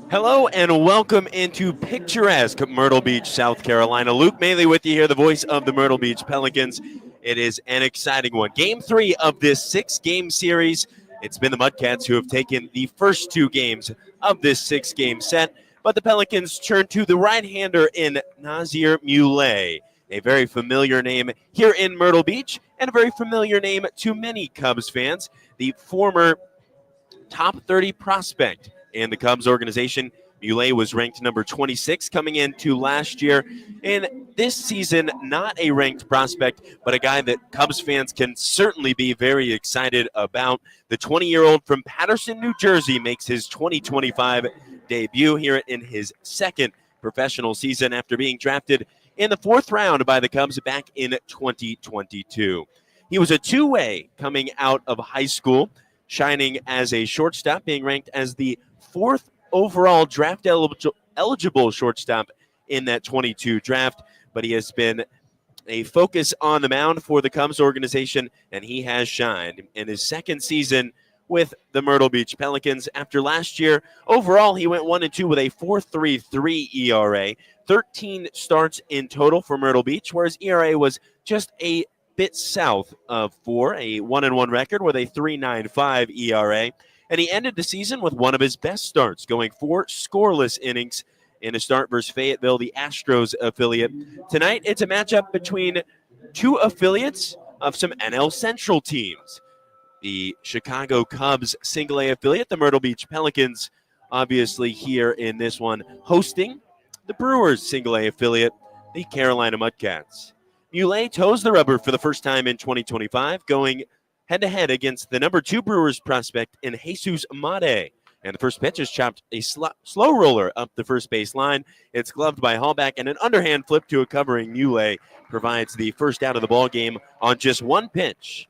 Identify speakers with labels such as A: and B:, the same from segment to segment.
A: Hello and welcome into picturesque Myrtle Beach, South Carolina. Luke Maley with you here, the voice of the Myrtle Beach Pelicans. It is an exciting one. Game 3 of this 6-game series. It's been the MUDCATS who have taken the first 2 games of this 6-game set, but the Pelicans turn to the right-hander in Nazir Muley, a very familiar name here in Myrtle Beach and a very familiar name to many Cubs fans, the former top 30 prospect in the Cubs organization. Muley was ranked number 26 coming into last year. And this season, not a ranked prospect, but a guy that Cubs fans can certainly be very excited about. The 20-year-old from Paterson, New Jersey, makes his 2025 debut here in his second professional season after being drafted in the 4th round by the Cubs back in 2022. He was a two-way coming out of high school, shining as a shortstop, being ranked as the 4th overall draft eligible shortstop in that 22 draft. But he has been a focus on the mound for the Cubs organization, and he has shined in his second season with the Myrtle Beach Pelicans. After last year, overall, he went 1-2 with a 4.33 ERA, 13 starts in total for Myrtle Beach, whereas ERA was just a bit south of 4, a 1-1 record with a 3.95 ERA. And he ended the season with one of his best starts, going 4 scoreless innings in a start versus Fayetteville, the Astros affiliate. Tonight, it's a matchup between 2 affiliates of some NL Central teams. The Chicago Cubs single-A affiliate, the Myrtle Beach Pelicans, obviously here in this one, hosting the Brewers single-A affiliate, the Carolina MUDCATS. Muley toes the rubber for the first time in 2025, going head-to-head against the number 2 Brewers prospect in Jesus Made. And the first pitch is chopped a slow roller up the first base line. It's gloved by Hallback, and an underhand flip to a covering Muley provides the first out of the ball game on just 1 pitch.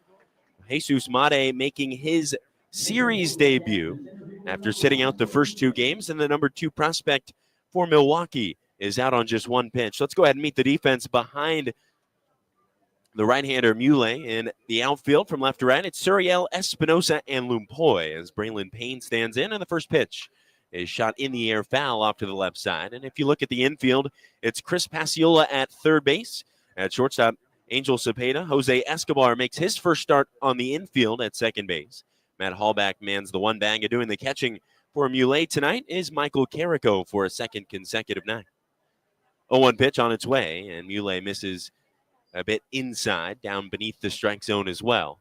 A: Jesus Made making his series debut after sitting out the first 2 games, and the number 2 prospect for Milwaukee is out on just 1 pitch. Let's go ahead and meet the defense behind the right-hander Muley. In the outfield from left to right, it's Suriel, Espinosa, and Lumpoy as Braylon Payne stands in, and the first pitch is shot in the air, foul off to the left side. And if you look at the infield, it's Chris Pasiola at third base. At shortstop, Angel Cepeda. Jose Escobar makes his first start on the infield at second base. Matt Hallback mans the one bag, and doing the catching for Muley tonight is Michael Carrico for a second consecutive night. 0-1 pitch on its way, and Muley misses a bit inside, down beneath the strike zone as well.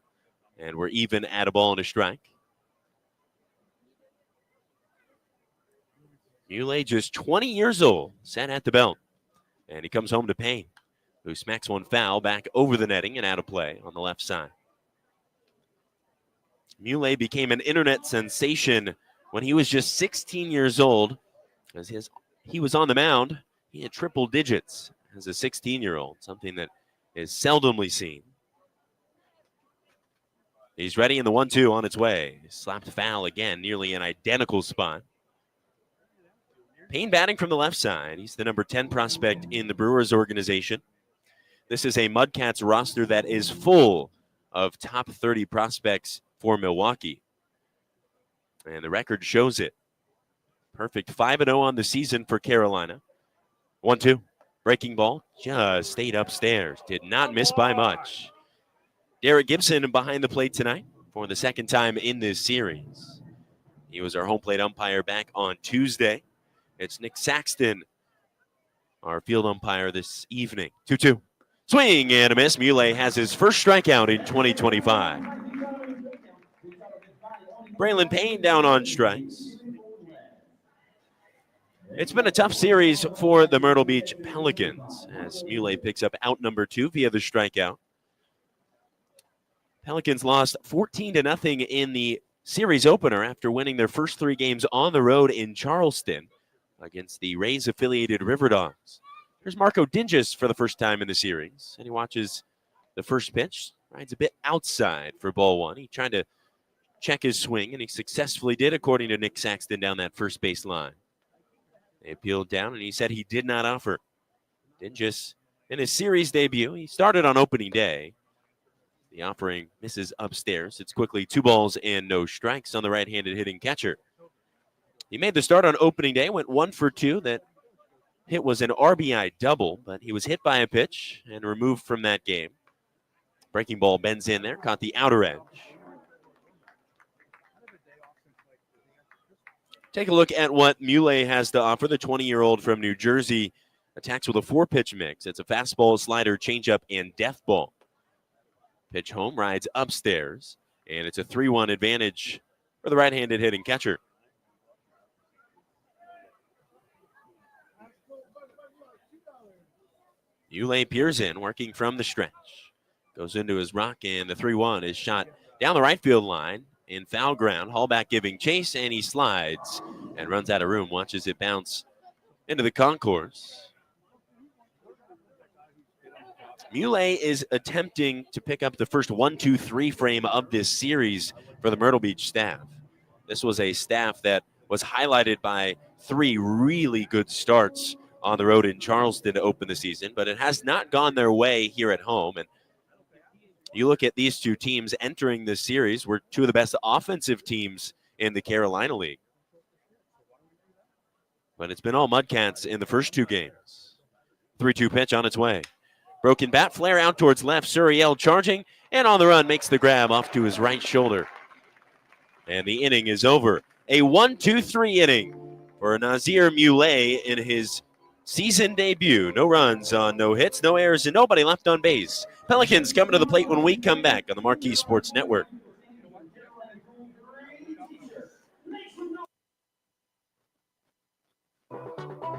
A: And we're even at a ball and a strike. Muley, just 20 years old, sat at the belt. And he comes home to Payne, who smacks one foul back over the netting and out of play on the left side. Muley became an internet sensation when he was just 16 years old. As he was on the mound, he had triple digits as a 16-year-old, something that is seldomly seen. He's ready in the 1-2 on its way. Slapped foul again, nearly an identical spot. Payne batting from the left side. He's the number 10 prospect in the Brewers organization. This is a MUDCATS roster that is full of top 30 prospects for Milwaukee. And the record shows it. Perfect 5-0 on the season for Carolina. 1-2. Breaking ball just stayed upstairs. Did not miss by much. Derek Gibson behind the plate tonight for the second time in this series. He was our home plate umpire back on Tuesday. It's Nick Saxton, our field umpire this evening. 2-2. Swing and a miss. Muley has his first strikeout in 2025. Braylon Payne down on strikes. It's been a tough series for the Myrtle Beach Pelicans as Muley picks up out number 2 via the strikeout. Pelicans lost 14-0 in the series opener after winning their first 3 games on the road in Charleston against the Rays-affiliated River Dogs. Here's Marco Dinges for the first time in the series, and he watches the first pitch. Rides a bit outside for ball 1. He tried to check his swing, and he successfully did, according to Nick Saxton, down that first base line. They appealed down, and he said he did not offer. Dinges, in his series debut, he started on opening day. The offering misses upstairs. It's quickly 2 balls and no strikes on the right-handed hitting catcher. He made the start on opening day, went 1 for 2. That hit was an RBI double, but he was hit by a pitch and removed from that game. Breaking ball bends in there, caught the outer edge. Take a look at what MYRTLE has to offer. The 20-year-old from New Jersey attacks with a 4-pitch mix. It's a fastball, slider, changeup, and death ball. Pitch home, rides upstairs, and it's a 3-1 advantage for the right-handed hitting catcher. MYRTLE peers in, working from the stretch. Goes into his rock, and the 3-1 is shot down the right field line in foul ground. Hallback giving chase, and he slides and runs out of room. Watches it bounce into the concourse. MYRTLE is attempting to pick up the first 1-2-3 frame of this series for the Myrtle Beach staff. This was a staff that was highlighted by 3 really good starts on the road in Charleston to open the season, but it has not gone their way here at home. And you look at these 2 teams entering this series, were 2 of the best offensive teams in the Carolina League. But it's been all Mudcats in the first 2 games. 3-2 pitch on its way. Broken bat, flare out towards left. Suriel charging, and on the run makes the grab off to his right shoulder. And the inning is over. A 1-2-3 inning for Nazir MYRTLE in his season debut. No runs on no hits, no errors, and nobody left on base. Pelicans coming to the plate when we come back on the Marquee Sports Network.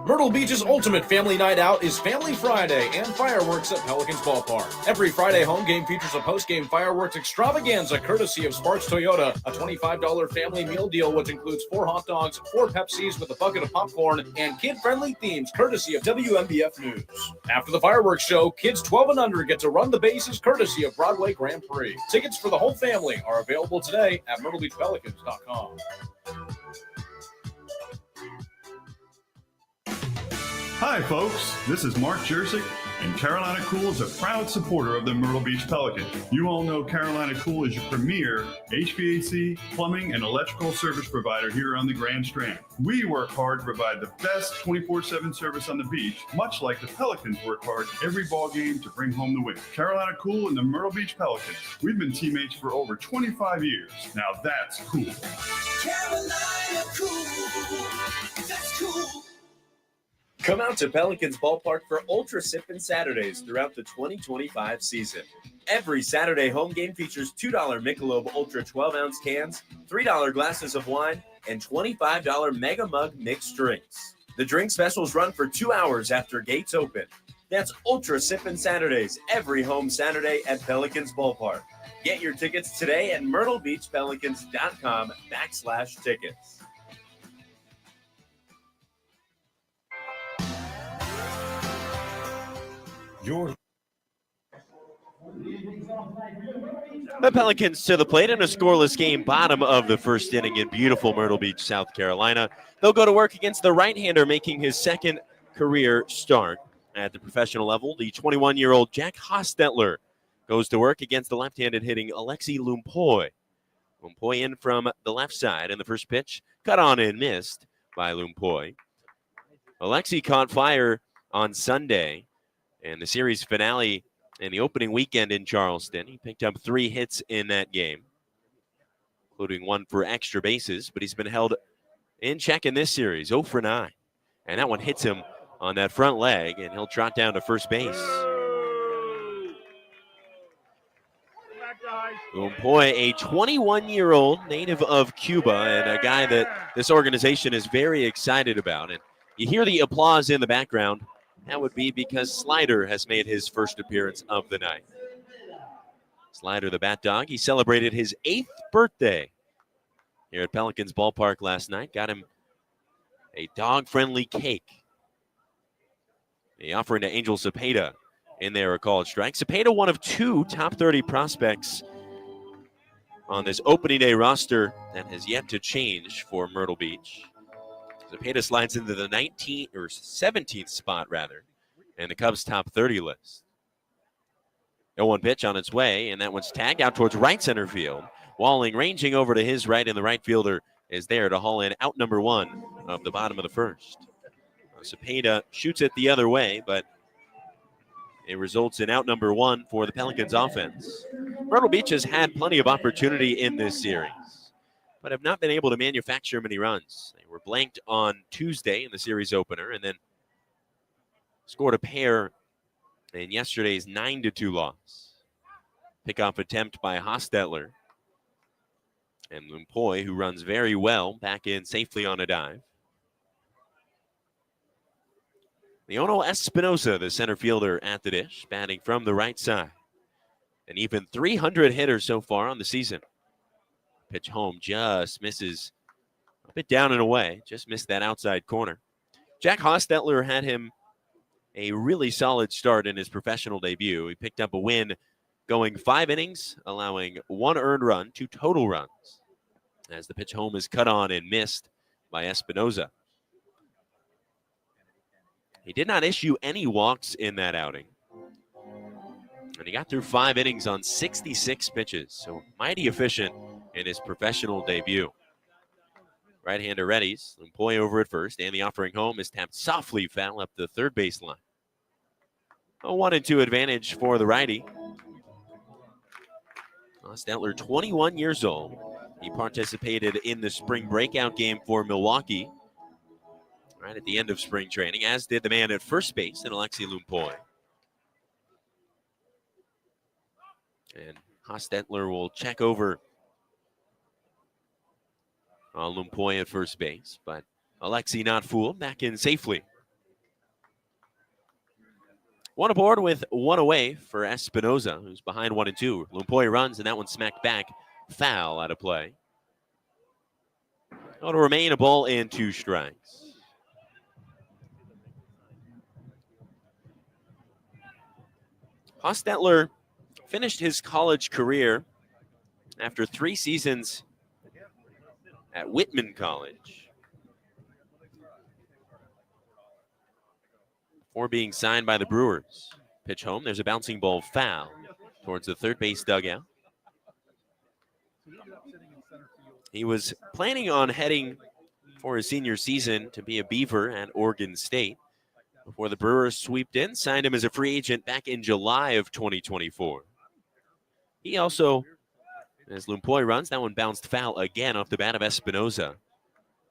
B: Myrtle Beach's ultimate family night out is Family Friday and fireworks at Pelicans Ballpark. Every Friday home game features a post-game fireworks extravaganza courtesy of Sparks Toyota, a $25 family meal deal which includes 4 hot dogs, 4 Pepsis with a bucket of popcorn, and kid-friendly themes courtesy of WMBF News. After the fireworks show, kids 12 and under get to run the bases courtesy of Broadway Grand Prix. Tickets for the whole family are available today at MyrtleBeachPelicans.com.
C: Hi folks, this is Mark Jersick, and Carolina Cool is a proud supporter of the Myrtle Beach Pelicans. You all know Carolina Cool is your premier HVAC, plumbing, and electrical service provider here on the Grand Strand. We work hard to provide the best 24/7 service on the beach, much like the Pelicans work hard every ball game to bring home the win. Carolina Cool and the Myrtle Beach Pelicans. We've been teammates for over 25 years. Now that's cool.
D: Carolina Cool, that's cool.
B: Come out to Pelicans Ballpark for Ultra Sippin' Saturdays throughout the 2025 season. Every Saturday home game features $2 Michelob Ultra 12-ounce cans, $3 glasses of wine, and $25 Mega Mug mixed drinks. The drink specials run for 2 hours after gates open. That's Ultra Sippin' Saturdays every home Saturday at Pelicans Ballpark. Get your tickets today at MyrtleBeachPelicans.com/tickets.
A: The Pelicans to the plate in a scoreless game, bottom of the first inning in beautiful Myrtle Beach, South Carolina. They'll go to work against the right-hander making his 2nd career start at the professional level. The 21-year-old Jack Hostetler goes to work against the left-handed hitting Alexi Lumpoy. Lumpoy in from the left side, and the first pitch cut on and missed by Lumpoy. Alexi caught fire on Sunday and the series finale in the opening weekend in Charleston. He picked up 3 hits in that game, including 1 for extra bases, but he's been held in check in this series, 0 for 9. And that one hits him on that front leg, and he'll trot down to first base. Lumpoy, a 21-year-old native of Cuba, and a guy that this organization is very excited about. And you hear the applause in the background. That would be because Slider has made his first appearance of the night. Slider, the bat dog, he celebrated his 8th birthday here at Pelicans Ballpark last night. Got him a dog-friendly cake. The offering to Angel Cepeda in there, a called strike. Cepeda, one of 2 top 30 prospects on this opening day roster that has yet to change for Myrtle Beach. Cepeda slides into the 17th spot, and the Cubs' top 30 list. 0-1 pitch on its way, and that one's tagged out towards right center field. Walling ranging over to his right, and the right fielder is there to haul in out number 1 of the bottom of the first. Cepeda shoots it the other way, but it results in out number 1 for the Pelicans offense. Myrtle Beach has had plenty of opportunity in this series, but have not been able to manufacture many runs. They were blanked on Tuesday in the series opener, and then scored a pair in yesterday's 9-2 loss. Pickoff attempt by Hostetler. And Lumpoy, who runs very well, back in safely on a dive. Leono Espinosa, the center fielder at the dish, batting from the right side. An even 300 hitters so far on the season. Pitch home just misses a bit down and away. Just missed that outside corner. Jack Hostetler had him a really solid start in his professional debut. He picked up a win going 5 innings, allowing 1 earned run, 2 total runs, as the pitch home is cut on and missed by Espinoza. He did not issue any walks in that outing. And he got through 5 innings on 66 pitches, so mighty efficient in his professional debut. Right-hander readies. Lumpoy over at first, and the offering home is tapped softly foul up the third baseline. A 1-2 advantage for the righty. Hostetler, 21 years old. He participated in the spring breakout game for Milwaukee right at the end of spring training, as did the man at first base in Alexi Lumpoy. And Hostetler will check over Lumpoy at first base, but Alexi not fooled, back in safely. 1 aboard with 1 away for Espinoza, who's behind 1-2. Lumpoy runs, and that one smacked back, foul out of play. It'll remain a ball and 2 strikes. Hostetler finished his college career after 3 seasons at Whitman College, before being signed by the Brewers. Pitch home, there's a bouncing ball foul towards the third base dugout. He was planning on heading for his senior season to be a Beaver at Oregon State before the Brewers swooped in, signed him as a free agent back in July of 2024. He also, as Lumpoy runs, that one bounced foul again off the bat of Espinoza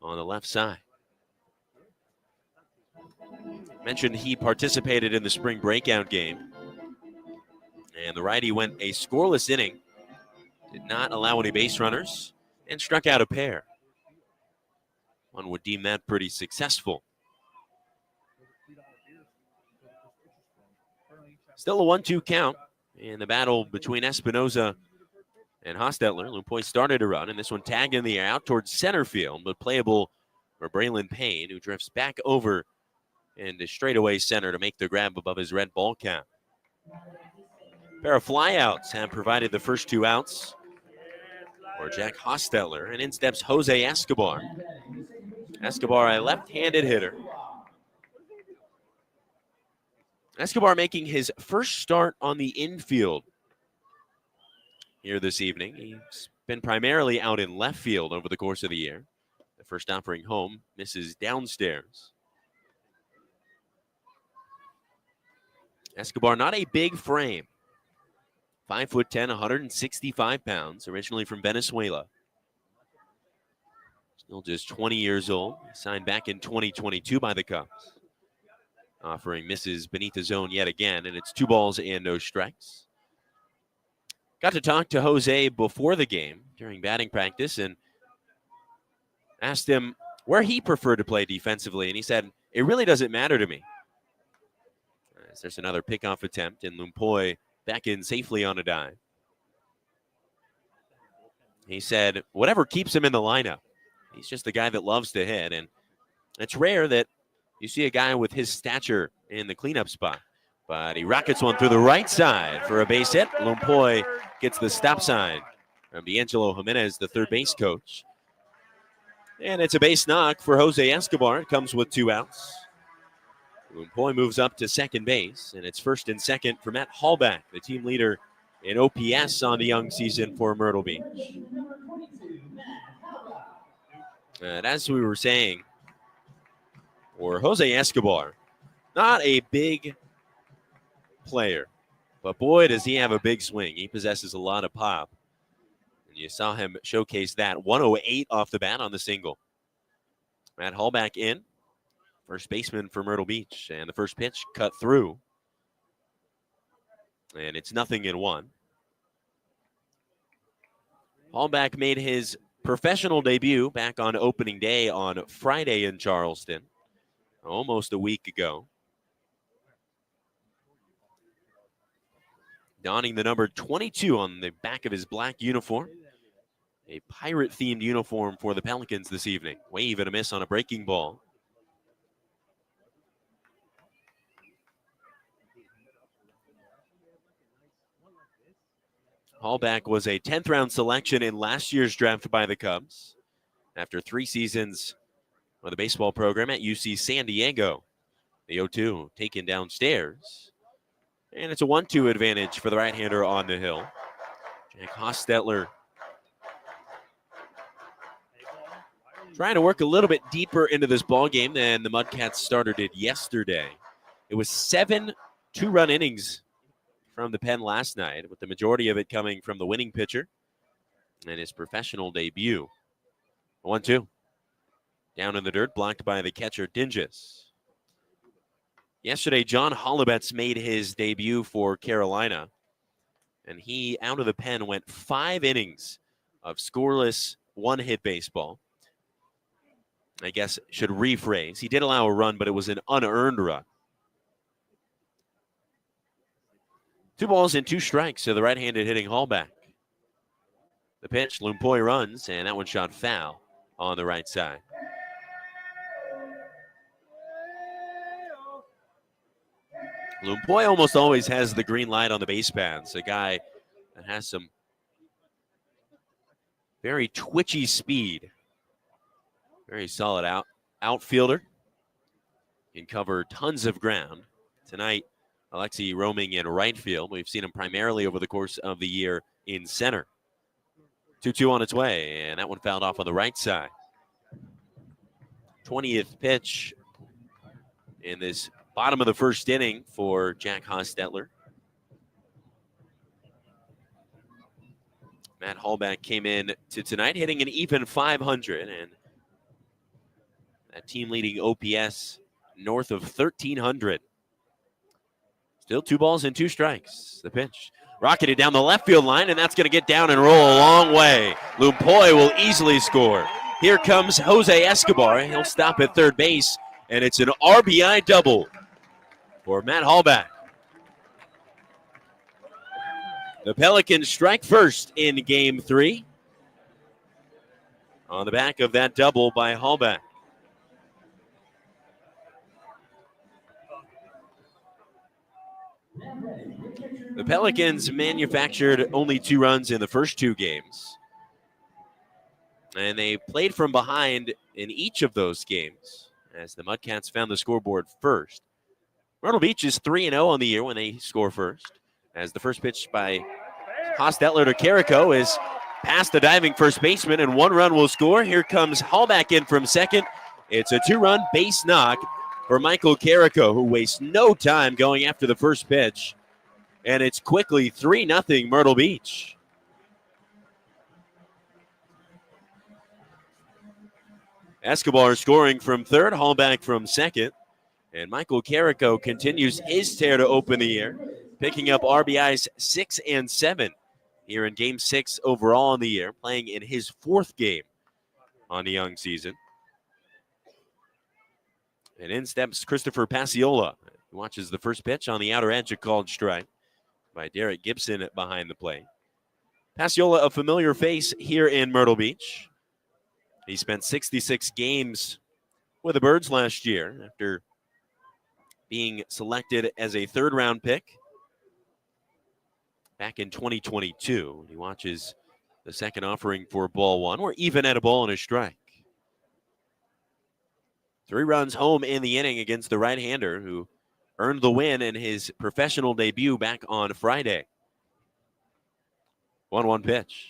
A: on the left side. Mentioned he participated in the spring breakout game, and the righty went a scoreless inning, did not allow any base runners, and struck out a pair. One would deem that pretty successful. Still a 1-2 count in the battle between Espinoza and Hostetler. Lumpoy started a run, and this one tagged in the air out towards center field, but playable for Braylon Payne, who drifts back over into straightaway center to make the grab above his red ball cap. A pair of flyouts have provided the first 2 outs for Jack Hostetler, and in steps Jose Escobar. Escobar, a left-handed hitter. Escobar making his first start on the infield here this evening. He's been primarily out in left field over the course of the year. The first offering home misses downstairs. Escobar, not a big frame. 5'10", 165 pounds, originally from Venezuela. Still just 20 years old, signed back in 2022 by the Cubs. Offering misses beneath the zone yet again, and it's 2 balls and no strikes. Got to talk to Jose before the game during batting practice and asked him where he preferred to play defensively, and he said, it really doesn't matter to me. As there's another pickoff attempt, and Lumpoy back in safely on a dive. He said, whatever keeps him in the lineup. He's just the guy that loves to hit, and it's rare that you see a guy with his stature in the cleanup spot. But he rockets one through the right side for a base hit. Lumpoy gets the stop sign from D'Angelo Jimenez, the third base coach. And it's a base knock for Jose Escobar. It comes with 2 outs. Lumpoy moves up to second base, and it's first and second for Matt Hallback, the team leader in OPS on the young season for Myrtle Beach. And as we were saying, for Jose Escobar, not a big player, but boy, does he have a big swing. He possesses a lot of pop. And you saw him showcase that 108 off the bat on the single. Matt Hallback in, first baseman for Myrtle Beach, and the first pitch cut through. And it's 0-1. Hallback made his professional debut back on opening day on Friday in Charleston, almost a week ago. Donning the number 22 on the back of his black uniform. A pirate-themed uniform for the Pelicans this evening. Wave and a miss on a breaking ball. Hallback was a 10th round selection in last year's draft by the Cubs. After 3 seasons of the baseball program at UC San Diego. The 0-2 taken downstairs. And it's a 1-2 advantage for the right-hander on the hill. Jack Hostetler trying to work a little bit deeper into this ball game than the MUDCATS starter did yesterday. It was 7 2-run innings from the pen last night, with the majority of it coming from the winning pitcher and his professional debut. 1-2. Down in the dirt, blocked by the catcher, Dinges. Yesterday, John Hollebets made his debut for Carolina, and he, out of the pen, went 5 innings of scoreless, 1-hit baseball. I guess should rephrase. He did allow a run, but it was an unearned run. 2 balls and 2 strikes to the right-handed hitting Hallback. The pitch, Lumpoy runs, and that one shot foul on the right side. Lumpoy almost always has the green light on the base paths. A guy that has some very twitchy speed. Very solid outfielder. Can cover tons of ground. Tonight, Alexi roaming in right field. We've seen him primarily over the course of the year in center. 2-2 on its way, and that one fouled off on the right side. 20th pitch in this bottom of the first inning for Jack Hostetler. Matt Hallback came in to tonight hitting an even .500, and that team-leading OPS north of 1,300. Still 2 balls and 2 strikes. The pitch rocketed down the left field line, and that's going to get down and roll a long way. Lumpoy will easily score. Here comes Jose Escobar. He'll stop at third base, and it's an RBI double for Matt Hallback. The Pelicans strike first in Game 3 on the back of that double by Hallback. The Pelicans manufactured only 2 runs in the first 2 games. And they played from behind in each of those games as the MUDCATS found the scoreboard first. Myrtle Beach is 3-0 on the year when they score first, as the first pitch by Hostetler to Carrico is past the diving first baseman, and 1 run will score. Here comes Hallback in from second. It's a 2-run base knock for Michael Carrico, who wastes no time going after the first pitch. And it's quickly 3-0 Myrtle Beach. Escobar scoring from third, Hallback from second. And Michael Carrico continues his tear to open the year, picking up RBIs 6 and 7 here in Game 6 overall in the year, playing in his 4th game on the young season. And in steps Christopher Pasiola. He watches the first pitch on the outer edge, a called strike by Derek Gibson behind the plate. Pasiola, a familiar face here in Myrtle Beach. He spent 66 games with the Birds last year after being selected as a 3rd-round pick back in 2022. He watches the second offering for ball 1. We're even at a ball and a strike. 3 runs home in the inning against the right-hander, who earned the win in his professional debut back on Friday. 1-1 pitch.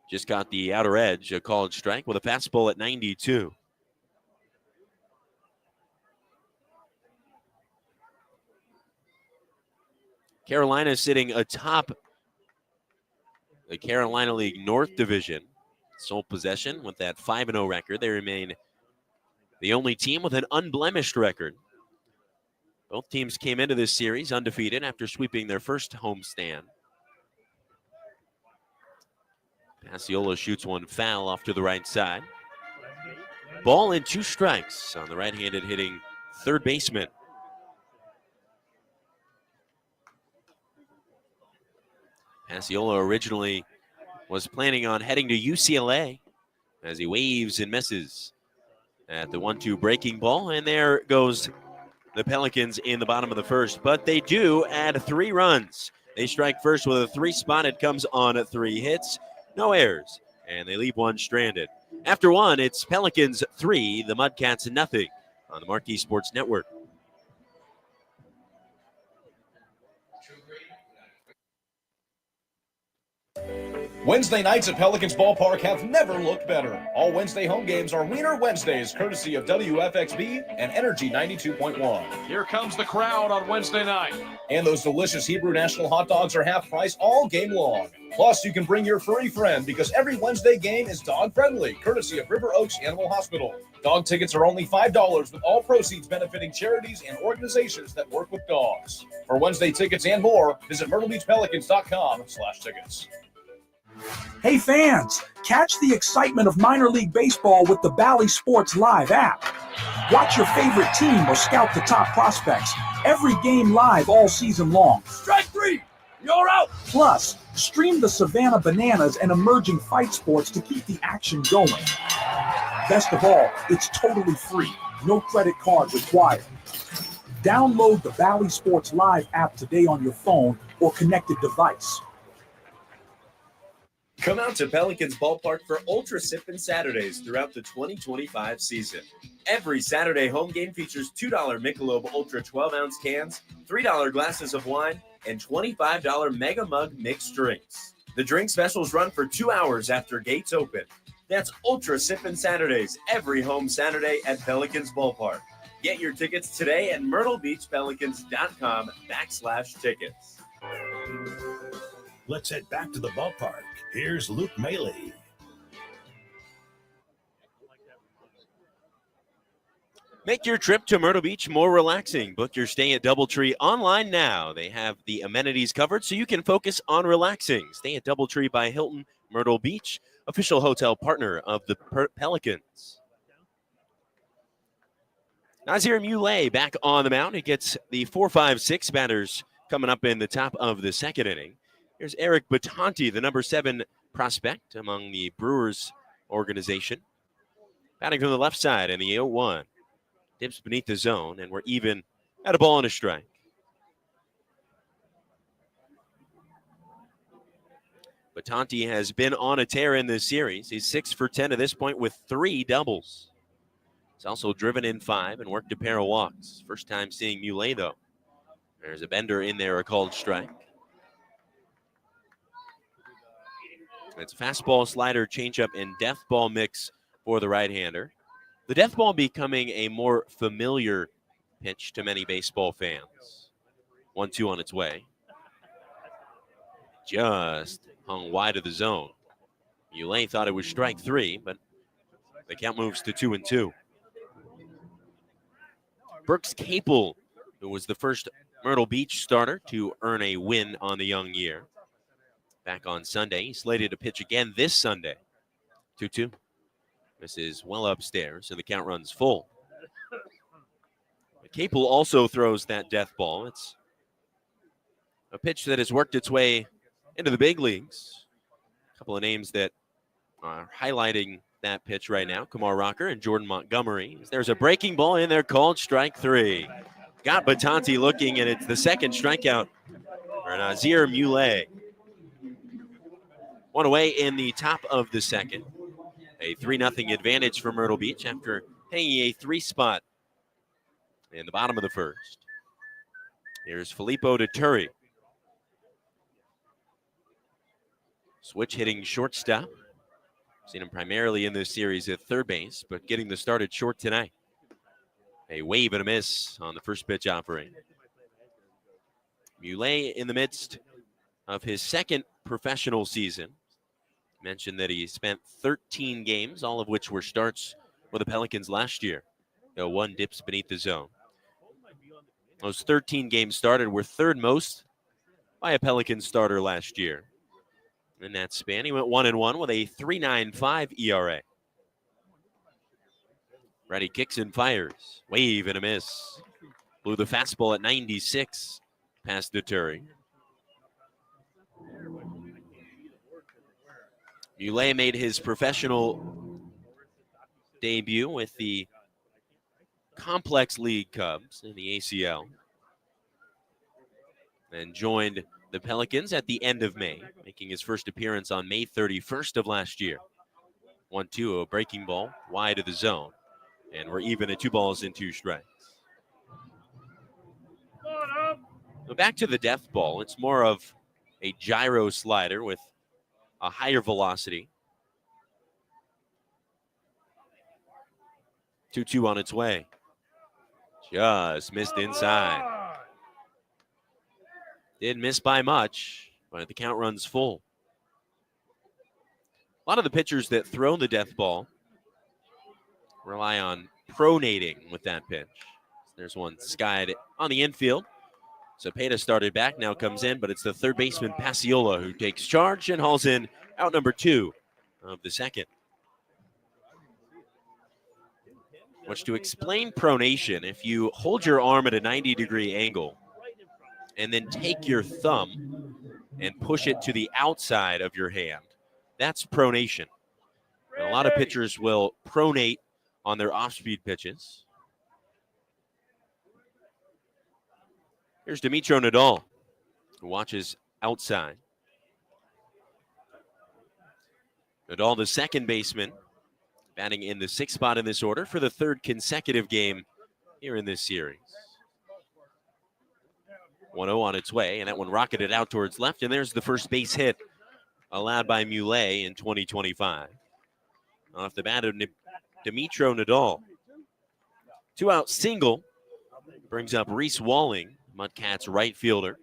A: Just got the outer edge, a called strike with a fastball at 92. Carolina sitting atop the Carolina League North Division. Sole possession with that 5-0 record. They remain the only team with an unblemished record. Both teams came into this series undefeated after sweeping their first homestand. Passiola shoots one foul off to the right side. Ball and 2 strikes on the right-handed hitting third baseman. Passiola originally was planning on heading to UCLA as he waves and misses at the 1-2 breaking ball, and there goes the Pelicans in the bottom of the first, but they do add 3 runs. They strike first with a 3 spot. It comes on 3 hits, no errors, and they leave 1 stranded. After 1, it's Pelicans 3, the Mudcats nothing on the Marquee Sports Network.
B: Wednesday nights at Pelicans Ballpark have never looked better. All Wednesday home games are Wiener Wednesdays, courtesy of WFXB and Energy 92.1.
E: Here comes the crowd on Wednesday night.
B: And those delicious Hebrew National hot dogs are half price all game long. Plus, you can bring your furry friend because every Wednesday game is dog-friendly, courtesy of River Oaks Animal Hospital. Dog tickets are only $5 with all proceeds benefiting charities and organizations that work with dogs. For Wednesday tickets and more, visit MyrtleBeachPelicans.com/tickets.
F: Hey fans, catch the excitement of minor league baseball with the Bally Sports Live app. Watch your favorite team or scout the top prospects. Every game live all season long.
E: Strike 3, you're out.
F: Plus, stream the Savannah Bananas and emerging fight sports to keep the action going. Best of all, it's totally free. No credit card required. Download the Bally Sports Live app today on your phone or connected device.
G: Come out to Pelicans Ballpark for Ultra Sippin' Saturdays throughout the 2025 season. Every Saturday home game features $2 Michelob Ultra 12-ounce cans, $3 glasses of wine, and $25 Mega Mug mixed drinks. The drink specials run for 2 hours after gates open. That's Ultra Sippin' Saturdays every home Saturday at Pelicans Ballpark. Get your tickets today at MyrtleBeachPelicans.com/tickets.
H: Let's head back to the ballpark. Here's Luke Maley.
A: Make your trip to Myrtle Beach more relaxing. Book your stay at DoubleTree online now. They have the amenities covered so you can focus on relaxing. Stay at DoubleTree by Hilton Myrtle Beach, official hotel partner of the Pelicans. Nazir Muley back on the mound. He gets the 4-5-6 batters coming up in the top of the second inning. Here's Eric Batanti, the number 7 prospect among the Brewers organization. Batting from the left side in the 0-1. Dips beneath the zone, and we're even at a ball and a strike. Batanti has been on a tear in this series. He's 6 for 10 at this point with 3 doubles. He's also driven in 5 and worked a pair of walks. First time seeing Muley, though. There's a bender in there, a called strike. It's fastball, slider, changeup, and death ball mix for the right-hander. The death ball becoming a more familiar pitch to many baseball fans. 1-2 on its way. Just hung wide of the zone. Muley thought it was strike 3, but the count moves to 2-2. Brooks Capel, who was the first Myrtle Beach starter to earn a win on the young year. Back on Sunday, he's slated to pitch again this Sunday. 2-2. This is well upstairs, and the count runs full. Capel also throws that death ball. It's a pitch that has worked its way into the big leagues. A couple of names that are highlighting that pitch right now, Kumar Rocker and Jordan Montgomery. There's a breaking ball in there called strike 3. Got Batanti looking, and it's the second strikeout for Nazir Muley. One away in the top of the second. A 3-0 advantage for Myrtle Beach after hanging a 3 spot in the bottom of the first. Here's Filippo Deturi. Switch hitting shortstop. Seen him primarily in this series at third base, but getting the start at short tonight. A wave and a miss on the first pitch offering. Muley in the midst of his second professional season. Mentioned that he spent 13 games, all of which were starts for the Pelicans last year. Though one dips beneath the zone. Those 13 games started were third most by a Pelicans starter last year. In that span, he went 1-1 with a 3.95 ERA. Ready kicks and fires. Wave and a miss. Blew the fastball at 96 past Deturi. Muley made his professional debut with the Complex League Cubs in the ACL. And joined the Pelicans at the end of May, making his first appearance on May 31st of last year. 1-2, a breaking ball wide of the zone. And we're even at 2 balls and 2 strikes. So back to the death ball. It's more of a gyro slider with a higher velocity. 2-2 on its way. Just missed inside. Didn't miss by much, but the count runs full. A lot of the pitchers that throw the death ball rely on pronating with that pitch. There's one skied on the infield. Cepeda started back, now comes in, but it's the third baseman, Pasiola, who takes charge and hauls in out number 2 of the second. Which, to explain pronation, if you hold your arm at a 90-degree angle and then take your thumb and push it to the outside of your hand, that's pronation. And a lot of pitchers will pronate on their off-speed pitches. Here's Dimitro Nadal, who watches outside. Nadal, the second baseman, batting in the 6th spot in this order for the 3rd consecutive game here in this series. 1-0 on its way, and that one rocketed out towards left, and there's the first base hit allowed by Muley in 2025. Off the bat of Dimitro Nadal. 2-out single brings up Reese Walling, MUDCATS right fielder.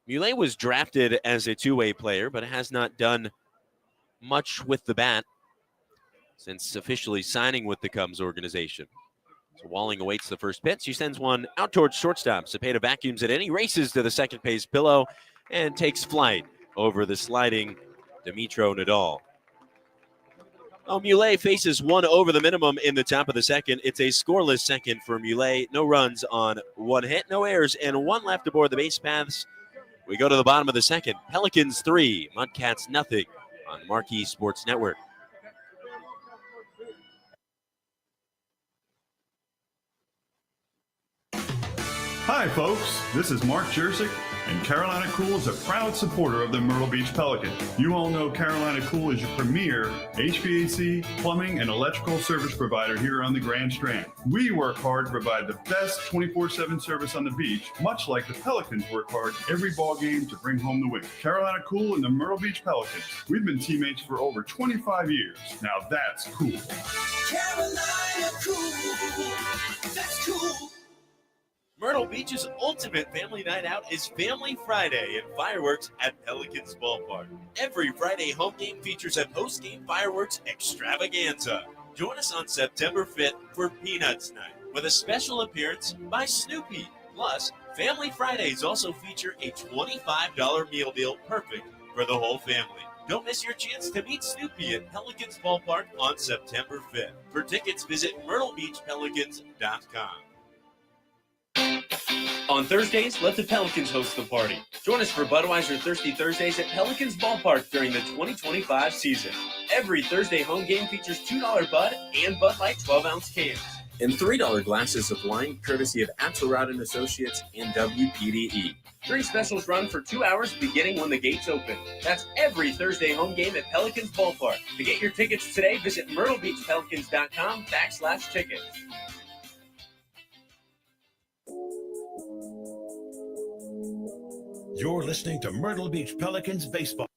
A: Muley was drafted as a two-way player, but has not done much with the bat since officially signing with the Cubs organization. So Walling awaits the first pitch. He sends one out towards shortstop. Cepeda vacuums it in. He races to the second base pillow and takes flight over the sliding Dimitro Nadal. Oh, Muley faces one over the minimum in the top of the second. It's a scoreless second for Muley. No runs on one hit, no errors, and one left aboard the base paths. We go to the bottom of the second. Pelicans 3, MUDCATS nothing on Marquee Sports Network.
C: Hi, folks. This is Mark Jersick, and Carolina Cool is a proud supporter of the Myrtle Beach Pelicans. You all know Carolina Cool is your premier HVAC, plumbing, and electrical service provider here on the Grand Strand. We work hard to provide the best 24/7 service on the beach, much like the Pelicans work hard every ball game to bring home the win. Carolina Cool and the Myrtle Beach Pelicans. We've been teammates for over 25 years. Now that's cool.
D: Carolina cool. That's cool.
A: Myrtle Beach's ultimate family night out is Family Friday and fireworks at Pelicans Ballpark. Every Friday home game features a post-game fireworks extravaganza. Join us on September 5th for Peanuts Night with a special appearance by Snoopy. Plus, Family Fridays also feature a $25 meal deal perfect for the whole family. Don't miss your chance to meet Snoopy at Pelicans Ballpark on September 5th. For tickets, visit MyrtleBeachPelicans.com. On Thursdays, let the Pelicans host the party. Join us for Budweiser Thirsty Thursdays at Pelicans Ballpark during the 2025 season. Every Thursday home game features $2 Bud and Bud Light 12-ounce cans.
G: and $3 glasses of wine courtesy of Axelrod and Associates and WPDE. 3 specials run for 2 hours beginning when the gates open. That's every Thursday home game at Pelicans Ballpark. To get your tickets today, visit myrtlebeachpelicans.com/tickets.
H: You're listening to Myrtle Beach Pelicans baseball.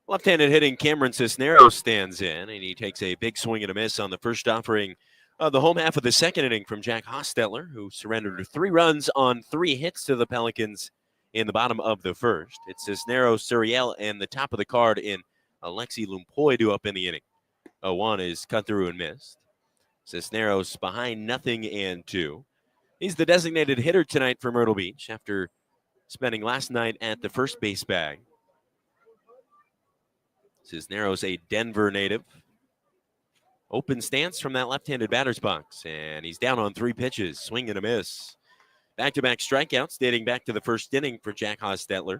A: Left-handed hitting Cameron Cisneros stands in, and he takes a big swing and a miss on the first offering of the home half of the second inning from Jack Hostetler, who surrendered 3 runs on 3 hits to the Pelicans in the bottom of the first. It's Cisneros, Suriel, and the top of the card in Alexi Lumpoy due up in the inning. 0-1 is cut through and missed. Cisneros behind 0-2. He's the designated hitter tonight for Myrtle Beach after spending last night at the first base bag. Cisneros, a Denver native. Open stance from that left-handed batter's box, and he's down on 3 pitches. Swing and a miss. Back-to-back strikeouts dating back to the first inning for Jack Hostetler.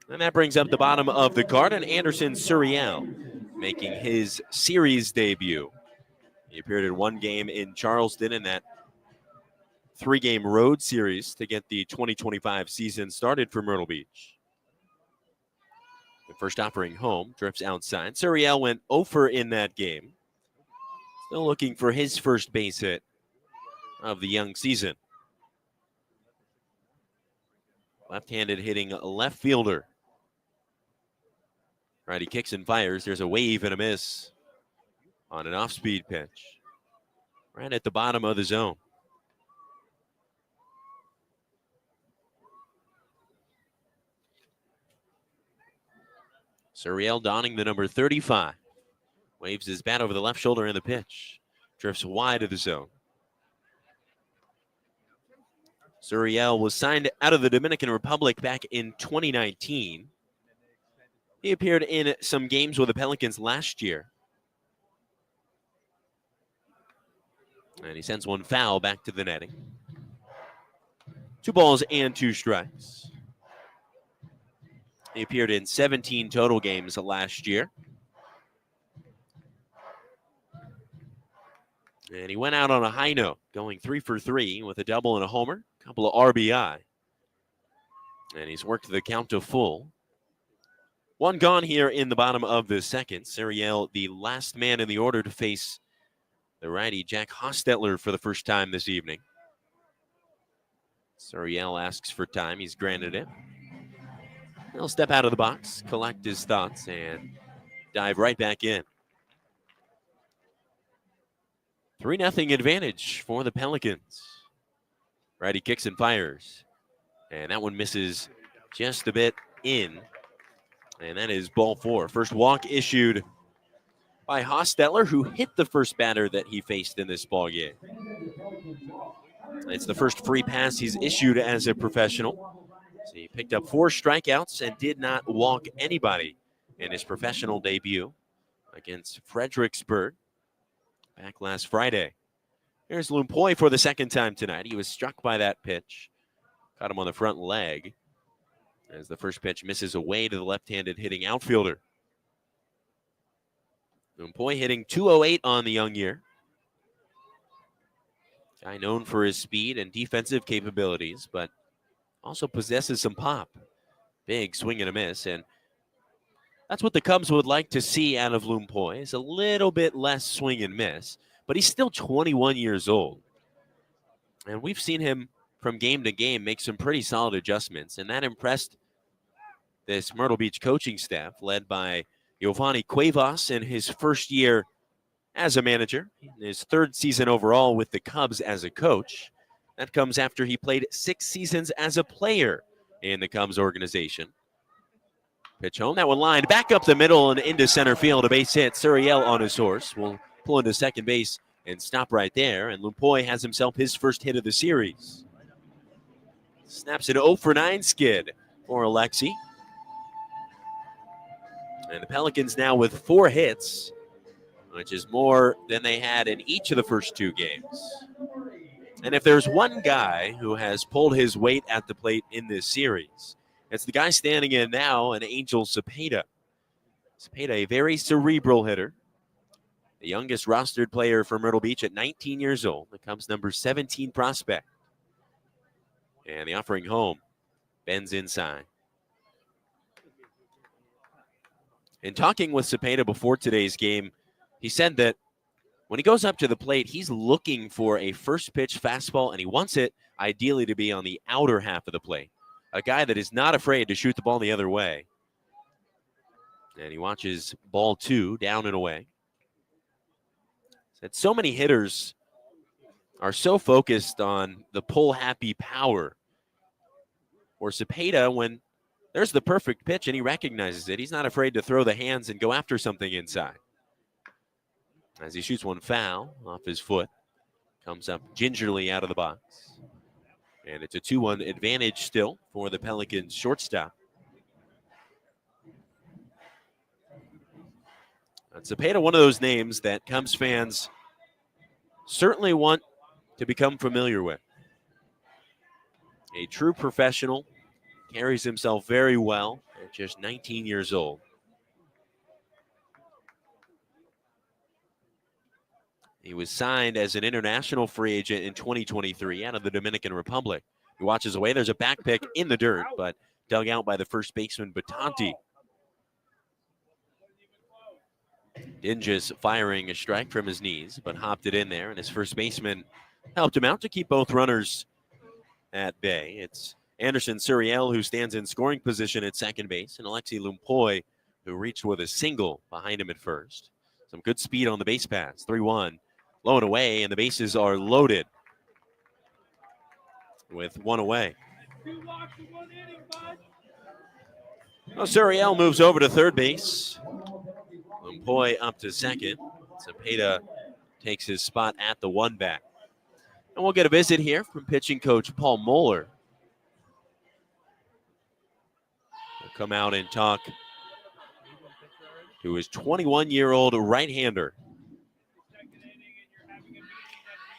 A: And that brings up the bottom of the card, and Anderson Suriel making his series debut. He appeared in 1 game in Charleston in that 3-game road series to get the 2025 season started for Myrtle Beach. The first offering home, drifts outside. Suriel went 0 in that game. Still looking for his first base hit of the young season. Left-handed hitting left fielder. Righty kicks and fires. There's a wave and a miss on an off-speed pitch. Right at the bottom of the zone. Suriel donning the number 35. Waves his bat over the left shoulder in the pitch. Drifts wide of the zone. Suriel was signed out of the Dominican Republic back in 2019. He appeared in some games with the Pelicans last year. And he sends one foul back to the netting. 2 balls and 2 strikes. He appeared in 17 total games last year. And he went out on a high note, going 3 for 3 with a double and a homer, a couple of RBI. And he's worked the count to full. 1 gone here in the bottom of the second. Suriel, the last man in the order to face the righty Jack Hostetler for the first time this evening. Suriel asks for time. He's granted it. He'll step out of the box, collect his thoughts, and dive right back in. 3-0 advantage for the Pelicans. Righty kicks and fires. And that one misses just a bit in. And that is ball 4. First walk issued by Hostetler, who hit the first batter that he faced in this ballgame. It's the first free pass he's issued as a professional. So he picked up 4 strikeouts and did not walk anybody in his professional debut against Fredericksburg back last Friday. Here's Lumpoy for the second time tonight. He was struck by that pitch. Caught him on the front leg as the first pitch misses away to the left-handed hitting outfielder. Lumpoy hitting .208 on the young year. Guy known for his speed and defensive capabilities, but also possesses some pop. Big swing and a miss, and that's what the Cubs would like to see out of Lumpoy. Is a little bit less swing and miss, but he's still 21 years old. And we've seen him from game to game make some pretty solid adjustments, and that impressed this Myrtle Beach coaching staff led by Giovanni Cuevas in his first year as a manager, in his 3rd season overall with the Cubs as a coach. That comes after he played 6 seasons as a player in the Cubs organization. Pitch home, that one lined back up the middle and into center field. A base hit. Suriel on his horse will pull into second base and stop right there. And Lumpoy has himself his first hit of the series. Snaps an 0 for 9 skid for Alexi. And the Pelicans now with 4 hits, which is more than they had in each of the first 2 games. And if there's one guy who has pulled his weight at the plate in this series, it's the guy standing in now, an Angel Cepeda. Cepeda, a very cerebral hitter. the youngest rostered player for Myrtle Beach at 19 years old. The Cubs' number 17 prospect. And the offering home bends inside. In talking with Cepeda before today's game, he said that when he goes up to the plate, he's looking for a first pitch fastball, and he wants it ideally to be on the outer half of the plate. A guy that is not afraid to shoot the ball the other way. And he watches ball 2 down and away. Said so many hitters are so focused on the pull-happy power. Or Cepeda, when there's the perfect pitch and he recognizes it, he's not afraid to throw the hands and go after something inside. As he shoots one foul off his foot, comes up gingerly out of the box. And it's a 2-1 advantage still for the Pelicans shortstop. Cepeda, one of those names that Cubs fans certainly want to become familiar with. A true professional, carries himself very well at just 19 years old. He was signed as an international free agent in 2023 out of the Dominican Republic. He watches away. There's a back pick in the dirt, but dug out by the first baseman, Batanti. Dinges firing a strike from his knees, but hopped it in there, and his first baseman helped him out to keep both runners at bay. It's Anderson Suriel, who stands in scoring position at second base, and Alexi Lumpoy, who reached with a single behind him at first. Some good speed on the base pass. 3-1, low and away, and the bases are loaded with one away. Well, Suriel moves over to third base. Lumpoy up to second. Cepeda takes his spot at the one back. And we'll get a visit here from pitching coach Paul Moeller. He'll come out and talk to his 21-year-old right-hander.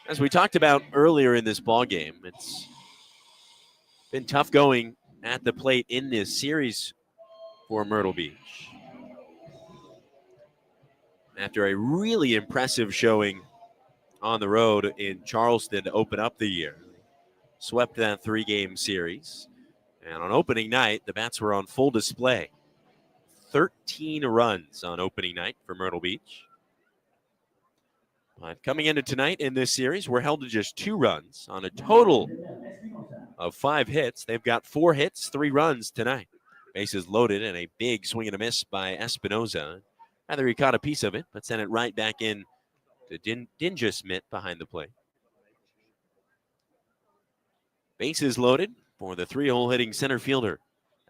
A: As we talked about earlier in this ballgame, it's been tough going at the plate in this series for Myrtle Beach. After a really impressive showing on the road in Charleston to open up the year, swept that 3-game series. And on opening night, the bats were on full display. 13 runs on opening night for Myrtle Beach. But coming into tonight in this series, we're held to just 2 runs on a total of 5 hits. They've got 4 hits, 3 runs tonight. Bases loaded and a big swing and a miss by Espinoza. Rather, he caught a piece of it, but sent it right back in to Dinges mitt behind the plate. Bases loaded for the 3-hole hitting center fielder.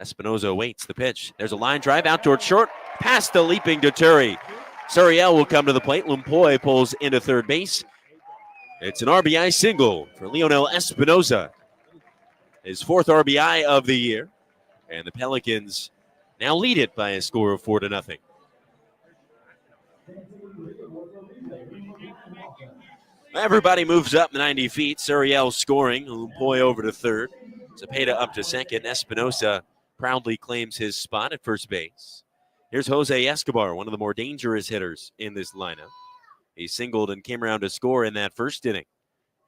A: Espinoza waits the pitch. There's a line drive out toward short, past the leaping Duturi. Suriel will come to the plate. Lumpoy pulls into third base. It's an RBI single for Leonel Espinoza. His 4th RBI of the year. And the Pelicans now lead it by a score of 4-0. Everybody moves up 90 feet. Suriel scoring. Lumpoy over to third. Cepeda up to second. Espinoza proudly claims his spot at first base. Here's Jose Escobar, one of the more dangerous hitters in this lineup. He singled and came around to score in that first inning.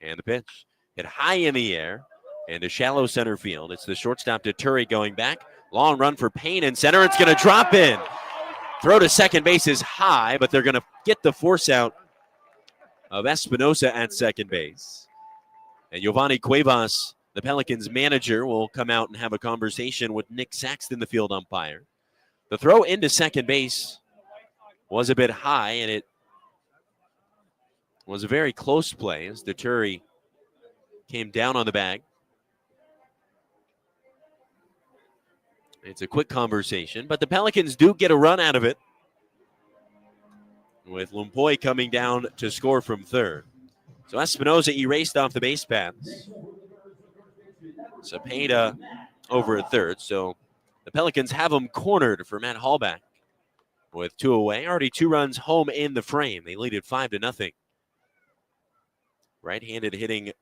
A: And the pitch hit high in the air and to shallow center field. It's the shortstop Duturi going back. Long run for Payne in center. It's going to drop in. Throw to second base is high, but they're going to get the force out of Espinoza at second base. And Giovanni Cuevas, the Pelicans manager, will come out and have a conversation with Nick Saxton, the field umpire. The throw into second base was a bit high, and it was a very close play as Duturi came down on the bag. It's a quick conversation, but the Pelicans do get a run out of it, with Lumpoy coming down to score from third. So Espinoza erased off the base paths. Cepeda over at third. So the Pelicans have him cornered for Matt Hallback with 2 away. Already 2 runs home in the frame. They lead it 5-0. Right-handed hitting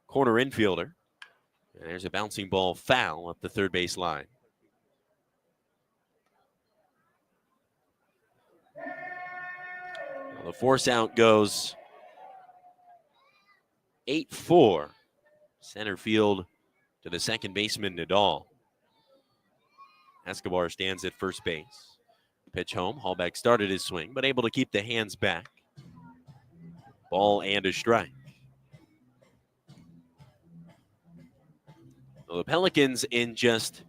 A: corner infielder. And there's a bouncing ball foul up the third base line. The force out goes 8-4. Center field to the second baseman, Nadal. Escobar stands at first base. Pitch home. Hallback started his swing, but able to keep the hands back. Ball and a strike. Well, the Pelicans, in just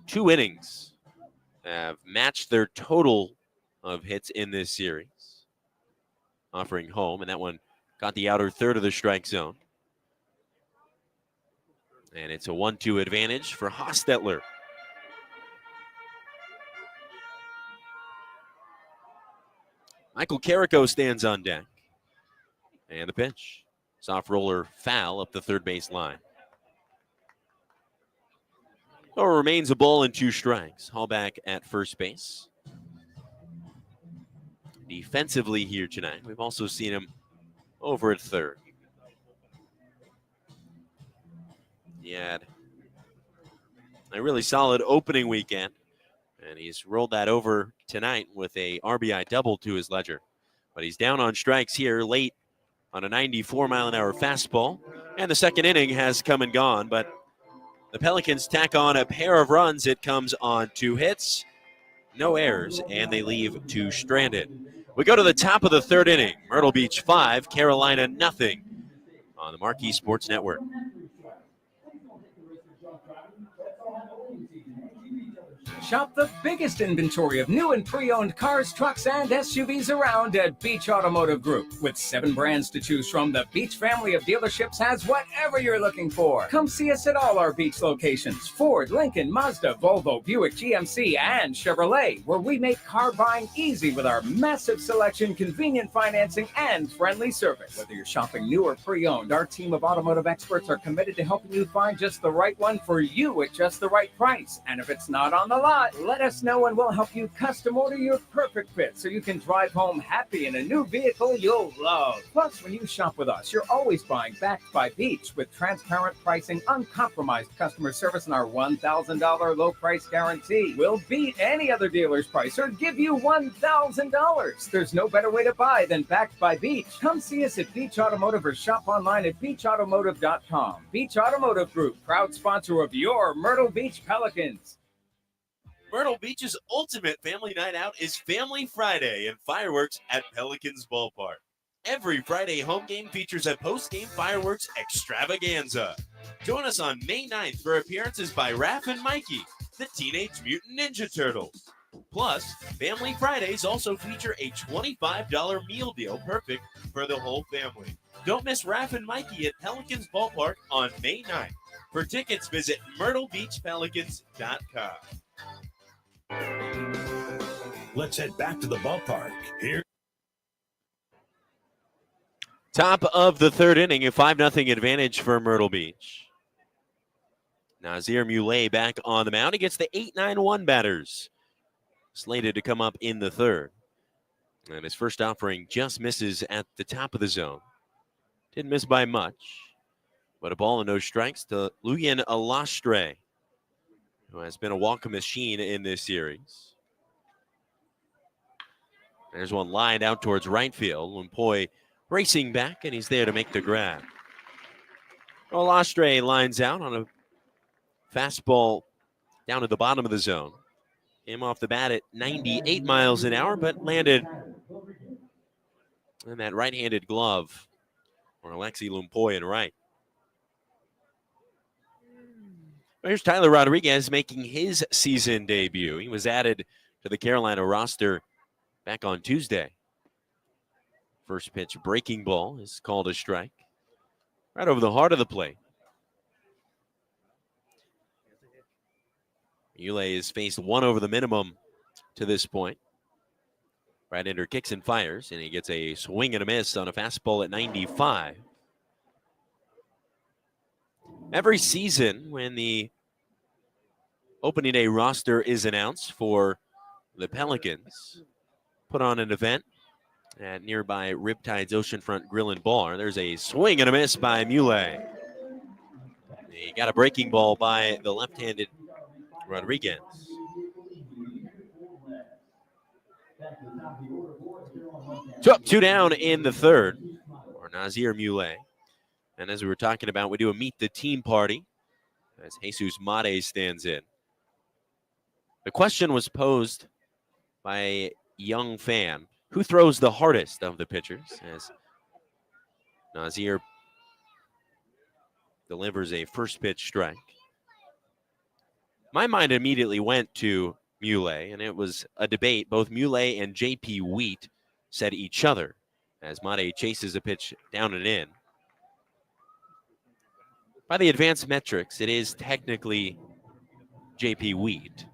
A: 2 innings, have matched their total of hits in this series. Offering home, and that one got the outer third of the strike zone. And it's a 1-2 advantage for Hostetler. Michael Carrico stands on deck. And the pitch. Soft roller foul up the third base line. So it remains a ball and 2 strikes. Hallback at first base. Defensively here tonight, we've also seen him over at third. He had a really solid opening weekend, and he's rolled that over tonight with a RBI double to his ledger. But he's down on strikes here late on a 94-mile-an-hour fastball, and the second inning has come and gone, but the Pelicans tack on a pair of runs. It comes on 2 hits, no errors, and they leave 2 stranded. We go to the top of the third inning. Myrtle Beach 5, Carolina nothing on the Marquee Sports Network.
I: Shop the biggest inventory of new and pre-owned cars, trucks, and SUVs around at Beach Automotive Group. With 7 brands to choose from, the Beach family of dealerships has whatever you're looking for. Come see us at all our Beach locations: Ford, Lincoln, Mazda, Volvo, Buick, GMC, and Chevrolet, where we make car buying easy with our massive selection, convenient financing, and friendly service. Whether you're shopping new or pre-owned, our team of automotive experts are committed to helping you find just the right one for you at just the right price. And if it's not on the lot, let us know and we'll help you custom order your perfect fit so you can drive home happy in a new vehicle you'll love. Plus, when you shop with us, you're always buying backed by Beach with transparent pricing, uncompromised customer service, and our $1,000 low price guarantee. We'll beat any other dealer's price or give you $1,000. There's no better way to buy than backed by Beach. Come see us at Beach Automotive or shop online at beachautomotive.com. Beach Automotive Group, proud sponsor of your Myrtle Beach Pelicans.
A: Myrtle Beach's ultimate family night out is Family Friday and fireworks at Pelicans Ballpark. Every Friday home game features a post-game fireworks extravaganza. Join us on May 9th for appearances by Raph and Mikey, the Teenage Mutant Ninja Turtles. Plus, Family Fridays also feature a $25 meal deal perfect for the whole family. Don't miss Raph and Mikey at Pelicans Ballpark on May 9th. For tickets, visit MyrtleBeachPelicans.com.
H: Let's head back to the ballpark. Here.
A: Top of the third inning, a 5-0 advantage for Myrtle Beach. Nazir Muley back on the mound against the 8-9-1 batters. Slated to come up in the third. And his first offering just misses at the top of the zone. Didn't miss by much. But a ball and no strikes to Luyan Alastre, who has been a walk machine in this series. There's one lined out towards right field. Lumpoy racing back, and he's there to make the grab. Alastre lines out on a fastball down at the bottom of the zone. Came off the bat at 98 miles an hour, but landed in that right-handed glove for Alexi Lumpoy in right. Here's Tyler Rodriguez making his season debut. He was added to the Carolina roster back on Tuesday. First pitch breaking ball is called a strike. Right over the heart of the plate. Muley has faced 1 over the minimum to this point. Right-hander kicks and fires, and he gets a swing and a miss on a fastball at 95. Every season when the opening day roster is announced for the Pelicans, put on an event at nearby Riptide's Oceanfront Grill and Bar. There's a swing and a miss by Muley. He got a breaking ball by the left-handed Rodriguez. Up, 2 down in the third for Nazir Muley. And as we were talking about, we do a meet the team party as Jesus Made stands in. The question was posed by a young fan. Who throws the hardest of the pitchers? As Nazir delivers a first pitch strike. My mind immediately went to Muley, and it was a debate. Both Muley and J.P. Wheat said each other as Made chases a pitch down and in. By the advanced metrics, it is technically J.P. Wheat,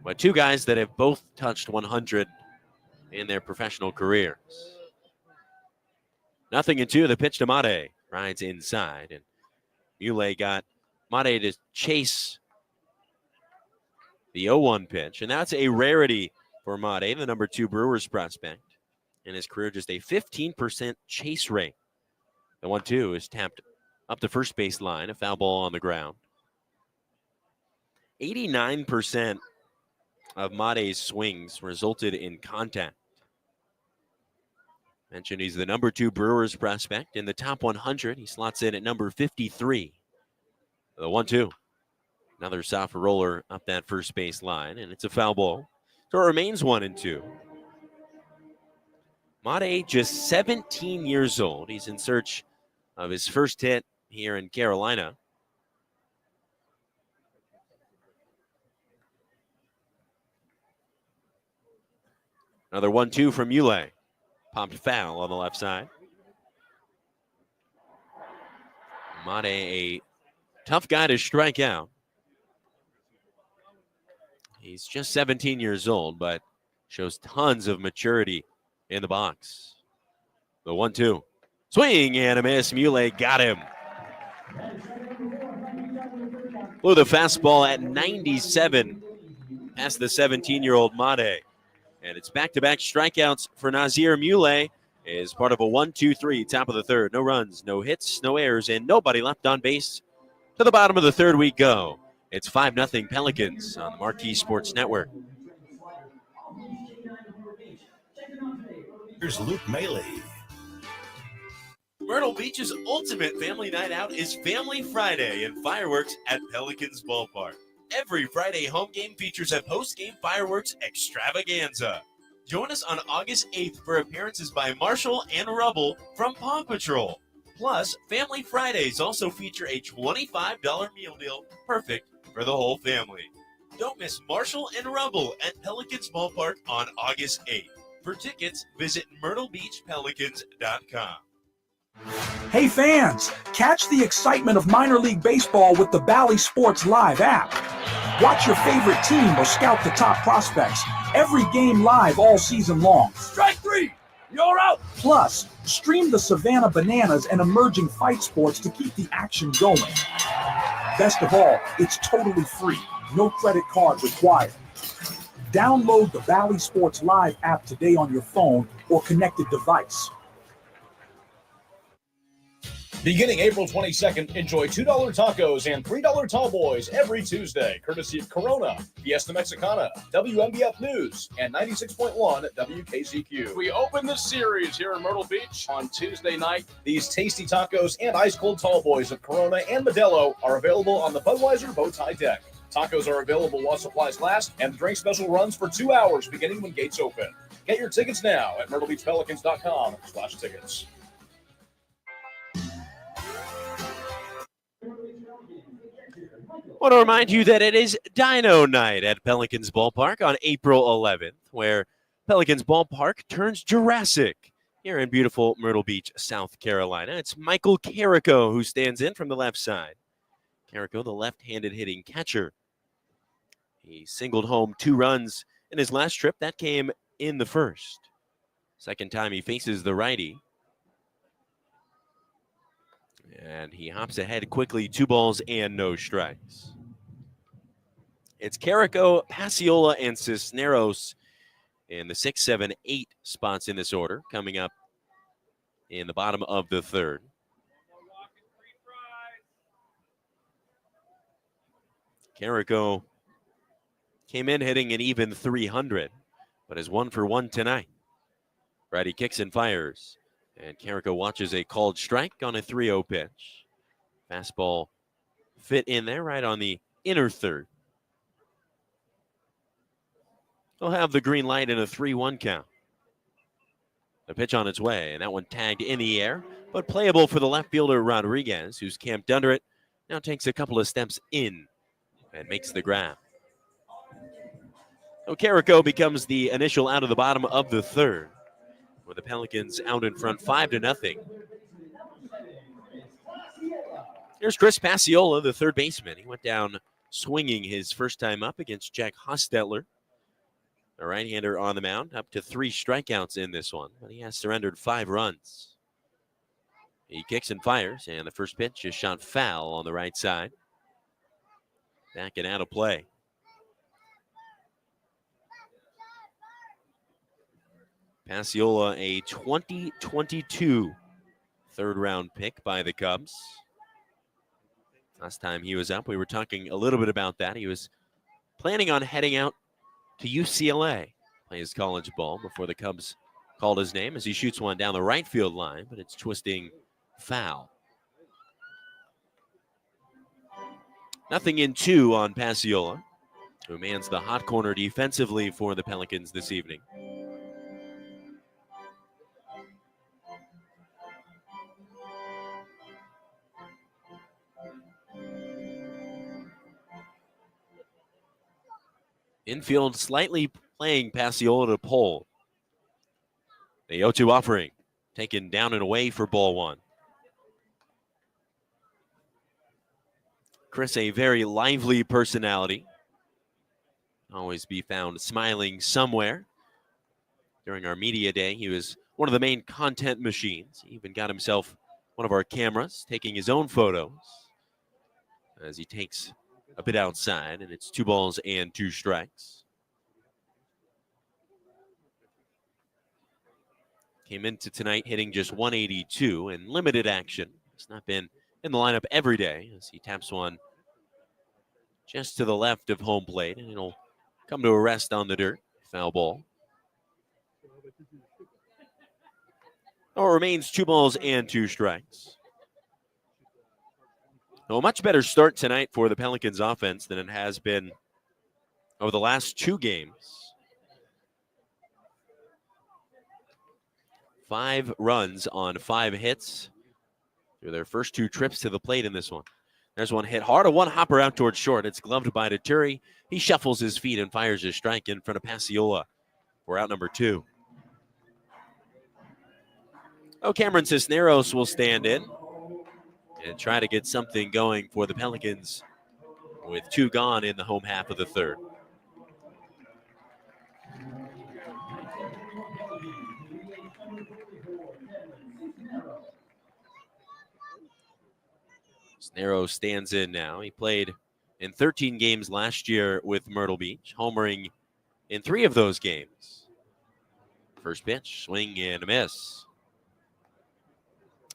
A: but two guys that have both touched 100 in their professional careers. 0-2, the pitch to Made, rides inside, and Muley got Made to chase the 0-1 pitch, and that's a rarity for Made, the number 2 Brewers prospect. In his career, just a 15% chase rate. The 1-2 is tapped up the first base line, a foul ball on the ground. 89% of Made's swings resulted in contact. Mentioned he's the number 2 Brewers prospect in the top 100. He slots in at number 53. The 1-2. Another soft roller up that first base line, and it's a foul ball. So it remains 1-2. Made, just 17 years old. He's in search of his first hit here in Carolina. Another 1-2 from Muley. Popped foul on the left side. Made, a tough guy to strike out. He's just 17 years old, but shows tons of maturity in the box. The 1-2. Swing and a miss. Muley got him. Blew the fastball at 97 past the 17-year-old Made. And it's back-to-back strikeouts for Nazir Muley as part of a 1-2-3, top of the third. No runs, no hits, no errors, and nobody left on base. To the bottom of the third we go. It's 5-0 Pelicans on the Marquee Sports Network.
H: Here's Luke Maley.
A: Myrtle Beach's ultimate family night out is Family Friday and fireworks at Pelicans Ballpark. Every Friday home game features a post-game fireworks extravaganza. Join us on August 8th for appearances by Marshall and Rubble from Paw Patrol. Plus, Family Fridays also feature a $25 meal deal, perfect for the whole family. Don't miss Marshall and Rubble at Pelicans Ballpark on August 8th. For tickets, visit myrtlebeachpelicans.com.
F: Hey fans, catch the excitement of minor league baseball with the Bally Sports Live app. Watch your favorite team or scout the top prospects. Every game live all season long.
E: Strike 3. You're out.
F: Plus, stream the Savannah Bananas and emerging fight sports to keep the action going. Best of all, it's totally free. No credit card required. Download the Bally Sports Live app today on your phone or connected device.
B: Beginning April 22nd, enjoy $2 tacos and $3 tall boys every Tuesday, courtesy of Corona, Fiesta Mexicana, WMBF News, and 96.1 WKZQ.
E: We open the series here in Myrtle Beach on Tuesday night.
B: These tasty tacos and ice-cold tall boys of Corona and Modelo are available on the Budweiser Bow Tie deck. Tacos are available while supplies last, and the drink special runs for 2 hours beginning when gates open. Get your tickets now at myrtlebeachpelicans.com/tickets.
A: I want to remind you that it is Dino Night at Pelicans Ballpark on April 11th, where Pelicans Ballpark turns Jurassic here in beautiful Myrtle Beach, South Carolina. It's Michael Carrico who stands in from the left side. Carrico, the left-handed hitting catcher. He singled home 2 runs in his last trip. That came in the first. Second time he faces the righty. And he hops ahead quickly, 2 balls and no strikes. It's Carrico, Pasiola, and Cisneros in the 6, 7, 8 spots in this order, coming up in the bottom of the third. Carrico came in hitting an even 300, but is 1 for 1 tonight. Righty kicks and fires. And Carrico watches a called strike on a 3-0 pitch. Fastball fit in there right on the inner third. They'll have the green light in a 3-1 count. The pitch on its way, and that one tagged in the air, but playable for the left fielder Rodriguez, who's camped under it. Now takes a couple of steps in and makes the grab. So Carrico becomes the initial out of the bottom of the third, with the Pelicans out in front 5-0. Here's Chris Pasiola, the third baseman. He went down swinging his first time up against Jack Hostetler, a right-hander on the mound, up to 3 strikeouts in this one, but he has surrendered 5 runs. He kicks and fires, and the first pitch is shot foul on the right side. Back and out of play. Pasiola, a 2022 third-round pick by the Cubs. Last time he was up, we were talking a little bit about that. He was planning on heading out to UCLA, play his college ball before the Cubs called his name as he shoots one down the right field line, but it's twisting foul. 0-2 on Pasiola, who mans the hot corner defensively for the Pelicans this evening. Infield slightly playing Pasiola to pull. The 0-2 offering taken down and away for ball 1. Chris, a very lively personality. Always be found smiling somewhere. During our media day, he was one of the main content machines. He even got himself one of our cameras, taking his own photos as he takes a bit outside, and it's 2 balls and 2 strikes. Came into tonight hitting just 182 and limited action. He's not been in the lineup every day as he taps one just to the left of home plate, and it'll come to a rest on the dirt. Foul ball. Oh, it remains 2 balls and 2 strikes. A much better start tonight for the Pelicans offense than it has been over the last 2 games. 5 runs on 5 hits through their first 2 trips to the plate in this one. There's one hit hard, a one hopper out towards short. It's gloved by Deturi. He shuffles his feet and fires his strike in front of Pasiola for out number 2. Oh, Cameron Cisneros will stand in and try to get something going for the Pelicans with 2 gone in the home half of the third. Cisneros stands in now. He played in 13 games last year with Myrtle Beach, homering in 3 of those games. First pitch, swing and a miss.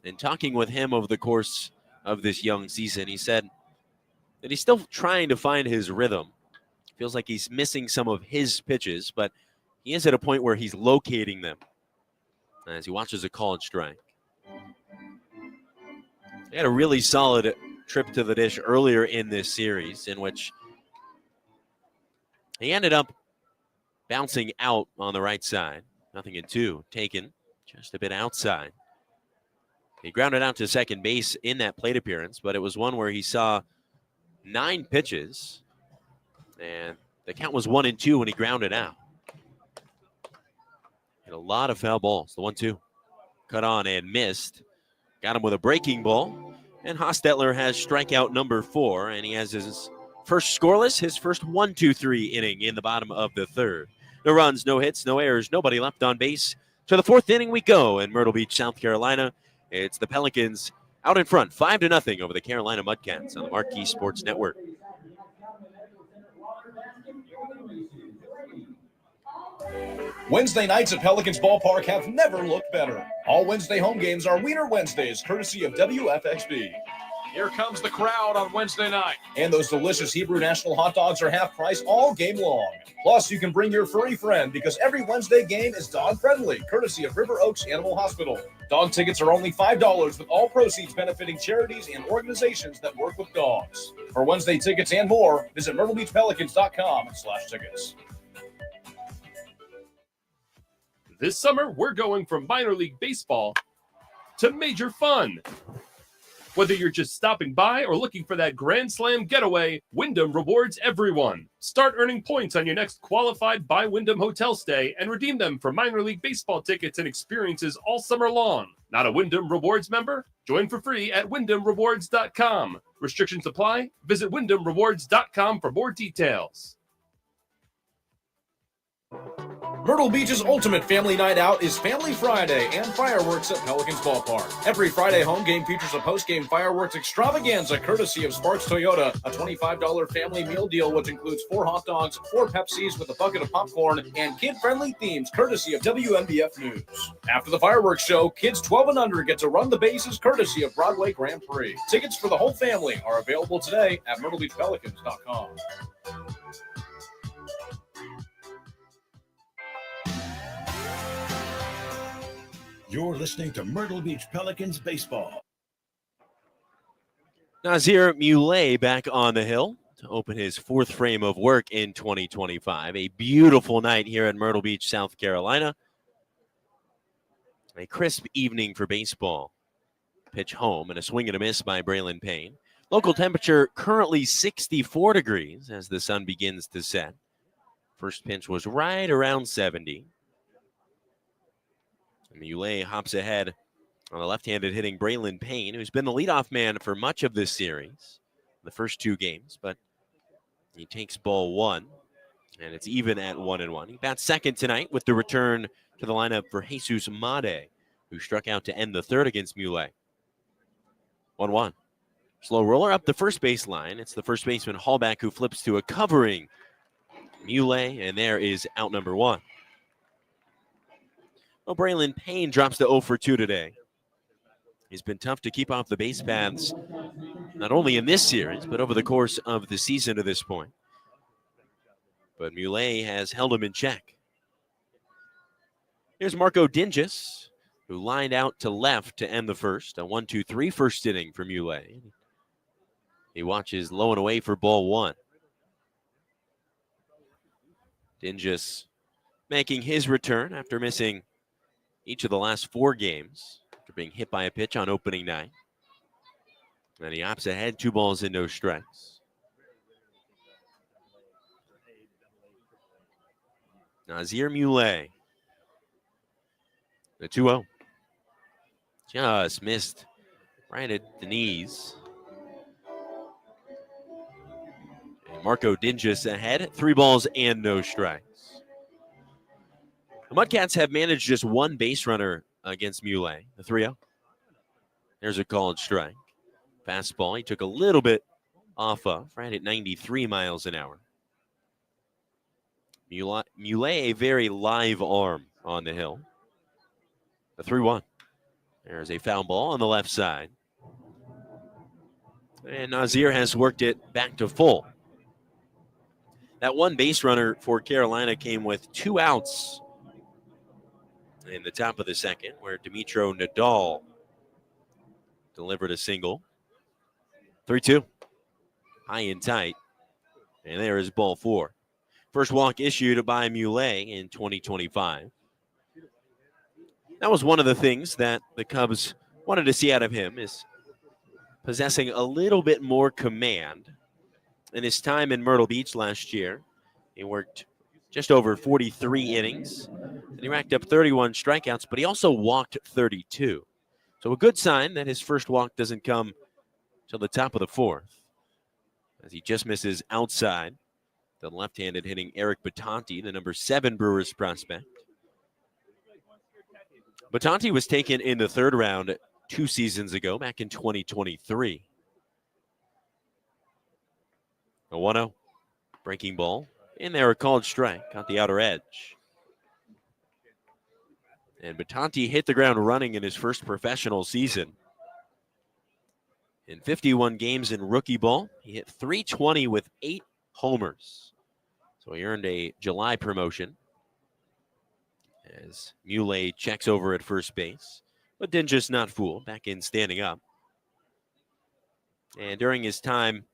A: In talking with him over the course of this young season, he said that he's still trying to find his rhythm. Feels like he's missing some of his pitches, but he is at a point where he's locating them as he watches a called strike. He had a really solid trip to the dish earlier in this series in which he ended up bouncing out on the right side. 0-2, taken just a bit outside. He grounded out to second base in that plate appearance, but it was one where he saw 9 pitches, and the count was 1-2 when he grounded out. Hit a lot of foul balls. The 1-2 cut on and missed. Got him with a breaking ball, and Hostetler has strikeout number 4, and he has his first scoreless, his first 1-2-3 inning in the bottom of the third. No runs, no hits, no errors, nobody left on base. To the 4th inning we go in Myrtle Beach, South Carolina. It's the Pelicans out in front, 5-0 over the Carolina Mudcats on the Marquee Sports Network.
B: Wednesday nights at Pelicans Ballpark have never looked better. All Wednesday home games are Wiener Wednesdays, courtesy of WFXB.
E: Here comes the crowd on Wednesday night.
B: And those delicious Hebrew National hot dogs are half price all game long. Plus, you can bring your furry friend because every Wednesday game is dog friendly, courtesy of River Oaks Animal Hospital. Dog tickets are only $5 with all proceeds benefiting charities and organizations that work with dogs. For Wednesday tickets and more, visit MyrtleBeachPelicans.com/tickets.
J: This summer, we're going from minor league baseball to major fun. Whether you're just stopping by or looking for that Grand Slam getaway, Wyndham rewards everyone. Start earning points on your next qualified by Wyndham hotel stay and redeem them for minor league baseball tickets and experiences all summer long. Not a Wyndham Rewards member? Join for free at WyndhamRewards.com. Restrictions apply. Visit WyndhamRewards.com for more details.
B: Myrtle Beach's ultimate family night out is Family Friday and fireworks at Pelicans Ballpark. Every Friday home game features a post-game fireworks extravaganza courtesy of Sparks Toyota, a $25 family meal deal which includes 4 hot dogs, 4 Pepsis with a bucket of popcorn, and kid-friendly themes courtesy of WNBF News. After the fireworks show, kids 12 and under get to run the bases courtesy of Broadway Grand Prix. Tickets for the whole family are available today at MyrtleBeachPelicans.com.
H: You're listening to Myrtle Beach Pelicans baseball.
A: Nazir Muley back on the hill to open his 4th frame of work in 2025. A beautiful night here in Myrtle Beach, South Carolina. A crisp evening for baseball. Pitch home and a swing and a miss by Braylon Payne. Local temperature currently 64 degrees as the sun begins to set. First pitch was right around 70. Muley hops ahead on the left-handed hitting Braylon Payne, who's been the leadoff man for much of this series, the first 2 games, but he takes ball 1, and it's even at 1-1. He bats second tonight with the return to the lineup for Jesus Made, who struck out to end the 3rd against Muley. 1-1. Slow roller up the first base line. It's the first baseman Hallback who flips to a covering Muley, and there is out number 1. Well, Braylon Payne drops to 0 for 2 today. He's been tough to keep off the base paths, not only in this series, but over the course of the season to this point. But Muley has held him in check. Here's Marco Dinges, who lined out to left to end the first. A 1-2-3 first inning for Muley. He watches low and away for ball 1. Dinges making his return after missing each of the last 4 games after being hit by a pitch on opening night. And he opts ahead, 2 balls and no strikes. Nazir Muley. The 2-0. Just missed right at the knees. And Marco Dinges ahead, 3 balls and no strikes. The MUDCATS have managed just 1 base runner against Muley, the 3-0. There's a called strike. Fastball, he took a little bit off of, right at 93 miles an hour. Muley, a very live arm on the hill. The 3-1. There's a foul ball on the left side. And Nazir has worked it back to full. That 1 base runner for Carolina came with 2 outs in the top of the second, where Dimitro Nadal delivered a single. 3-2. High and tight. And there is ball 4. First walk issued by Muley in 2025. That was one of the things that the Cubs wanted to see out of him, is possessing a little bit more command. In his time in Myrtle Beach last year, he worked just over 43 innings, and he racked up 31 strikeouts, but he also walked 32. So a good sign that his first walk doesn't come till the top of the 4th, as he just misses outside the left-handed hitting Eric Batanti, the number 7 Brewers prospect. Batanti was taken in the 3rd round 2 seasons ago, back in 2023. A 1-0 breaking ball. In there, a called strike, got the outer edge. And Batanti hit the ground running in his first professional season. In 51 games in rookie ball, he hit .320 with 8 homers. So he earned a July promotion as Muley checks over at first base, but didn't just not fool, back in standing up. And during his time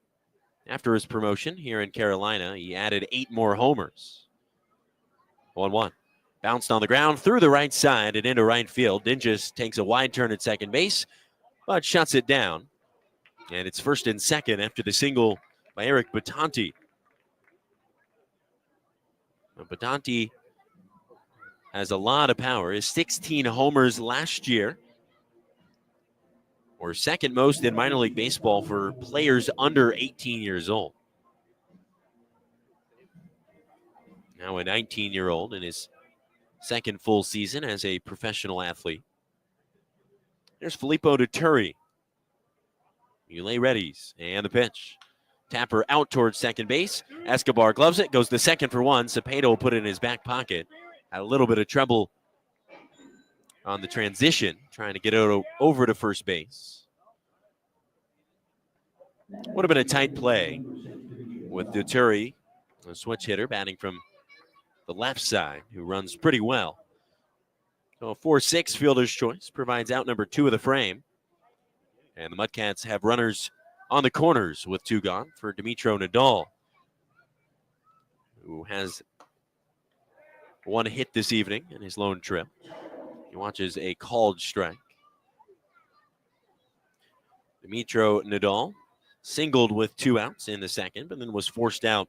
A: after his promotion here in Carolina, he added 8 more homers. 1-1. Bounced on the ground through the right side and into right field. Dingus takes a wide turn at second base, but shuts it down. And it's first and second after the single by Eric Batanti. Batanti has a lot of power. His 16 homers last year, or second most in minor league baseball for players under 18 years old. Now a 19-year-old in his second full season as a professional athlete. There's Filippo Duturi. Muley readies, and the pitch. Tapper out towards second base. Escobar gloves it, goes to second for one. Cepeda will put it in his back pocket. Had a little bit of trouble on the transition, trying to get over to first base. Would have been a tight play with Duturi, a switch hitter, batting from the left side, who runs pretty well. So a 4-6 fielder's choice provides out number 2 of the frame. And the Mudcats have runners on the corners with 2 gone for Dimitro Nadal, who has 1 hit this evening in his lone trip. He watches a called strike. Dimitro Nadal singled with 2 outs in the second, but then was forced out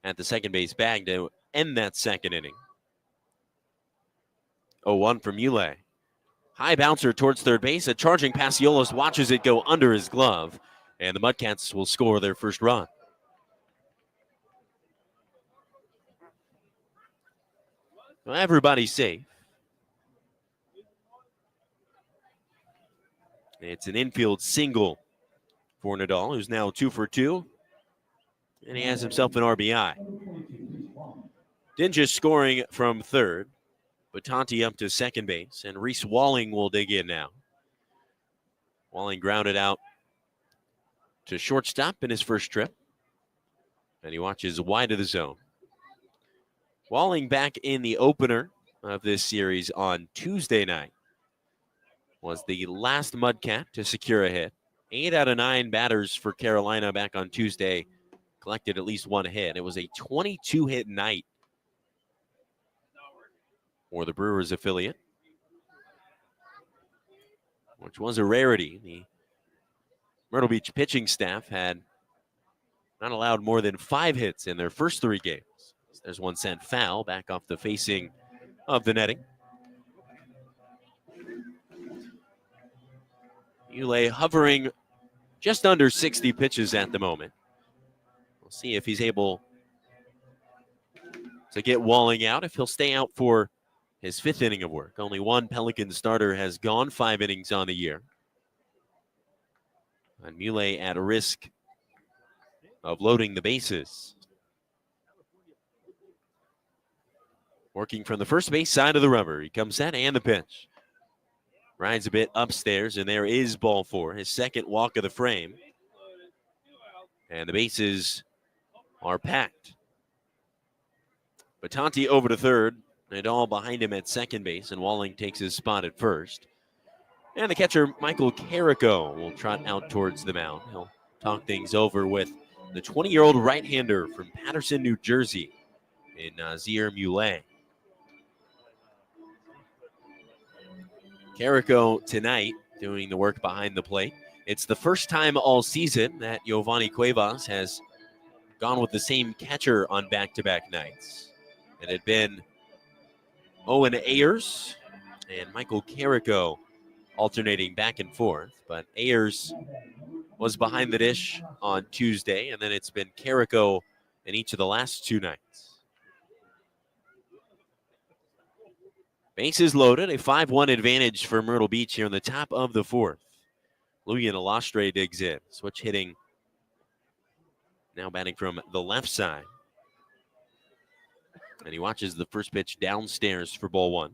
A: at the second base bag to end that second inning. 0-1 from Muley. High bouncer towards third base. A charging Pasiolos watches it go under his glove, and the Mudcats will score their first run. Well, everybody's safe. It's an infield single for Nadal, who's now 2 for 2, and he has himself an RBI. Dingus scoring from third. Batanti up to second base, and Reese Walling will dig in now. Walling grounded out to shortstop in his first trip, and he watches wide of the zone. Walling back in the opener of this series on Tuesday night. Was the last Mudcat to secure a hit. 8 out of 9 batters for Carolina back on Tuesday collected at least 1 hit. It was a 22-hit night for the Brewers affiliate, which was a rarity. The Myrtle Beach pitching staff had not allowed more than 5 hits in their first 3 games. There's one sent foul back off the facing of the netting. Muley hovering just under 60 pitches at the moment. We'll see if he's able to get Walling out, if he'll stay out for his 5th inning of work. Only 1 Pelican starter has gone 5 innings on the year. And Muley at risk of loading the bases. Working from the first base side of the rubber. He comes set and the pitch. Rides a bit upstairs, and there is ball 4. His second walk of the frame. And the bases are packed. Batanti over to third. Nadal behind him at second base, and Walling takes his spot at first. And the catcher, Michael Carrico, will trot out towards the mound. He'll talk things over with the 20-year-old right-hander from Patterson, New Jersey, in Nazir Muley. Carrico tonight doing the work behind the plate. It's the first time all season that Giovanni Cuevas has gone with the same catcher on back-to-back nights. It had been Owen Ayers and Michael Carrico alternating back and forth, but Ayers was behind the dish on Tuesday, and then it's been Carrico in each of the last 2 nights. Bases loaded, a 5-1 advantage for Myrtle Beach here in the top of the 4th. Luyan Alastre digs in, switch hitting, now batting from the left side. And he watches the first pitch downstairs for ball 1.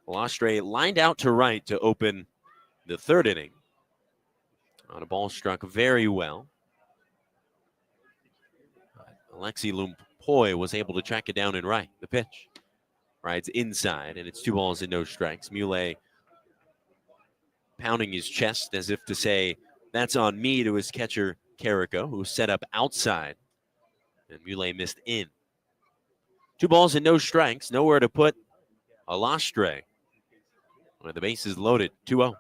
A: Alastre lined out to right to open the 3rd inning. on a ball struck very well. Alexi Lumpoy was able to track it down and right. The pitch rides inside, and it's 2 balls and no strikes. Muley pounding his chest as if to say, that's on me, to his catcher, Carrico, who was set up outside. And Muley missed in. 2 balls and no strikes. Nowhere to put Alastre. When the base is loaded, 2-0.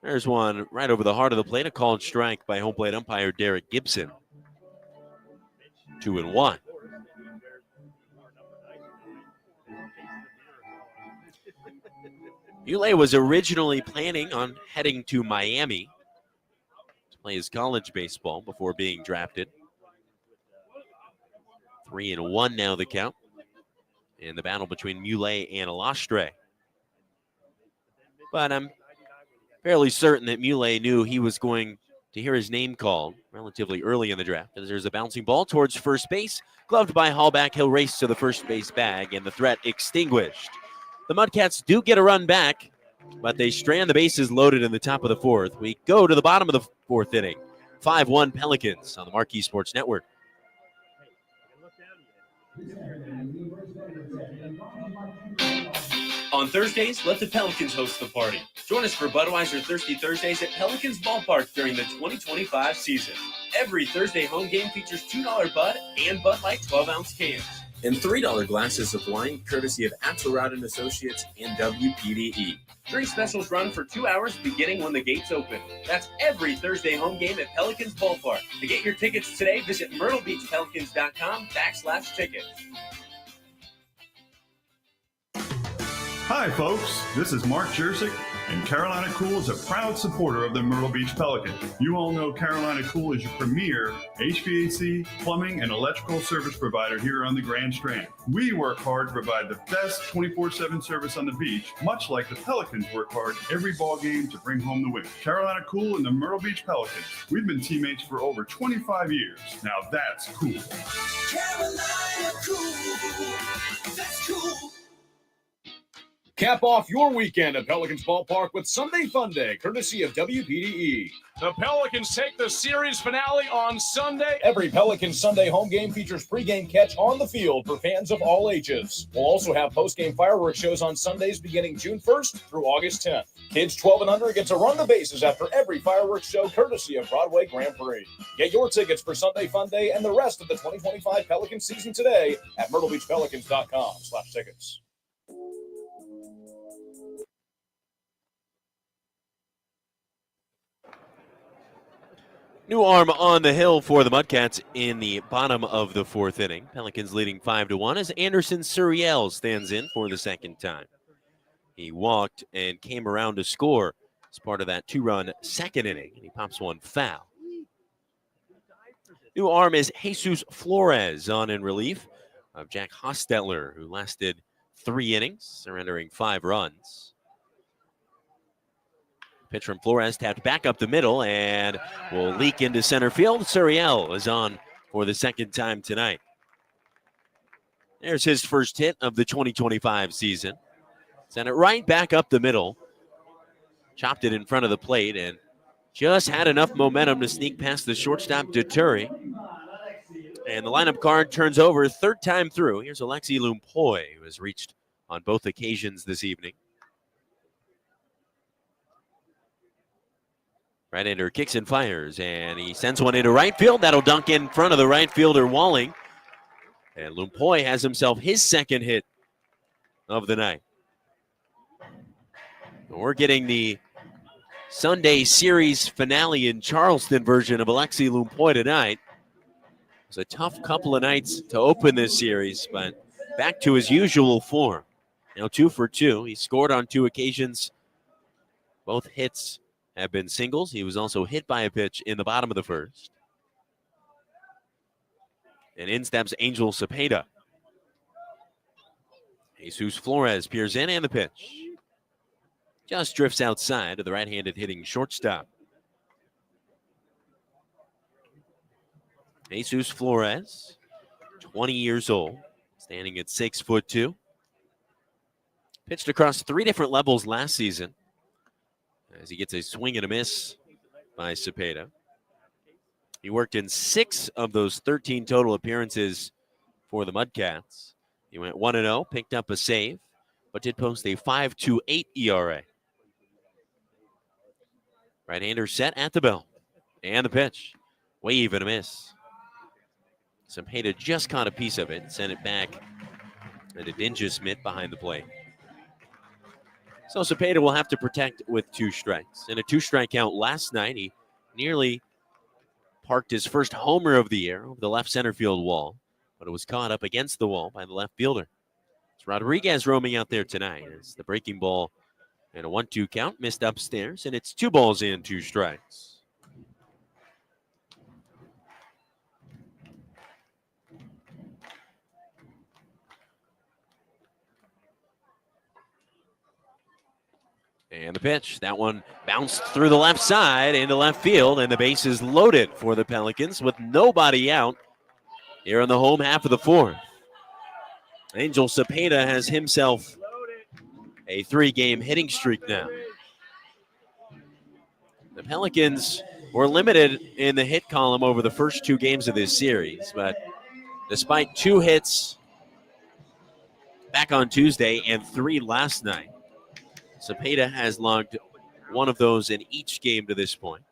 A: There's one right over the heart of the plate. A called strike by home plate umpire Derek Gibson. 2-1. Muley was originally planning on heading to Miami to play his college baseball before being drafted. 3-1 now the count in the battle between Muley and Alastre. But I'm fairly certain that Muley knew he was going to hear his name called relatively early in the draft, as there's a bouncing ball towards first base. Gloved by Hallback, he'll race to the first base bag, and the threat extinguished. The Mudcats do get a run back, but they strand the bases loaded in the top of the 4th. We go to the bottom of the 4th inning. 5-1 Pelicans on the Marquee Sports Network.
G: On Thursdays, let the Pelicans host the party. Join us for Budweiser Thirsty Thursdays at Pelicans Ballpark during the 2025 season. Every Thursday home game features $2 Bud and Bud Light 12-ounce cans, and $3 glasses of wine courtesy of Axelrod & Associates and WPDE. Drink specials run for 2 hours beginning when the gates open. That's every Thursday home game at Pelicans Ballpark. To get your tickets today, visit myrtlebeachpelicans.com/tickets.
C: Hi, folks. This is Mark Jersick, and Carolina Cool is a proud supporter of the Myrtle Beach Pelicans. You all know Carolina Cool is your premier HVAC, plumbing, and electrical service provider here on the Grand Strand. We work hard to provide the best 24/7 service on the beach, much like the Pelicans work hard every ball game to bring home the win. Carolina Cool and the Myrtle Beach Pelicans. We've been teammates for over 25 years. Now that's cool.
D: Carolina cool. That's cool.
B: Cap off your weekend at Pelicans Ballpark with Sunday Fun Day, courtesy of WPDE.
E: The Pelicans take the series finale on Sunday.
B: Every Pelicans Sunday home game features pregame catch on the field for fans of all ages. We'll also have postgame fireworks shows on Sundays beginning June 1st through August 10th. Kids 12 and under get to run the bases after every fireworks show, courtesy of Broadway Grand Prix. Get your tickets for Sunday Fun Day and the rest of the 2025 Pelicans season today at myrtlebeachpelicans.com/tickets.
A: New arm on the hill for the Mudcats in the bottom of the 4th inning. Pelicans leading 5-1 as Anderson Suriel stands in for the second time. He walked and came around to score as part of that 2-run second inning, and he pops one foul. New arm is Jesus Flores on in relief of Jack Hostetler, who lasted 3 innings, surrendering 5 runs. Pitch from Flores tapped back up the middle and will leak into center field. Suriel is on for the second time tonight. There's his first hit of the 2025 season. Sent it right back up the middle. Chopped it in front of the plate and just had enough momentum to sneak past the shortstop Deturi. And the lineup card turns over 3rd time through. Here's Alexi Lumpoy, who has reached on both occasions this evening. Right-hander kicks and fires, and he sends one into right field. That'll dunk in front of the right fielder, Walling. And Lumpoy has himself his second hit of the night. We're getting the Sunday series finale in Charleston version of Alexi Lumpoy tonight. It was a tough couple of nights to open this series, but back to his usual form. Now 2 for 2. He scored on 2 occasions. Both hits have been singles. He was also hit by a pitch in the bottom of the 1st. And in steps Angel Cepeda. Jesus Flores peers in, and the pitch just drifts outside to the right-handed hitting shortstop. Jesus Flores, 20 years old, standing at 6'2". Pitched across 3 different levels last season, as he gets a swing and a miss by Cepeda. He worked in 6 of those 13 total appearances for the Mudcats. He went 1-0, picked up a save, but did post a 5.28 ERA. Right-hander set at the bell. And the pitch. Wave and a miss. Cepeda just caught a piece of it and sent it back and a dingus mitt behind the plate. So Cepeda will have to protect with 2 strikes. In a 2-strike count last night, he nearly parked his first homer of the year over the left center field wall, but it was caught up against the wall by the left fielder. It's Rodriguez roaming out there tonight. It's the breaking ball and a 1-2 count, missed upstairs, and it's 2 balls in, 2 strikes. And the pitch, that one bounced through the left side into left field, and the base is loaded for the Pelicans with nobody out here in the home half of the 4th. Angel Cepeda has himself a 3-game hitting streak now. The Pelicans were limited in the hit column over the first 2 games of this series, but despite 2 hits back on Tuesday and 3 last night, Cepeda has logged 1 of those in each game to this point.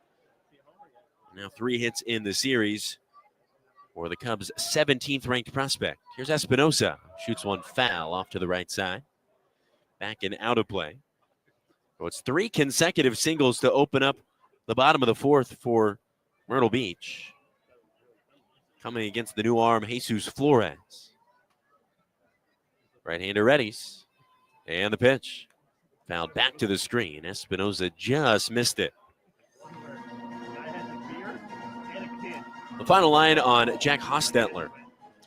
A: Now 3 hits in the series for the Cubs' 17th ranked prospect. Here's Espinosa. Shoots one foul off to the right side. Back and out of play. So it's 3 consecutive singles to open up the bottom of the 4th for Myrtle Beach. Coming against the new arm, Jesus Flores. Right-hander readies. And the pitch. Fouled back to the screen. Espinosa just missed it. The final line on Jack Hostetler.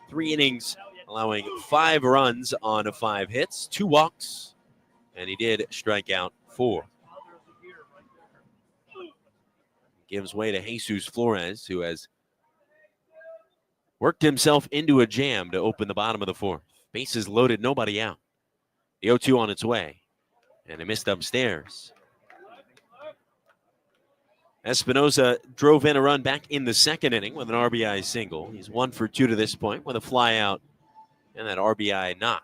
A: 3 innings, allowing 5 runs on 5 hits, 2 walks, and he did strike out 4. Gives way to Jesus Flores, who has worked himself into a jam to open the bottom of the 4th. Bases loaded, nobody out. The 0-2 on its way. And it missed upstairs. Espinosa drove in a run back in the 2nd inning with an RBI single. He's 1 for 2 to this point with a fly out and that RBI knock.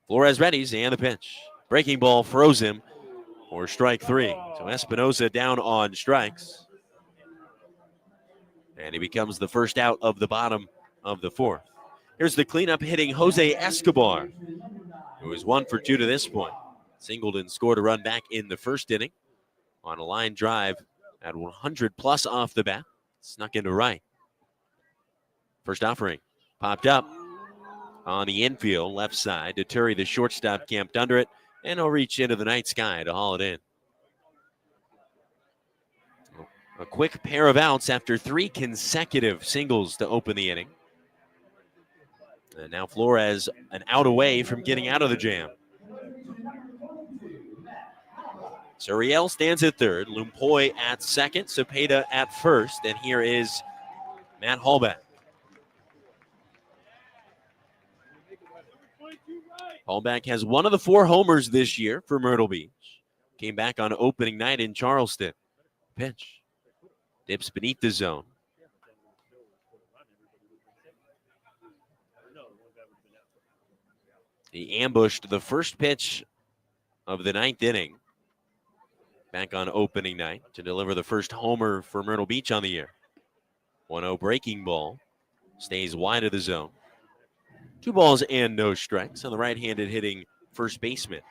A: Flores readies and the pitch. Breaking ball froze him for strike 3. So Espinosa down on strikes. And he becomes the first out of the bottom of the 4th. Here's the cleanup hitting Jose Escobar, who is 1 for 2 to this point. Singled and scored a run back in the 1st inning on a line drive at 100 plus off the bat. Snuck into right. First offering popped up on the infield left side. Deturi, the shortstop, camped under it, and he'll reach into the night sky to haul it in. A quick pair of outs after 3 consecutive singles to open the inning. And now Flores an out away from getting out of the jam. Suriel stands at 3rd, Lumpoy at 2nd, Cepeda at 1st, and here is Matt Hallback. Hallback has 1 of the 4 homers this year for Myrtle Beach. Came back on opening night in Charleston. Pitch. Dips beneath the zone. He ambushed the first pitch of the 9th inning back on opening night to deliver the first homer for Myrtle Beach on the year. 1-0 breaking ball. Stays wide of the zone. 2 balls and no strikes on the right-handed hitting first baseman.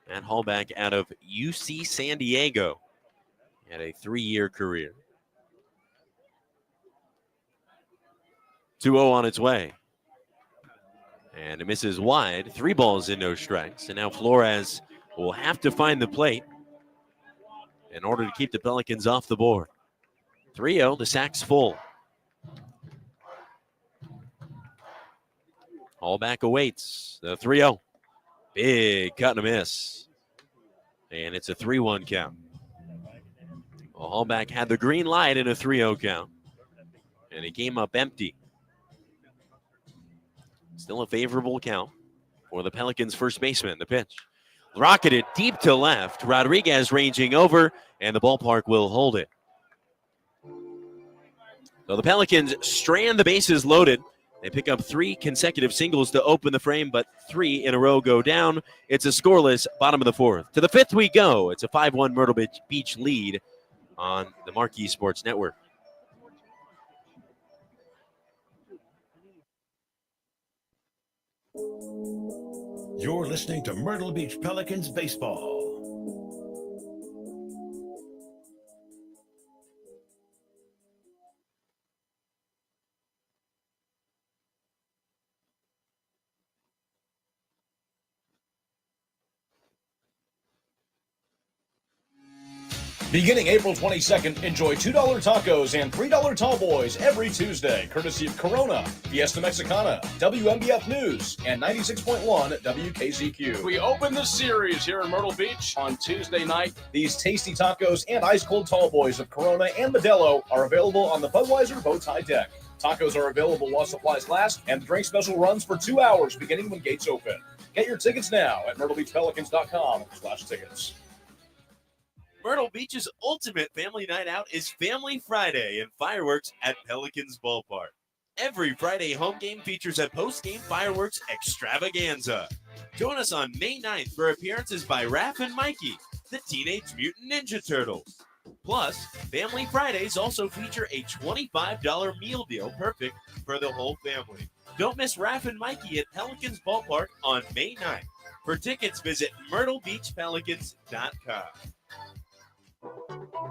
A: Matt Hallback out of UC San Diego. Had a 3-year career. 2-0 on its way. And it misses wide. 3 balls and no strikes. And now Flores will have to find the plate in order to keep the Pelicans off the board. 3-0, the sack's full. Hallback awaits the 3-0. Big cut and a miss. And it's a 3-1 count. Well, Hallback had the green light in a 3-0 count. And he came up empty. Still a favorable count for the Pelicans' first baseman. The pitch. Rocketed deep to left. Rodriguez ranging over, and the ballpark will hold it. So the Pelicans strand the bases loaded. They pick up 3 consecutive singles to open the frame, but 3 in a row go down. It's a scoreless bottom of the 4th. To the 5th we go. It's a 5-1 Myrtle Beach lead on the Marquee Sports Network.
H: You're listening to Myrtle Beach Pelicans baseball.
B: Beginning April 22nd, enjoy $2 tacos and $3 tall boys every Tuesday, courtesy of Corona, Fiesta Mexicana, WMBF News, and 96.1 WKZQ.
E: We open the series here in Myrtle Beach on Tuesday night.
B: These tasty tacos and ice-cold tall boys of Corona and Modelo are available on the Budweiser Bow Tie deck. Tacos are available while supplies last, and the drink special runs for 2 hours beginning when gates open. Get your tickets now at myrtlebeachpelicans.com/tickets.
A: Myrtle Beach's ultimate family night out is Family Friday and fireworks at Pelicans Ballpark. Every Friday home game features a post-game fireworks extravaganza. Join us on May 9th for appearances by Raph and Mikey, the Teenage Mutant Ninja Turtles. Plus, Family Fridays also feature a $25 meal deal perfect for the whole family. Don't miss Raph and Mikey at Pelicans Ballpark on May 9th. For tickets, visit MyrtleBeachPelicans.com.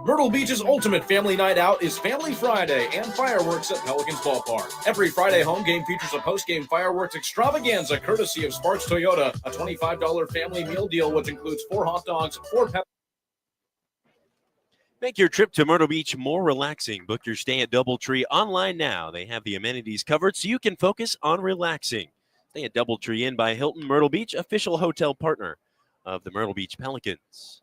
B: Myrtle Beach's ultimate family night out is Family Friday and fireworks at Pelicans Ballpark. Every Friday home game features a post-game fireworks extravaganza courtesy of Sparks Toyota, a $25 family meal deal which includes 4 hot dogs, 4 peppers.
A: Make your trip to Myrtle Beach more relaxing. Book your stay at DoubleTree online now. They have the amenities covered so you can focus on relaxing. Stay at DoubleTree Inn by Hilton Myrtle Beach, official hotel partner of the Myrtle Beach Pelicans.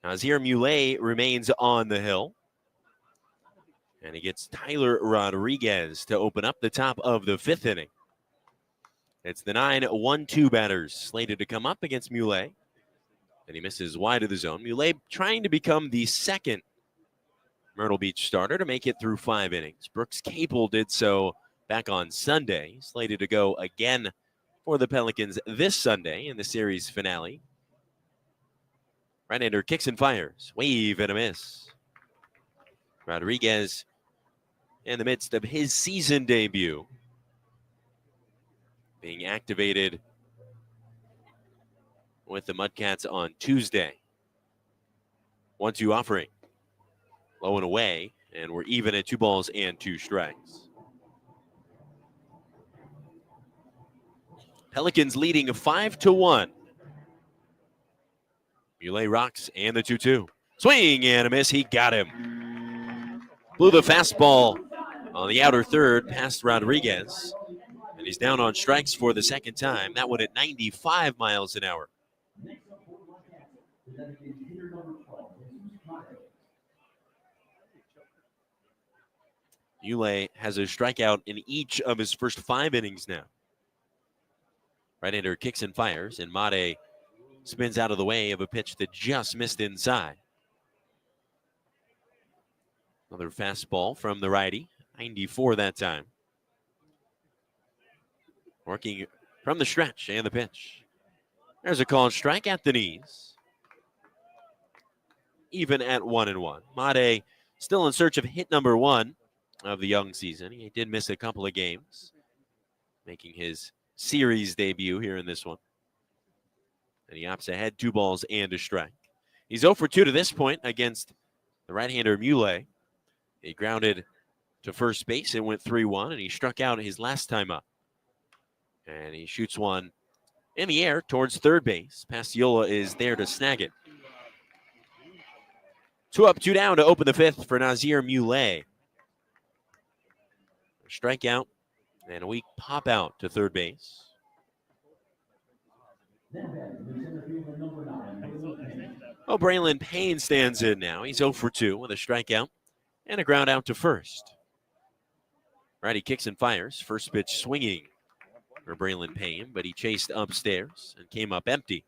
A: Nazir Muley remains on the hill. And he gets Tyler Rodriguez to open up the top of the 5th inning. It's the 9-1-2 batters slated to come up against Muley. And he misses wide of the zone. Muley trying to become the 2nd Myrtle Beach starter to make it through 5 innings. Brooks Capel did so back on Sunday. Slated to go again for the Pelicans this Sunday in the series finale. Right-hander kicks and fires. Wave and a miss. Rodriguez in the midst of his season debut. Being activated with the MUDCATS on Tuesday. 1-2 offering. Low and away, and we're even at 2 balls and 2 strikes. Pelicans leading 5-1. Muley rocks and the 2-2. Swing and a miss. He got him. Blew the fastball on the outer third past Rodriguez. And he's down on strikes for the 2nd time. That one at 95 miles an hour. Muley has a strikeout in each of his first 5 innings now. Right-hander kicks and fires, and Mate spins out of the way of a pitch that just missed inside. Another fastball from the righty, 94 that time. Working from the stretch and the pitch. There's a called strike at the knees. Even at 1-1. Mate still in search of hit number 1 of the young season. He did miss a couple of games, making his series debut here in this one. And he opts ahead, 2 balls and a strike. He's 0 for 2 to this point against the right-hander Muley. He grounded to first base. It went 3-1, and he struck out his last time up. And he shoots one in the air towards third base. Pastiola is there to snag it. 2 up, 2 down to open the 5th for Nazir Muley. A strikeout and a weak pop out to third base. Oh, Braylon Payne stands in now. He's 0 for 2 with a strikeout and a ground out to first. Righty kicks and fires. First pitch swinging for Braylon Payne, but he chased upstairs and came up empty.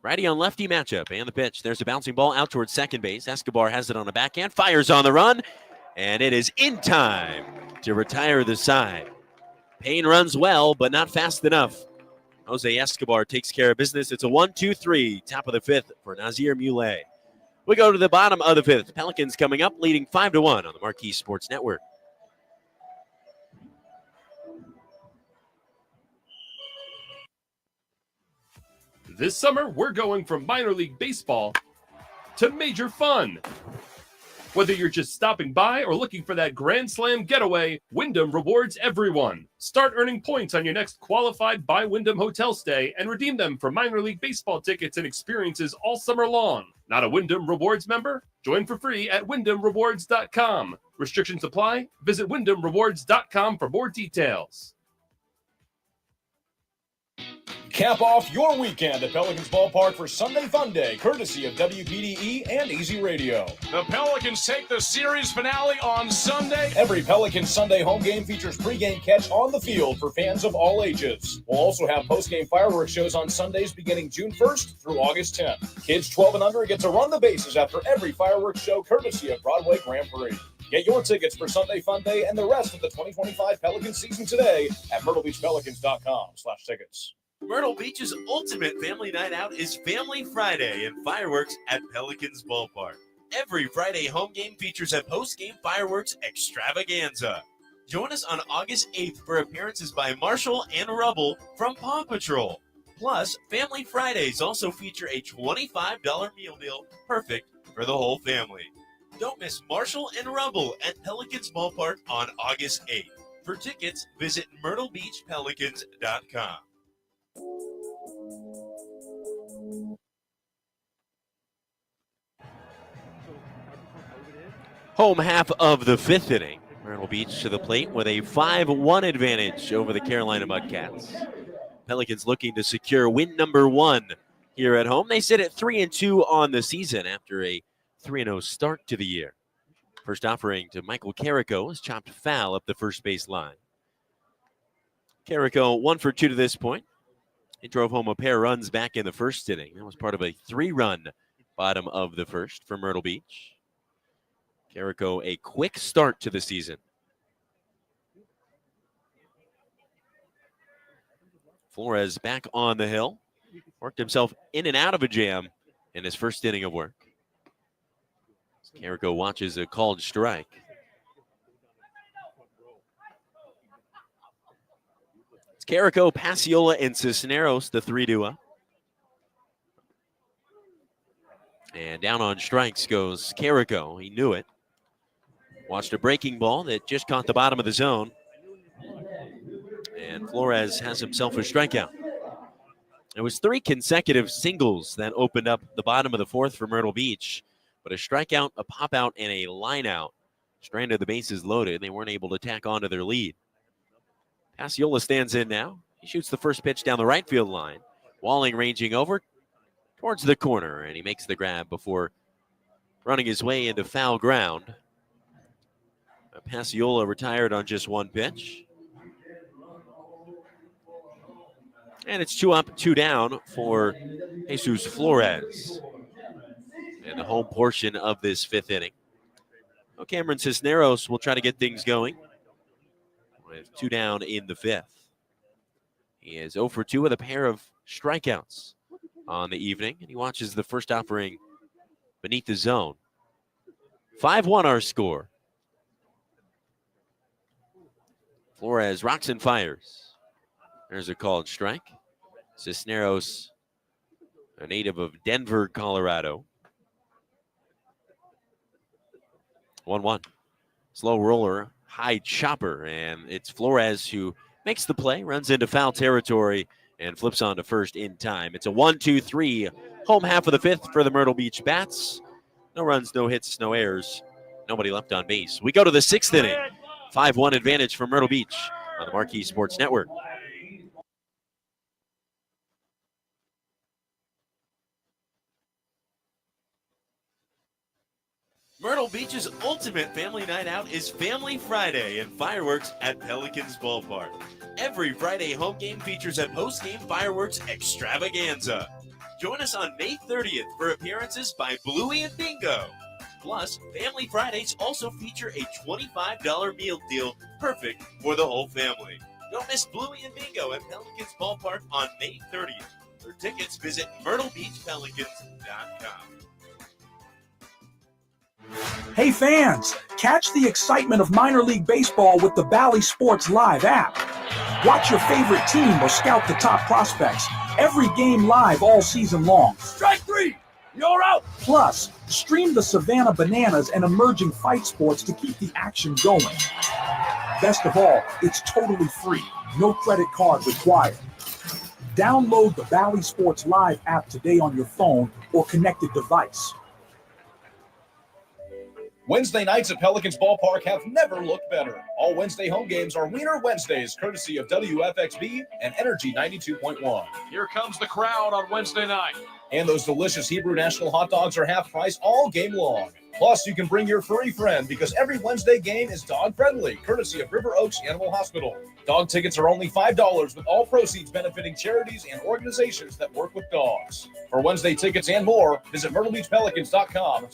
A: Righty on lefty matchup, and the pitch. There's a bouncing ball out towards second base. Escobar has it on a backhand, fires on the run, and it is in time to retire the side. Payne runs well, but not fast enough. Jose Escobar takes care of business. It's a 1-2-3, top of the fifth for Nazir Muley. We go to the bottom of the fifth. Pelicans coming up, leading 5-1 on the Marquee Sports Network.
J: This summer, we're going from minor league baseball to major fun. Whether you're just stopping by or looking for that Grand Slam getaway, Wyndham rewards everyone. Start earning points on your next qualified by Wyndham hotel stay and redeem them for minor league baseball tickets and experiences all summer long. Not a Wyndham Rewards member? Join for free at WyndhamRewards.com. Restrictions apply. Visit WyndhamRewards.com for more details.
B: Cap off your weekend at Pelicans Ballpark for Sunday Fun Day, courtesy of WPDE and Easy Radio.
E: The Pelicans take the series finale on Sunday.
B: Every Pelicans Sunday home game features pregame catch on the field for fans of all ages. We'll also have postgame fireworks shows on Sundays beginning June 1st through August 10th. Kids 12 and under get to run the bases after every fireworks show, courtesy of Broadway Grand Prix. Get your tickets for Sunday Fun Day and the rest of the 2025 Pelicans season today at MyrtleBeachPelicans.com/tickets.
A: Myrtle Beach's ultimate family night out is Family Friday and fireworks at Pelicans Ballpark. Every Friday home game features a post-game fireworks extravaganza. Join us on August 8th for appearances by Marshall and Rubble from Paw Patrol. Plus, Family Fridays also feature a $25 meal deal, perfect for the whole family. Don't miss Marshall and Rubble at Pelicans Ballpark on August 8th. For tickets, visit MyrtleBeachPelicans.com. Home half of the fifth inning. Myrtle Beach to the plate with a 5-1 advantage over the Carolina Mudcats. Pelicans looking to secure win number 1 here at home. They sit at 3-2 on the season after a 3-0 start to the year. First offering to Michael Carrico is chopped foul up the first base line. Carrico 1 for 2 to this point. He drove home a pair of runs back in the first inning. That was part of a 3-run bottom of the first for Myrtle Beach. Carrico, a quick start to the season. Flores back on the hill. Worked himself in and out of a jam in his first inning of work. Carrico watches a called strike. It's Carrico, Pasiola, and Cisneros, the 3 duo. And down on strikes goes Carrico. He knew it. Watched a breaking ball that just caught the bottom of the zone. And Flores has himself a strikeout. It was 3 consecutive singles that opened up the bottom of the fourth for Myrtle Beach. But a strikeout, a pop out, and a line out stranded the bases loaded. They weren't able to tack on to their lead. Pasiola stands in now. He shoots the first pitch down the right field line. Walling ranging over towards the corner, and he makes the grab before running his way into foul ground. Pasiola retired on just 1 pitch. And it's 2 up, 2 down for Jesus Flores in the home portion of this 5th inning. Well, Cameron Cisneros will try to get things going with 2 down in the 5th. He is 0 for 2 with a pair of strikeouts on the evening, and he watches the first offering beneath the zone. 5-1 our score. Flores rocks and fires. There's a called strike. Cisneros, a native of Denver, Colorado. 1-1. Slow roller, high chopper, and it's Flores who makes the play, runs into foul territory, and flips on to first in time. It's a 1-2-3 home half of the 5th for the Myrtle Beach Bats. No runs, no hits, no errors. Nobody left on base. We go to the 6th inning. 5-1 advantage for Myrtle Beach on the Marquee Sports Network. Myrtle Beach's ultimate family night out is Family Friday and fireworks at Pelicans Ballpark. Every Friday home game features a post-game fireworks extravaganza. Join us on May 30th for appearances by Bluey and Bingo. Plus, Family Fridays also feature a $25 meal deal perfect for the whole family. Don't miss Bluey and Bingo at Pelicans Ballpark on May 30th. For tickets, visit MYRTLEBeachPelicans.com.
F: Hey fans, catch the excitement of minor league baseball with the Bally Sports Live app. Watch your favorite team or scout the top prospects. Every game live all season long.
E: Strike three! You're out!
F: Plus, stream the Savannah Bananas and emerging fight sports to keep the action going. Best of all, it's totally free. No credit card required. Download the Bally Sports Live app today on your phone or connected device.
B: Wednesday nights at Pelicans Ballpark have never looked better. All Wednesday home games are Wiener Wednesdays, courtesy of WFXB and Energy 92.1.
E: Here comes the crowd on Wednesday night.
B: And those delicious Hebrew National hot dogs are half price all game long. Plus, you can bring your furry friend because every Wednesday game is dog friendly, courtesy of River Oaks Animal Hospital. Dog tickets are only $5 with all proceeds benefiting charities and organizations that work with dogs. For Wednesday tickets and more, visit MyrtleBeachPelicans.com/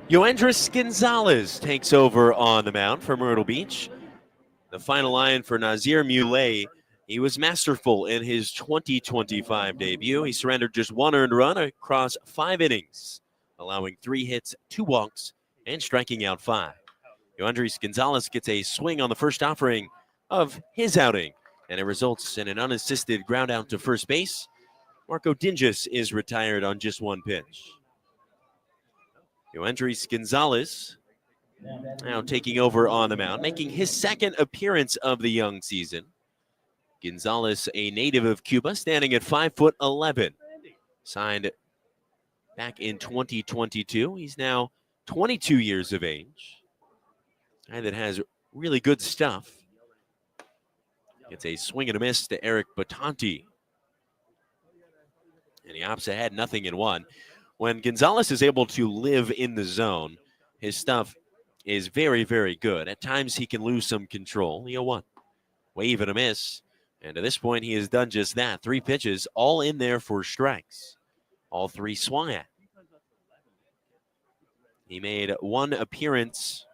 A: Yoendris Gonzalez takes over on the mound for Myrtle Beach. The final line for Nazir Muley. He was masterful in his 2025 debut. He surrendered just one earned run across 5 innings, allowing 3 hits, 2 walks, and striking out 5. Yoendris Gonzalez gets a swing on the first offering of his outing, and it results in an unassisted ground out to first base. Marco Dingus is retired on just 1 pitch. Yoendris Gonzalez now taking over on the mound, making his 2nd appearance of the young season. Gonzalez, a native of Cuba, standing at 5'11", signed back in 2022. He's now 22 years of age. Guy that has really good stuff. Gets a swing and a miss to Eric Batanti. And he opts ahead, 0-1. When Gonzalez is able to live in the zone, his stuff is very, very good. At times, he can lose some control. 0-1. Wave and a miss. And at this point, he has done just that. 3 pitches, all in there for strikes. All 3 swung at. He made 1 appearance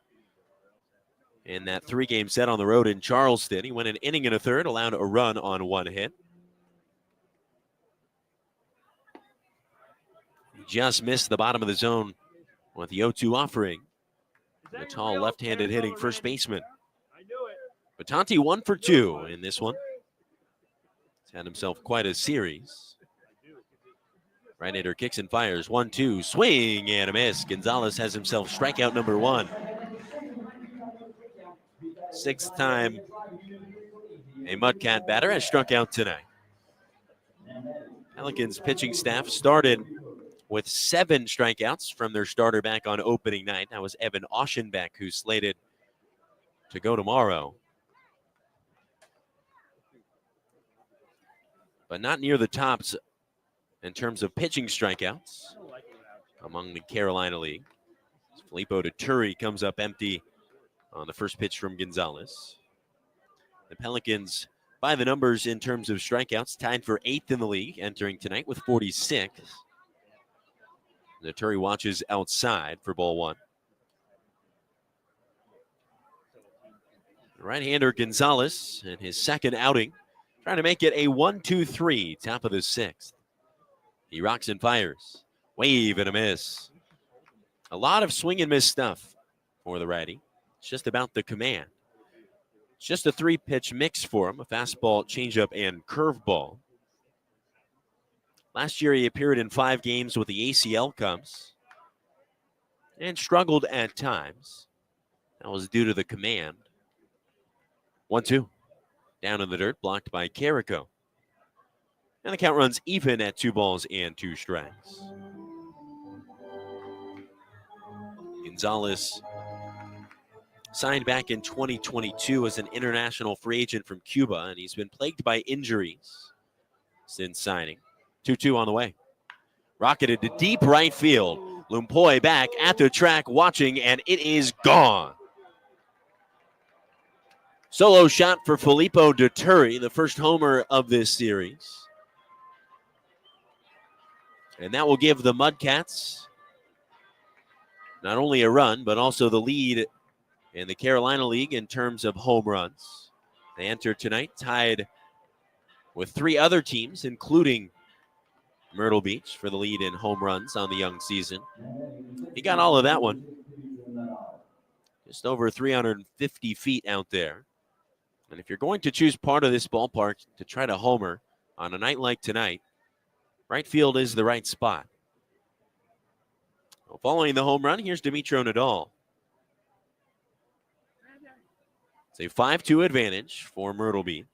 A: in that 3-game set on the road in Charleston. He went an inning and a third, allowed a run on 1 hit. He just missed the bottom of the zone with the 0-2 offering. The tall left-handed hitting first baseman. Batanti 1 for 2 in this one. He's had himself quite a series. Right-hander kicks and fires. 1-2, swing and a miss. Gonzalez has himself strikeout number 1. 6th time a Mudcat batter has struck out tonight. Pelicans pitching staff started with 7 strikeouts from their starter back on opening night. That was Evan Oschenbeck, who's slated to go tomorrow. But not near the tops in terms of pitching strikeouts among the Carolina League. Filippo Dituri comes up empty on the first pitch from Gonzalez. The Pelicans, by the numbers in terms of strikeouts, tied for 8th in the league entering tonight with 46. Dituri watches outside for ball 1. Right-hander Gonzalez in his 2nd outing, trying to make it a 1-2-3, top of the 6th. He rocks and fires. Wave and a miss. A lot of swing and miss stuff for the righty. It's just about the command. It's just a 3-pitch mix for him, a fastball, changeup, and curveball. Last year, he appeared in 5 games with the ACL cumps and struggled at times. That was due to the command. 1-2. Down in the dirt, blocked by Carrico. And the count runs even at 2 balls and 2 strikes. Gonzalez signed back in 2022 as an international free agent from Cuba, and he's been plagued by injuries since signing. 2-2 on the way. Rocketed to deep right field. Lumpoy back at the track watching, and it is gone. Solo shot for Filippo Duturi, the first homer of this series. And that will give the MUDCATS not only a run, but also the lead in the Carolina League in terms of home runs. They enter tonight tied with 3 other teams, including Myrtle Beach, for the lead in home runs on the young season. He got all of that one. Just over 350 feet out there. And if you're going to choose part of this ballpark to try to homer on a night like tonight, right field is the right spot. Well, following the home run, here's Dimitro Nadal. It's a 5-2 advantage for Myrtle Beach.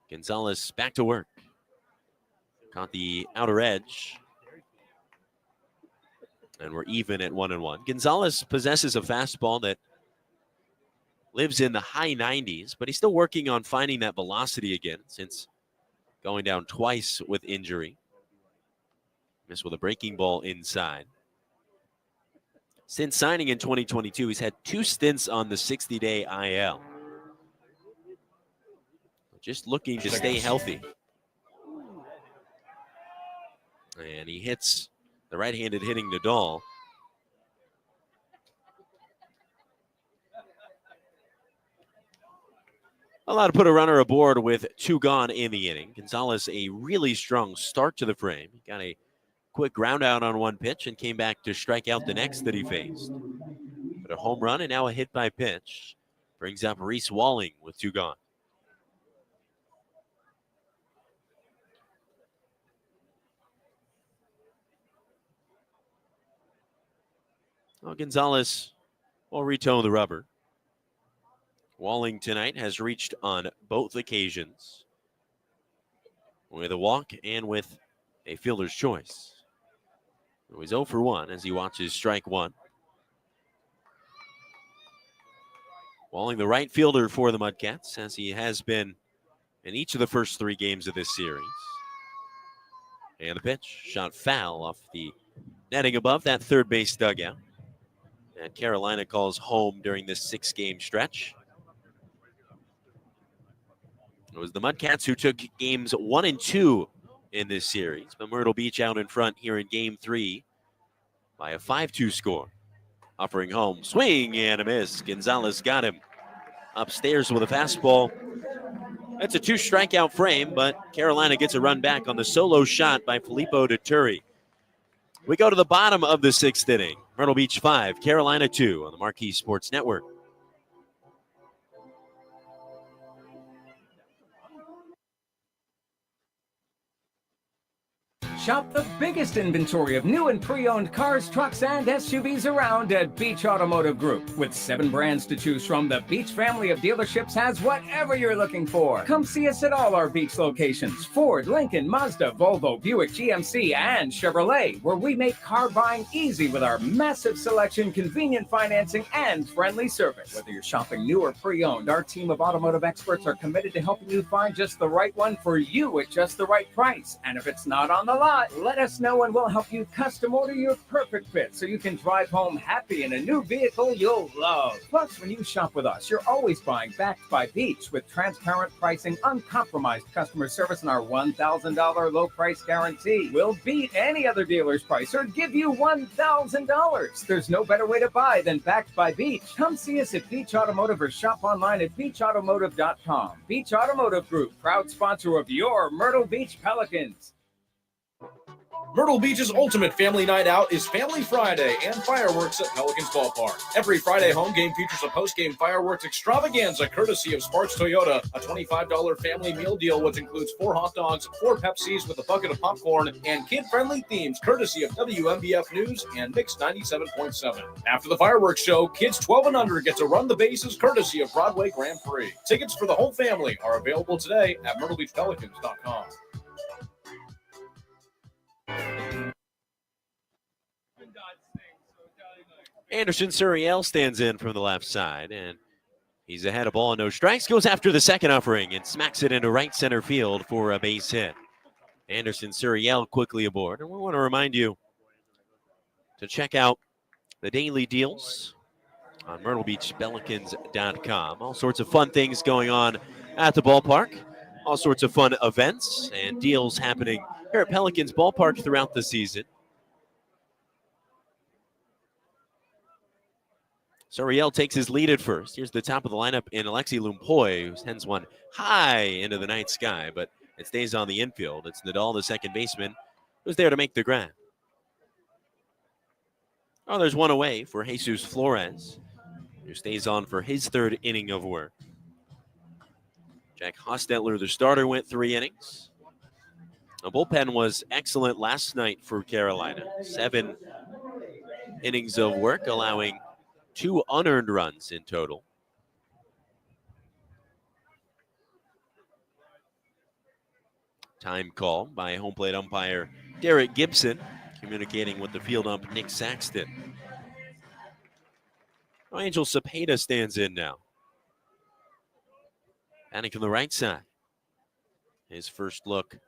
A: Gonzalez back to work. Caught the outer edge. And we're even at 1-1. Gonzalez possesses a fastball that lives in the high 90s, but he's still working on finding that velocity again since going down twice with injury. Missed with a breaking ball inside. Since signing in 2022, he's had 2 stints on the 60-day IL. Just looking to stay healthy. And he hits the right-handed hitting Nadal. Allowed to put a runner aboard with 2 gone in the inning. Gonzalez, a really strong start to the frame. Got a quick ground out on 1 pitch and came back to strike out the next that he faced. But a home run and now a hit by pitch brings up Reese Walling with 2 gone. Well, Gonzalez will retone the rubber. Walling tonight has reached on both occasions with a walk and with a fielder's choice. So he's 0 for 1 as he watches strike 1. Walling the right fielder for the MUDCATS, as he has been in each of the first 3 games of this series. And the pitch shot foul off the netting above that third base dugout. And Carolina calls home during this 6-game stretch. It was the MUDCATS who took games 1 and 2 in this series, but Myrtle Beach out in front here in game 3 by a 5-2 score. Offering home, swing and a miss. Gonzalez got him upstairs with a fastball. That's a 2-strikeout frame, but Carolina gets a run back on the solo shot by Filippo Duturi. We go to the bottom of the 6th inning. Myrtle Beach 5, Carolina 2 on the Marquee Sports Network.
I: Shop the biggest inventory of new and pre-owned cars, trucks, and SUVs around at Beach Automotive Group. With 7 brands to choose from, the Beach family of dealerships has whatever you're looking for. Come see us at all our Beach locations: Ford, Lincoln, Mazda, Volvo, Buick, GMC, and Chevrolet, where we make car buying easy with our massive selection, convenient financing, and friendly service. Whether you're shopping new or pre-owned, our team of automotive experts are committed to helping you find just the right one for you at just the right price. And if it's not on the lot, let us know and we'll help you custom order your perfect fit so you can drive home happy in a new vehicle you'll love. Plus, when you shop with us, you're always buying backed by Beach with transparent pricing, uncompromised customer service, and our $1,000 low price guarantee. We'll beat any other dealer's price or give you $1,000. There's no better way to buy than backed by Beach. Come see us at Beach Automotive or shop online at beachautomotive.com. Beach Automotive Group, proud sponsor of your Myrtle Beach Pelicans.
B: Myrtle Beach's ultimate family night out is Family Friday and fireworks at Pelicans Ballpark. Every Friday home game features a post-game fireworks extravaganza courtesy of Sparks Toyota, a $25 family meal deal which includes 4 hot dogs, 4 Pepsis with a bucket of popcorn, and kid-friendly themes courtesy of WMBF News and Mix 97.7. After the fireworks show, kids 12 and under get to run the bases courtesy of Broadway Grand Prix. Tickets for the whole family are available today at MyrtleBeachPelicans.com.
A: Anderson Suriel stands in from the left side, and he's ahead of ball and no strikes. Goes after the second offering and smacks it into right center field for a base hit. Anderson Suriel quickly aboard. And we want to remind you to check out the daily deals on MyrtleBeachPelicans.com. All sorts of fun things going on at the ballpark. All sorts of fun events and deals happening here at Pelicans Ballpark throughout the season. Suriel takes his lead at first. Here's the top of the lineup in Alexi Lumpoy, who sends one high into the night sky, but it stays on the infield. It's Nadal, the second baseman, who's there to make the grab. Oh, there's one away for Jesus Flores, who stays on for his third inning of work. Jack Hostetler, the starter, went 3 innings. The bullpen was excellent last night for Carolina. 7 innings of work, allowing 2 unearned runs in total. Time call by home plate umpire Derek Gibson, communicating with the field ump Nick Saxton. Angel Cepeda stands in now. Batting from the right side. His first look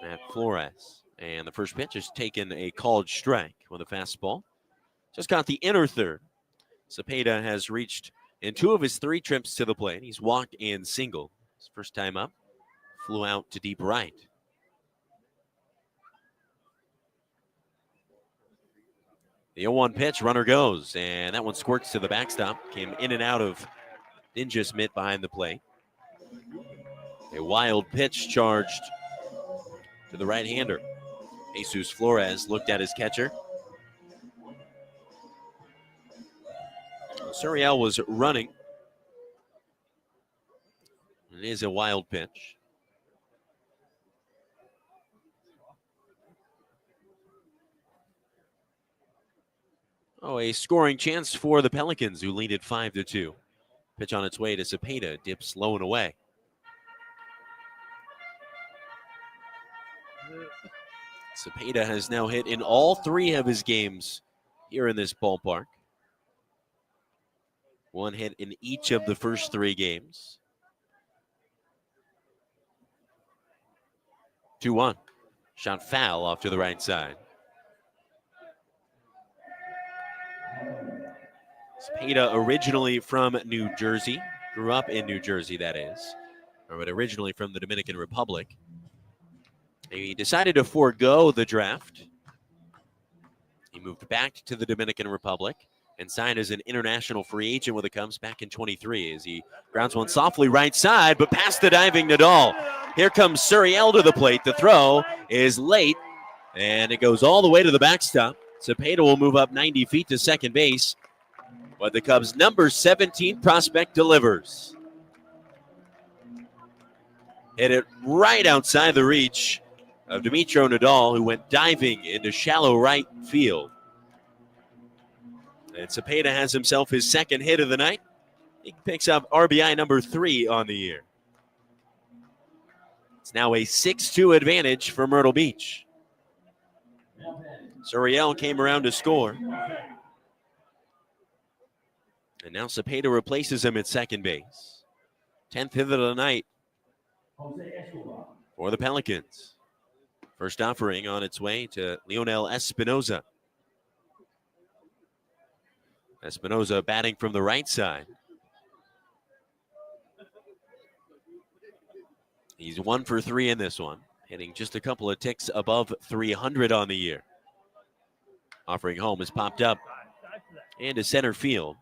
A: at Flores. And the first pitch is taken a called strike with a fastball. Just got the inner third. Cepeda has reached in 2 of his 3 trips to the plate. He's walked and singled. His first time up, flew out to deep right. The 0-1 pitch, runner goes, and that one squirts to the backstop. Came in and out of Ninja's mitt behind the plate. A wild pitch charged to the right-hander. Jesus Flores looked at his catcher. Suriel was running. It is a wild pitch. Oh, a scoring chance for the Pelicans, who lead it 5-2. Pitch on its way to Cepeda, dips low and away. Cepeda has now hit in all 3 of his games here in this ballpark. 1 hit in each of the first 3 games. 2-1. Shot foul off to the right side. Cepeda originally from New Jersey. Grew up in New Jersey, that is. But originally from the Dominican Republic. He decided to forego the draft. He moved back to the Dominican Republic and signed as an international free agent with the Cubs back in 23 as he grounds one softly right side, but past the diving Nadal. Here comes Suriel to the plate. The throw is late, and it goes all the way to the backstop. Cepeda will move up 90 feet to second base, but the Cubs' number 17 prospect delivers. Hit it right outside the reach of Dimitro Nadal, who went diving into shallow right field. And Cepeda has himself his second hit of the night. He picks up RBI number 3 on the year. It's now a 6-2 advantage for Myrtle Beach. Suriel came around to score. And now Cepeda replaces him at second base. 10th hit of the night for the Pelicans. First offering on its way to Leonel Espinoza. Espinoza batting from the right side. He's 1 for 3 in this one, hitting just a couple of ticks above 300 on the year. Offering home is popped up into center field.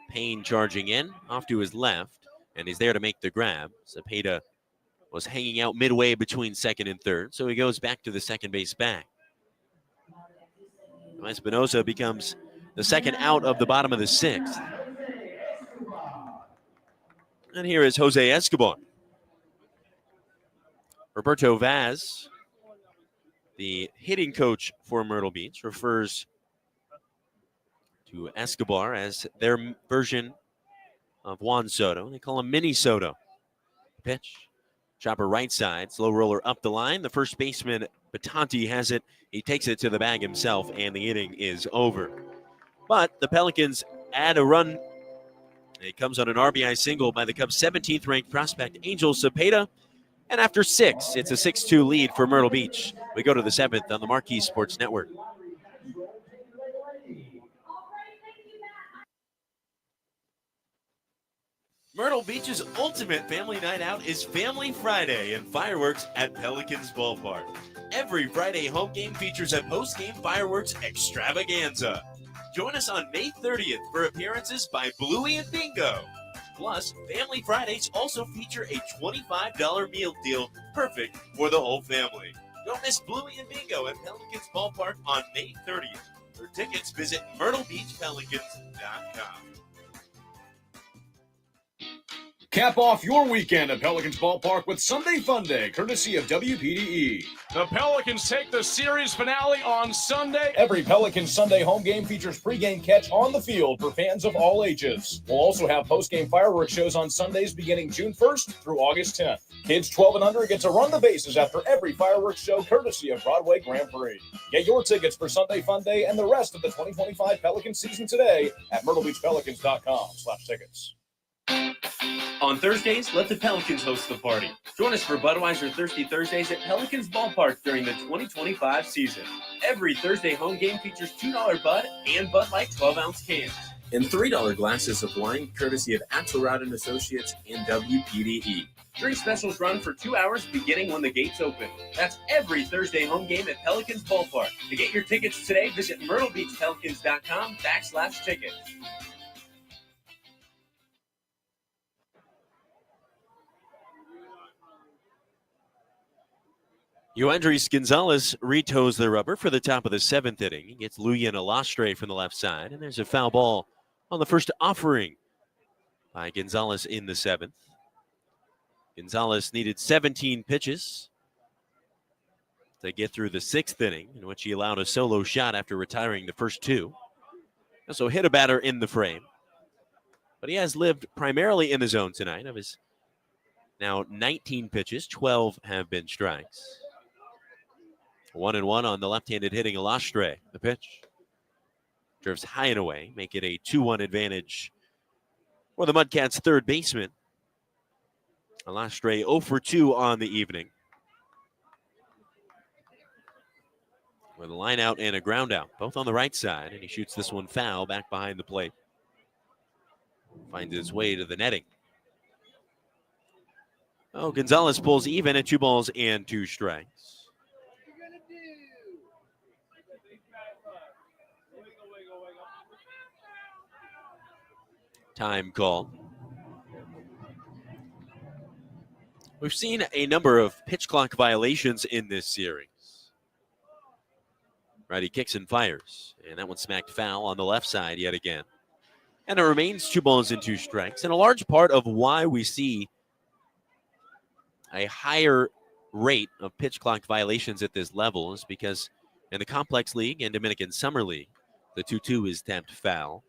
A: Payne charging in, off to his left, and he's there to make the grab. Cepeda was hanging out midway between second and third, so he goes back to the second base bag. Espinoza becomes the second out of the bottom of the 6th. And here is Jose Escobar. Roberto Vaz, the hitting coach for Myrtle Beach, refers to Escobar as their version of Juan Soto. They call him Mini Soto. Pitch. Chopper right side. Slow roller up the line. The first baseman, Batanti, has it. He takes it to the bag himself, and the inning is over. But the Pelicans add a run. It comes on an RBI single by the Cubs' 17th ranked prospect, Angel Cepeda. And after 6, it's a 6-2 lead for Myrtle Beach. We go to the 7th on the Marquee Sports Network. Myrtle Beach's ultimate family night out is Family Friday and fireworks at Pelicans Ballpark. Every Friday home game features a post-game fireworks extravaganza. Join us on May 30th for appearances by Bluey and Bingo. Plus, Family Fridays also feature a $25 meal deal perfect for the whole family. Don't miss Bluey and Bingo at Pelicans Ballpark on May 30th. For tickets, visit MYRTLEBeachPelicans.com.
B: Cap off your weekend at Pelicans Ballpark with Sunday Fun Day, courtesy of WPDE.
E: The Pelicans take the series finale on Sunday.
B: Every Pelicans Sunday home game features pregame catch on the field for fans of all ages. We'll also have postgame fireworks shows on Sundays beginning June 1st through August 10th. Kids 12 and under get to run the bases after every fireworks show, courtesy of Broadway Grand Prix. Get your tickets for Sunday Fun Day and the rest of the 2025 Pelicans season today at MyrtleBeachPelicans.com/tickets.
G: On Thursdays, let the Pelicans host the party. Join us for Budweiser Thirsty Thursdays at Pelicans Ballpark during the 2025 season. Every Thursday home game features $2 Bud and Bud Light 12-ounce cans, and $3 glasses of wine, courtesy of Axelrod & Associates and WPDE. Drink specials run for 2 hours beginning when the gates open. That's every Thursday home game at Pelicans Ballpark. To get your tickets today, visit MyrtleBeachPelicans.com/tickets.
A: Yoandris Gonzalez retoes the rubber for the top of the 7th inning. He gets Luyan Alastre from the left side, and there's a foul ball on the first offering by Gonzalez in the 7th. Gonzalez needed 17 pitches to get through the 6th inning, in which he allowed a solo shot after retiring the first 2. Also hit a batter in the frame, but he has lived primarily in the zone tonight. Of his now 19 pitches, 12 have been strikes. 1-1 on the left-handed hitting Alastre. The pitch drifts high and away, make it a 2-1 advantage for the Mudcats' third baseman. Alastre 0 for 2 on the evening, with a line out and a ground out, both on the right side, and he shoots this one foul back behind the plate. Finds his way to the netting. Oh, Gonzalez pulls even at 2 balls and 2 strikes. Time call. We've seen a number of pitch clock violations in this series. Righty kicks and fires, and that one smacked foul on the left side yet again. And it remains 2 balls and 2 strikes. And a large part of why we see a higher rate of pitch clock violations at this level is because in the Complex League and Dominican Summer League, the 2-2 is tapped foul.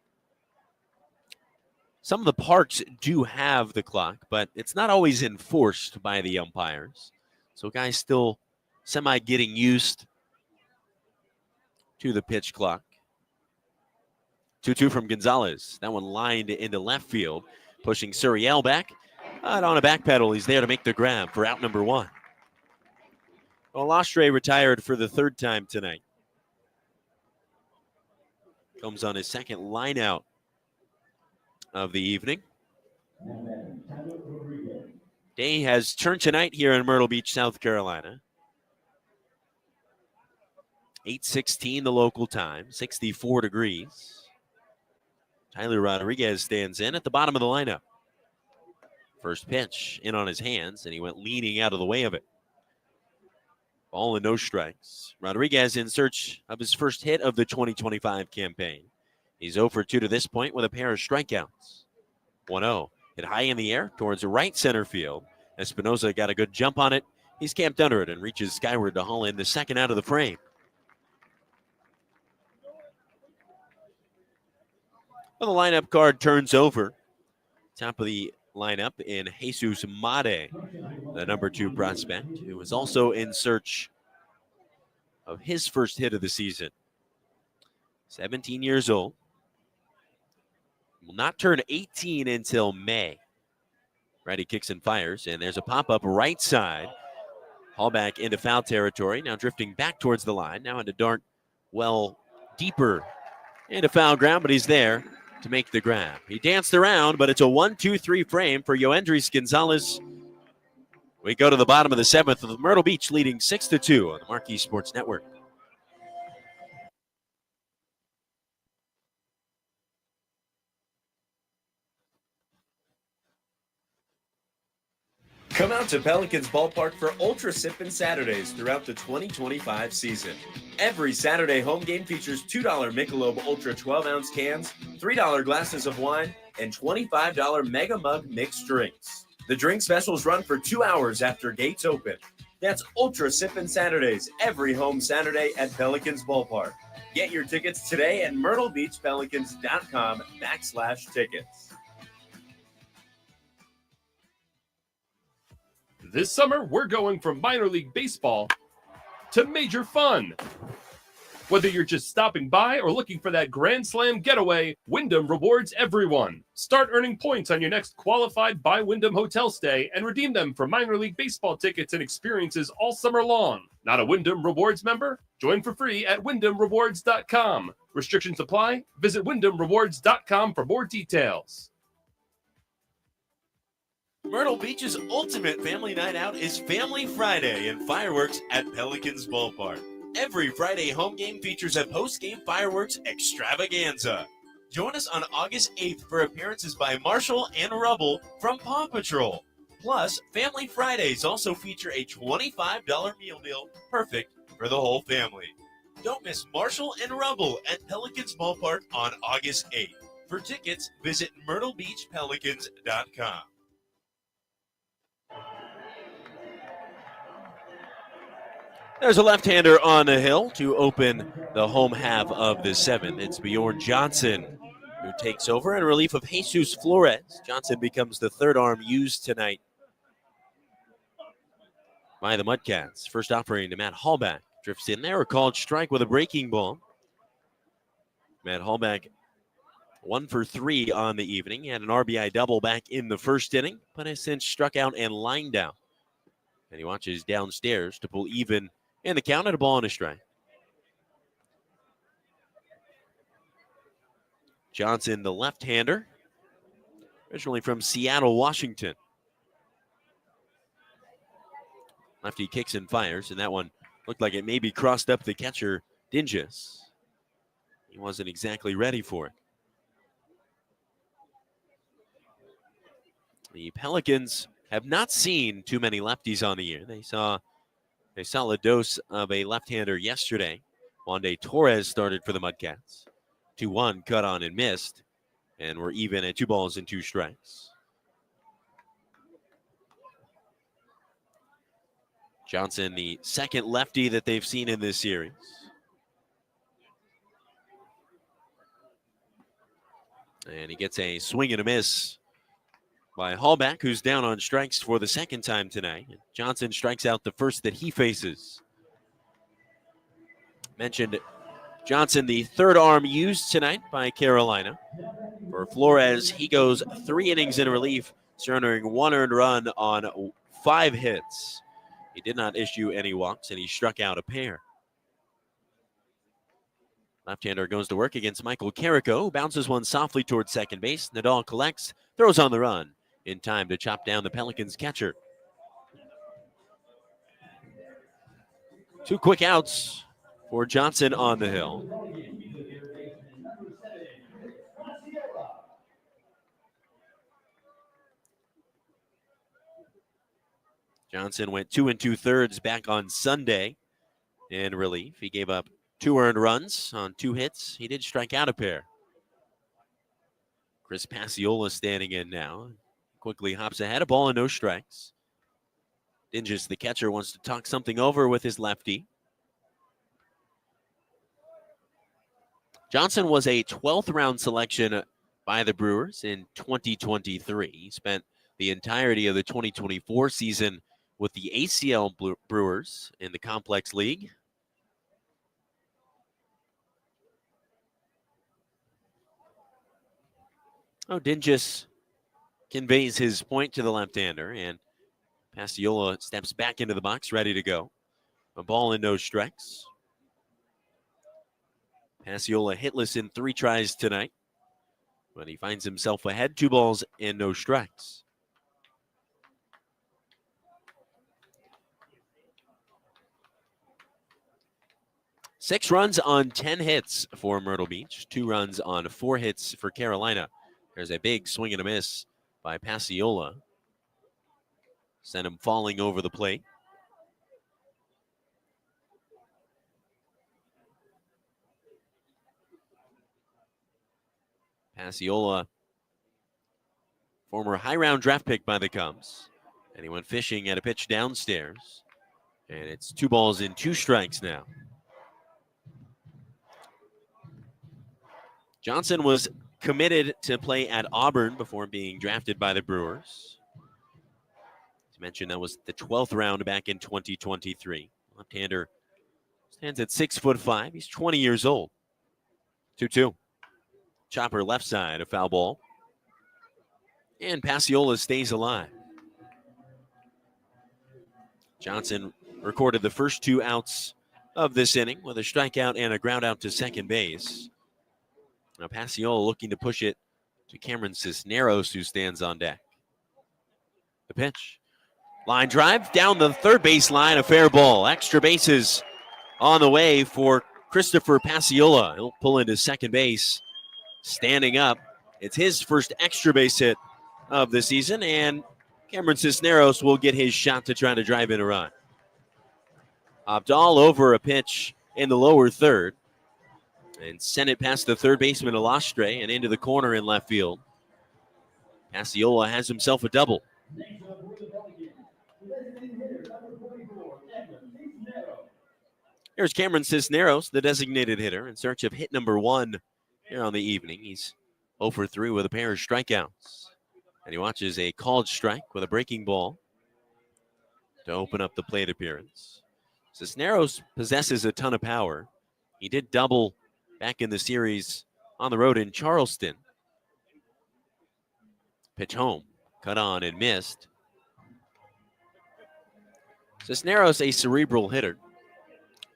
A: Some of the parks do have the clock, but it's not always enforced by the umpires. So guys still getting used to the pitch clock. 2-2 from Gonzalez. That one lined into left field, pushing Suriel back. On a back pedal, he's there to make the grab for out number 1. Well, Alastre retired for the 3rd time tonight. Comes on his 2nd line out of the evening. Day has turned tonight here in Myrtle Beach, South Carolina. 8:16 the local time, 64 degrees. Tyler Rodriguez stands in at the bottom of the lineup. First pitch in on his hands, and he went leaning out of the way of it. Ball and no strikes. Rodriguez in search of his first hit of the 2025 campaign. He's 0 for 2 to this point with a pair of strikeouts. 1-0. Hit high in the air towards right center field. Espinosa got a good jump on it. He's camped under it and reaches skyward to haul in the 2nd out of the frame. Well, the lineup card turns over. Top of the lineup in Jesus Made, the number 2 prospect, who was also in search of his first hit of the season. 17 years old. Will not turn 18 until May. Righty kicks and fires, and there's a pop-up right side. Haul back into foul territory, now drifting back towards the line, now into dart well deeper into foul ground, but he's there. to make the grab. He danced around, but it's a 1-2-3 frame for Yoendris Gonzalez. We go to the bottom of the 7th with Myrtle Beach leading 6-2 on the Marquee Sports Network.
G: Come out to Pelicans Ballpark for Ultra Sippin' Saturdays throughout the 2025 season. Every Saturday home game features $2 Michelob Ultra 12-ounce cans, $3 glasses of wine, and $25 Mega Mug mixed drinks. The drink specials run for 2 hours after gates open. That's Ultra Sippin' Saturdays every home Saturday at Pelicans Ballpark. Get your tickets today at myrtlebeachpelicans.com/tickets.
J: This summer, we're going from minor league baseball to major fun. Whether you're just stopping by or looking for that Grand Slam getaway, Wyndham rewards everyone. Start earning points on your next qualified by Wyndham hotel stay and redeem them for minor league baseball tickets and experiences all summer long. Not a Wyndham Rewards member? Join for free at WyndhamRewards.com. Restrictions apply. Visit WyndhamRewards.com for more details.
A: Myrtle Beach's ultimate family night out is Family Friday and fireworks at Pelicans Ballpark. Every Friday home game features a post-game fireworks extravaganza. Join us on August 8th for appearances by Marshall and Rubble from Paw Patrol. Plus, Family Fridays also feature a $25 meal deal, perfect for the whole family. Don't miss Marshall and Rubble at Pelicans Ballpark on August 8th. For tickets, visit MyrtleBeachPelicans.com. There's a left-hander on the hill to open the home half of the 7th. It's Bjorn Johnson who takes over in relief of Jesus Flores. Johnson becomes the third arm used tonight by the Mudcats. First offering to Matt Hallback. Drifts in there, a called strike with a breaking ball. Matt Hallback 1 for 3 on the evening. He had an RBI double back in the first inning, but has since struck out and lined out. And he watches downstairs to pull even in the count at a ball and a strike. Johnson, the left-hander, originally from Seattle, Washington. Lefty kicks and fires, and that one looked like it maybe crossed up the catcher, Dinges. He wasn't exactly ready for it. The Pelicans have not seen too many lefties on the year. They saw a solid dose of a left-hander yesterday. Wandy Torres started for the Mudcats. 2-1 cut on and missed, and we're even at 2 balls and 2 strikes. Johnson, the second lefty that they've seen in this series. And he gets a swing and a miss by Hallback, who's down on strikes for the second time tonight. Johnson strikes out the first that he faces. Mentioned Johnson, the third arm used tonight by Carolina. For Flores, he goes 3 innings in relief, surrendering 1 earned run on 5 hits. He did not issue any walks, and he struck out a pair. Left-hander goes to work against Michael Carrico, bounces one softly towards second base. Nadal collects, throws on the run in time to chop down the Pelicans catcher. 2 quick outs for Johnson on the hill. Johnson went 2 2/3 back on Sunday in relief. He gave up 2 earned runs on 2 hits. He did strike out a pair. Chris Pasiola standing in now. Quickly hops ahead, a ball and no strikes. Dinges, the catcher, wants to talk something over with his lefty. Johnson was a 12th round selection by the Brewers in 2023. He spent the entirety of the 2024 season with the ACL Brewers in the Complex League. Dinges conveys his point to the left-hander, and Pasiola steps back into the box, ready to go. A ball and no strikes. Pasiola hitless in 3 tries tonight. But he finds himself ahead, 2 balls and no strikes. Six runs on 10 hits for Myrtle Beach, 2 runs on 4 hits for Carolina. There's a big swing and a miss by Pasiola. Sent him falling over the plate. Pasiola, former high-round draft pick by the Cubs. And he went fishing at a pitch downstairs. And it's 2 balls and 2 strikes now. Johnson was committed to play at Auburn before being drafted by the Brewers. To mention, that was the 12th round back in 2023. Left-hander stands at 6'5". He's 20 years old. 2-2. Chopper left side, a foul ball. And Pasiola stays alive. Johnson recorded the first 2 outs of this inning with a strikeout and a ground out to second base. Now Pasiola looking to push it to Cameron Cisneros, who stands on deck. The pitch. Line drive down the third base line, a fair ball. Extra bases on the way for Christopher Pasiola. He'll pull into second base, standing up. It's his first extra base hit of the season, and Cameron Cisneros will get his shot to try to drive in a run. Hopped all over a pitch in the lower third and sent it past the third baseman Alastre and into the corner in left field. Pasiola has himself a double. Here's Cameron Cisneros, the designated hitter, in search of hit number 1 here on the evening. He's 0 for 3 with a pair of strikeouts. And he watches a called strike with a breaking ball to open up the plate appearance. Cisneros possesses a ton of power. He did double back in the series on the road in Charleston. Pitch home, cut on and missed. Cisneros, a cerebral hitter,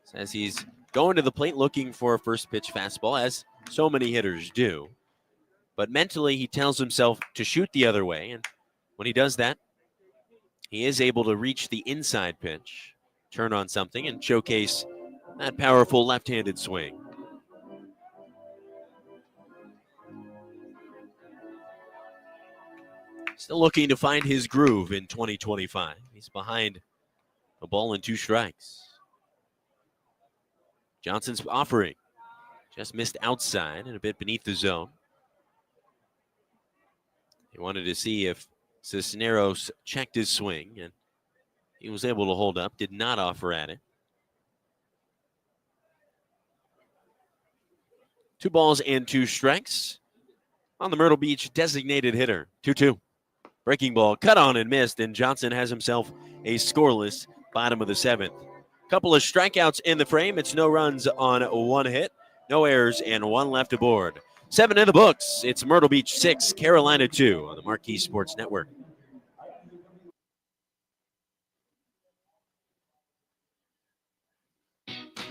A: says he's going to the plate looking for a first pitch fastball, as so many hitters do. But mentally, he tells himself to shoot the other way. And when he does that, he is able to reach the inside pitch, turn on something, and showcase that powerful left-handed swing. Still looking to find his groove in 2025. He's behind a ball and 2 strikes. Johnson's offering. Just missed outside and a bit beneath the zone. He wanted to see if Cisneros checked his swing, and he was able to hold up, did not offer at it. 2 balls and 2 strikes on the Myrtle Beach designated hitter. 2-2. Breaking ball cut on and missed, and Johnson has himself a scoreless bottom of the 7th. Couple of strikeouts in the frame. It's no runs on 1 hit, no errors, and 1 left aboard. 7 in the books. It's Myrtle Beach 6, Carolina 2 on the Marquee Sports Network.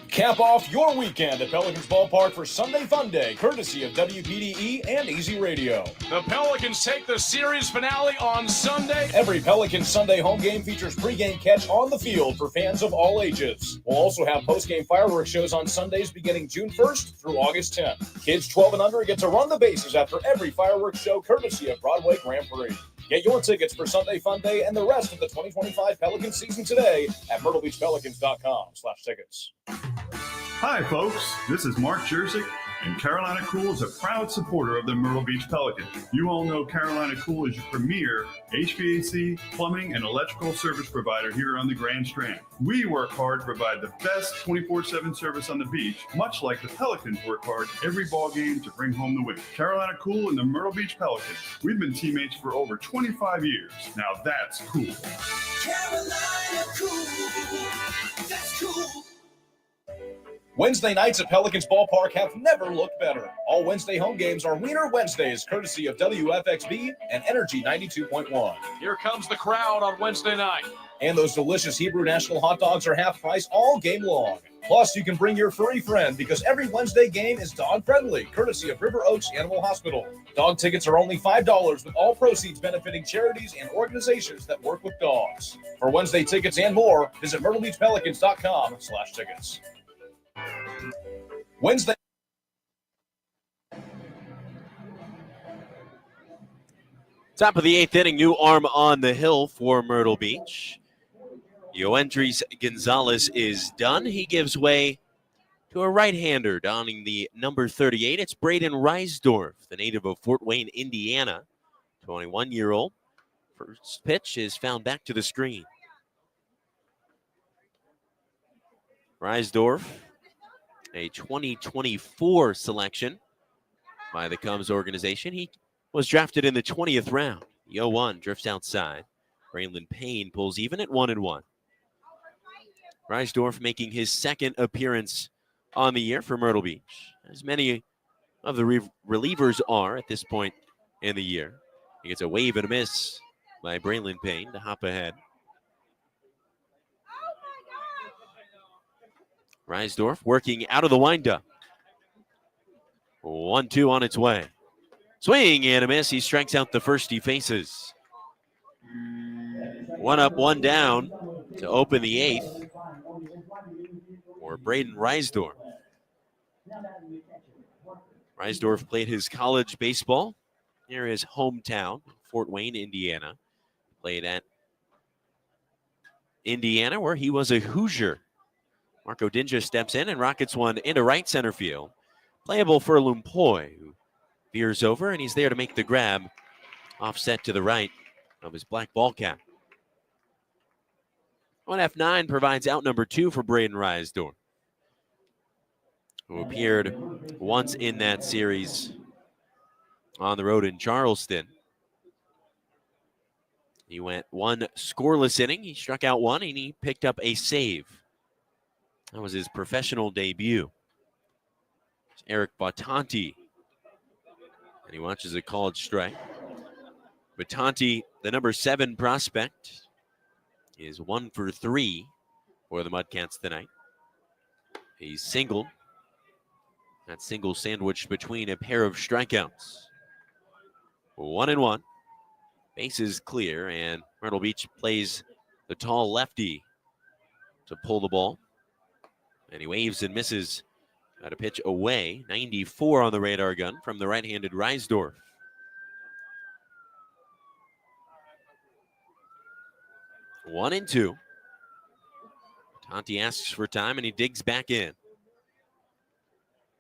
B: Cap off your weekend at Pelicans Ballpark for Sunday Fun Day, courtesy of WPDE and Easy Radio.
E: The Pelicans take the series finale on Sunday.
B: Every Pelicans Sunday home game features pregame catch on the field for fans of all ages. We'll also have postgame fireworks shows on Sundays beginning June 1st through August 10th. Kids 12 and under get to run the bases after every fireworks show, courtesy of Broadway Grand Prix. Get your tickets for Sunday Fun Day and the rest of the 2025 Pelicans season today at myrtlebeachpelicans.com/tickets.
C: Hi, folks. This is Mark Jersick, and Carolina Cool is a proud supporter of the Myrtle Beach Pelicans. You all know Carolina Cool is your premier HVAC, plumbing, and electrical service provider here on the Grand Strand. We work hard to provide the best 24/7 service on the beach, much like the Pelicans work hard every ball game to bring home the win. Carolina Cool and the Myrtle Beach Pelicans. We've been teammates for over 25 years. Now that's cool.
D: Carolina cool. That's cool.
B: Wednesday nights at Pelicans Ballpark have never looked better. All Wednesday home games are Wiener Wednesdays, courtesy of WFXB and Energy 92.1.
E: Here comes the crowd on Wednesday night.
B: And those delicious Hebrew National hot dogs are half price all game long. Plus, you can bring your furry friend because every Wednesday game is dog friendly, courtesy of River Oaks Animal Hospital. Dog tickets are only $5 with all proceeds benefiting charities and organizations that work with dogs. For Wednesday tickets and more, visit MyrtleBeachPelicans.com/tickets. Wednesday.
A: Top of the 8th inning, new arm on the hill for Myrtle Beach. Yoendris Gonzalez is done. He gives way to a right-hander donning the number 38. It's Braden Reisdorf, the native of Fort Wayne, Indiana, 21-year-old. First pitch is found back to the screen. Reisdorf, a 2024 selection by the Cubs organization. He was drafted in the 20th round. The 0-1 drifts outside. Braylon Payne pulls even at 1-1. Reisdorf making his second appearance on the year for Myrtle Beach, as many of the relievers are at this point in the year. He gets a wave and a miss by Braylon Payne to hop ahead. Reisdorf working out of the windup. 1-2 on its way. Swing and a miss. He strikes out the first he faces. 1 up, 1 down to open the 8th for Braden Reisdorf. Reisdorf played his college baseball near his hometown, Fort Wayne, Indiana. Played at Indiana, where he was a Hoosier. Marco Dinja steps in and rockets one into right center field. Playable for Lumpoy, who veers over, and he's there to make the grab, offset to the right of his black ball cap. 1F9 provides out number 2 for Braden Reisdorf, who appeared once in that series on the road in Charleston. He went 1 scoreless inning. He struck out 1, and he picked up a save. That was his professional debut. It's Eric Batanti, and he watches a called strike. Batanti, the number 7 prospect, is 1 for 3 for the Mudcats tonight. He's singled. That single sandwiched between a pair of strikeouts. 1-1. Bases clear, and Myrtle Beach plays the tall lefty to pull the ball. And he waves and misses. Got a pitch away. 94 on the radar gun from the right-handed Reisdorf. One and 2. Tanti asks for time, and he digs back in.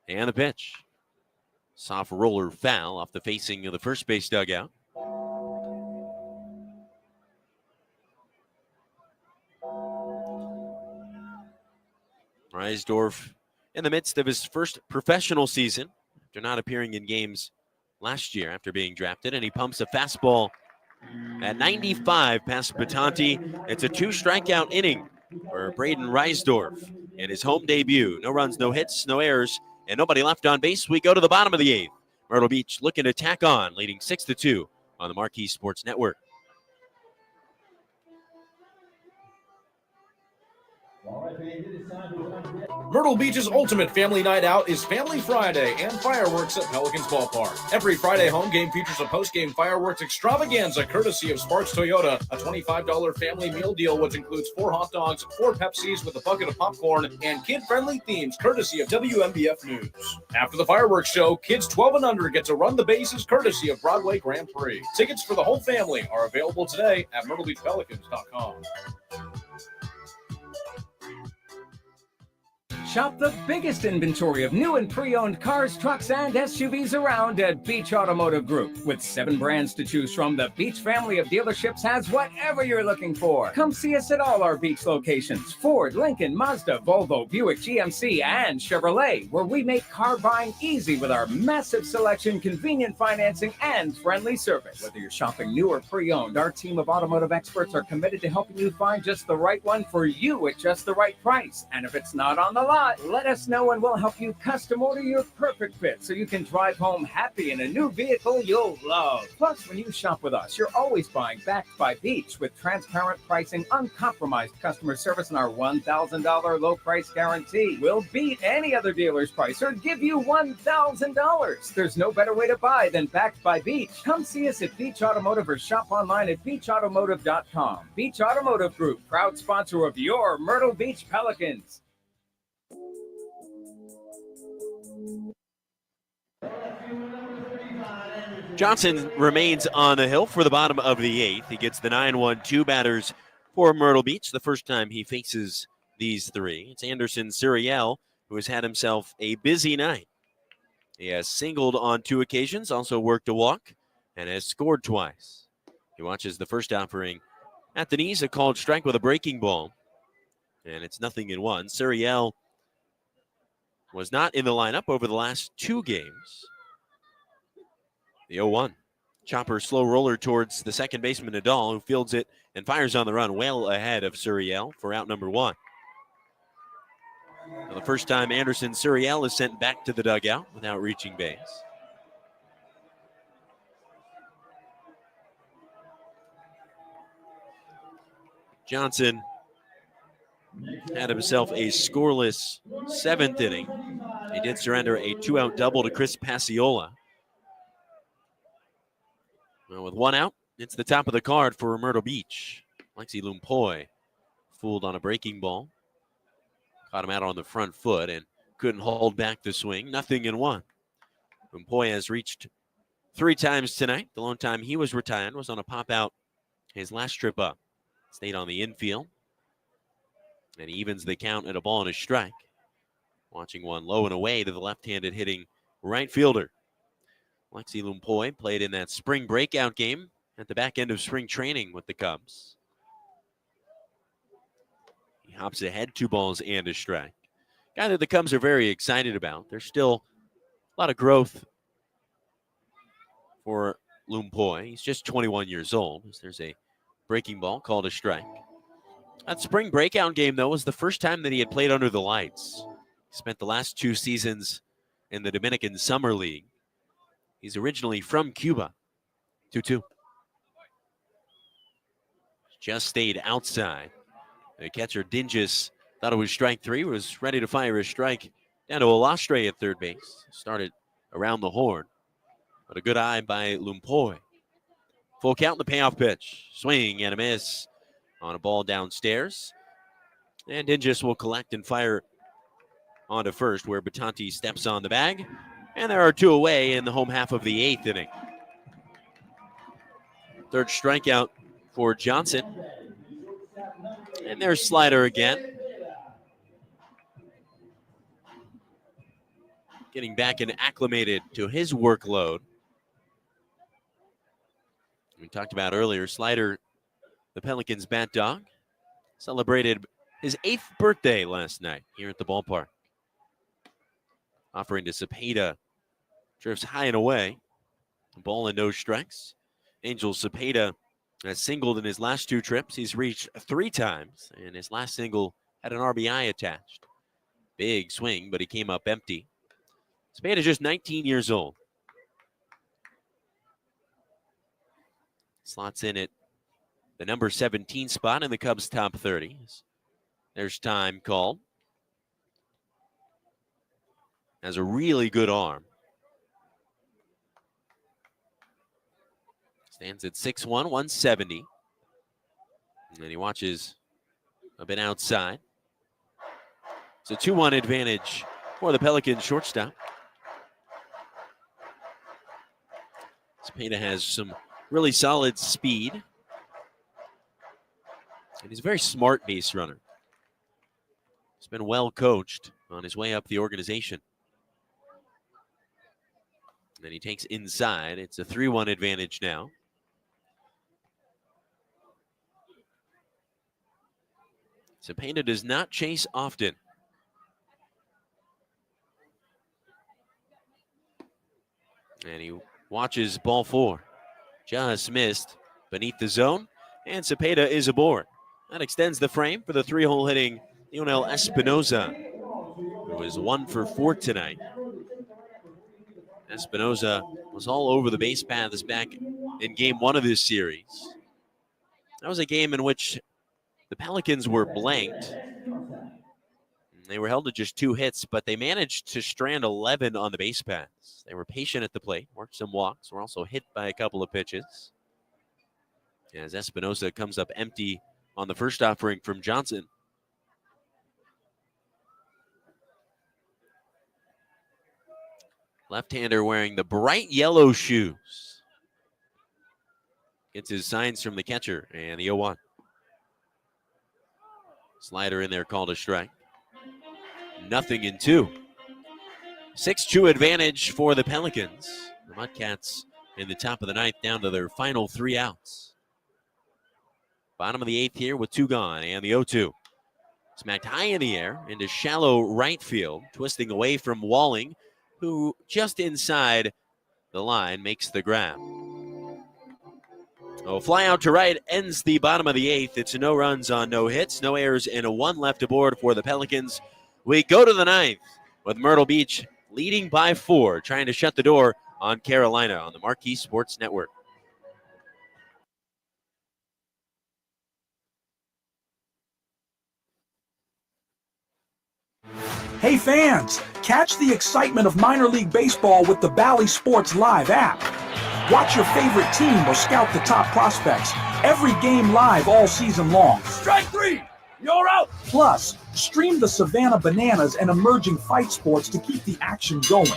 A: And the pitch. Soft roller foul off the facing of the first base dugout. Reisdorf in the midst of his first professional season after not appearing in games last year after being drafted, and he pumps a fastball at 95 past Batanti. It's a 2-strikeout inning for Braden Reisdorf in his home debut. No runs, no hits, no errors, and nobody left on base. We go to the bottom of the 8th. Myrtle Beach looking to tack on, leading 6-2 on the Marquee Sports Network.
B: Myrtle Beach's ultimate family night out is Family Friday and fireworks at Pelicans Ballpark. Every Friday home game features a post-game fireworks extravaganza courtesy of Sparks Toyota, a $25 family meal deal which includes 4 hot dogs, 4 Pepsis with a bucket of popcorn, and kid-friendly themes courtesy of WMBF News. After the fireworks show, kids 12 and under get to run the bases courtesy of Broadway Grand Prix. Tickets for the whole family are available today at MyrtleBeachPelicans.com.
I: Shop the biggest inventory of new and pre-owned cars, trucks, and SUVs around at Beach Automotive Group. With 7 brands to choose from, the Beach family of dealerships has whatever you're looking for. Come see us at all our Beach locations: Ford, Lincoln, Mazda, Volvo, Buick, GMC, and Chevrolet, where we make car buying easy with our massive selection, convenient financing, and friendly service. Whether you're shopping new or pre-owned, our team of automotive experts are committed to helping you find just the right one for you at just the right price. And if it's not on the lot, not, let us know and we'll help you custom order your perfect fit so you can drive home happy in a new vehicle you'll love. Plus, when you shop with us, you're always buying backed by Beach with transparent pricing, uncompromised customer service, and our $1,000 low price guarantee. We'll beat any other dealer's price or give you $1,000. There's no better way to buy than backed by Beach. Come see us at Beach Automotive or shop online at beachautomotive.com. Beach Automotive Group, proud sponsor of your Myrtle Beach Pelicans.
A: Johnson remains on the hill for the bottom of the 8th. He gets the 9-1 two batters for Myrtle Beach the first time he faces these three. It's Anderson Suriel, who has had himself a busy night. He has singled on 2 occasions, also worked a walk, and has scored twice. He watches the first offering at the knees, a called strike with a breaking ball, and it's 0-1. Suriel was not in the lineup over the last 2 games. The 0-1. Chopper slow roller towards the second baseman Nadal, who fields it and fires on the run well ahead of Suriel for out number 1. Now, the first time Anderson Suriel is sent back to the dugout without reaching base. Johnson had himself a scoreless 7th inning. He did surrender a 2-out double to Chris Pasiola. Well, with 1 out, it's the top of the card for Myrtle Beach. Lexi Lumpoy fooled on a breaking ball. Caught him out on the front foot and couldn't hold back the swing. 0-1. Lumpoy has reached 3 times tonight. The lone time he was retired was on a pop out his last trip up. Stayed on the infield. And he evens the count at a ball and a strike. Watching one low and away to the left-handed hitting right fielder. Lexi Lumpoy played in that spring breakout game at the back end of spring training with the Cubs. He hops ahead, 2 balls and a strike. Guy that the Cubs are very excited about. There's still a lot of growth for Lumpoy. He's just 21 years old. There's a breaking ball called a strike. That spring breakout game, though, was the first time that he had played under the lights. He spent the last 2 seasons in the Dominican Summer League. He's originally from Cuba. 2-2. Just stayed outside. The catcher, Dingus, thought it was strike 3, was ready to fire a strike down to Olastre at third base. Started around the horn. But a good eye by Lumpoy. Full count in the payoff pitch. Swing and a miss on a ball downstairs. And Dingus will collect and fire onto first, where Batanti steps on the bag. And there are 2 away in the home half of the 8th inning. 3rd strikeout for Johnson. And there's slider again. Getting back and acclimated to his workload. We talked about earlier, Slider, the Pelicans' bat dog, celebrated his 8th birthday last night here at the ballpark. Offering to Cepeda, drifts high and away. Ball and no strikes. Angel Cepeda has singled in his last 2 trips. He's reached 3 times, and his last single had an RBI attached. Big swing, but he came up empty. Cepeda is just 19 years old. Slots in at the number 17 spot in the Cubs' top 30. There's time called. Has a really good arm. Stands at 6'1", 170. And then he watches a bit outside. It's a 2-1 advantage for the Pelicans shortstop. Cepeda has some really solid speed. And he's a very smart base runner. He's been well coached on his way up the organization. And then he takes inside. It's a 3-1 advantage now. Cepeda does not chase often. And he watches ball 4. Just missed beneath the zone. And Cepeda is aboard. That extends the frame for the 3-hole hitting Lionel Espinoza. who was 1 for 4 tonight. Espinoza was all over the base paths back in game 1 of this series. That was a game in which the Pelicans were blanked. They were held to just 2 hits, but they managed to strand 11 on the base paths. They were patient at the plate, worked some walks, were also hit by a couple of pitches. As Espinoza comes up empty on the first offering from Johnson. Left-hander wearing the bright yellow shoes. Gets his signs from the catcher, and the 0-1. Slider in there, called a strike. 0-2. 6-2 advantage for the Pelicans. The Mudcats in the top of the 9th down to their final 3 outs. Bottom of the 8th here with 2 gone, and the 0-2. Smacked high in the air into shallow right field, twisting away from Walling, who just inside the line makes the grab. Oh, fly out to right ends the bottom of the 8th. It's no runs on no hits, no errors, and a 1 left aboard for the Pelicans. We go to the 9th with Myrtle Beach leading by 4, trying to shut the door on Carolina on the Marquee Sports Network.
F: Hey fans, catch the excitement of minor league baseball with the Bally Sports Live app. Watch your favorite team or scout the top prospects. Every game live all season long.
E: Strike 3! You're out!
F: Plus, stream the Savannah Bananas and emerging fight sports to keep the action going.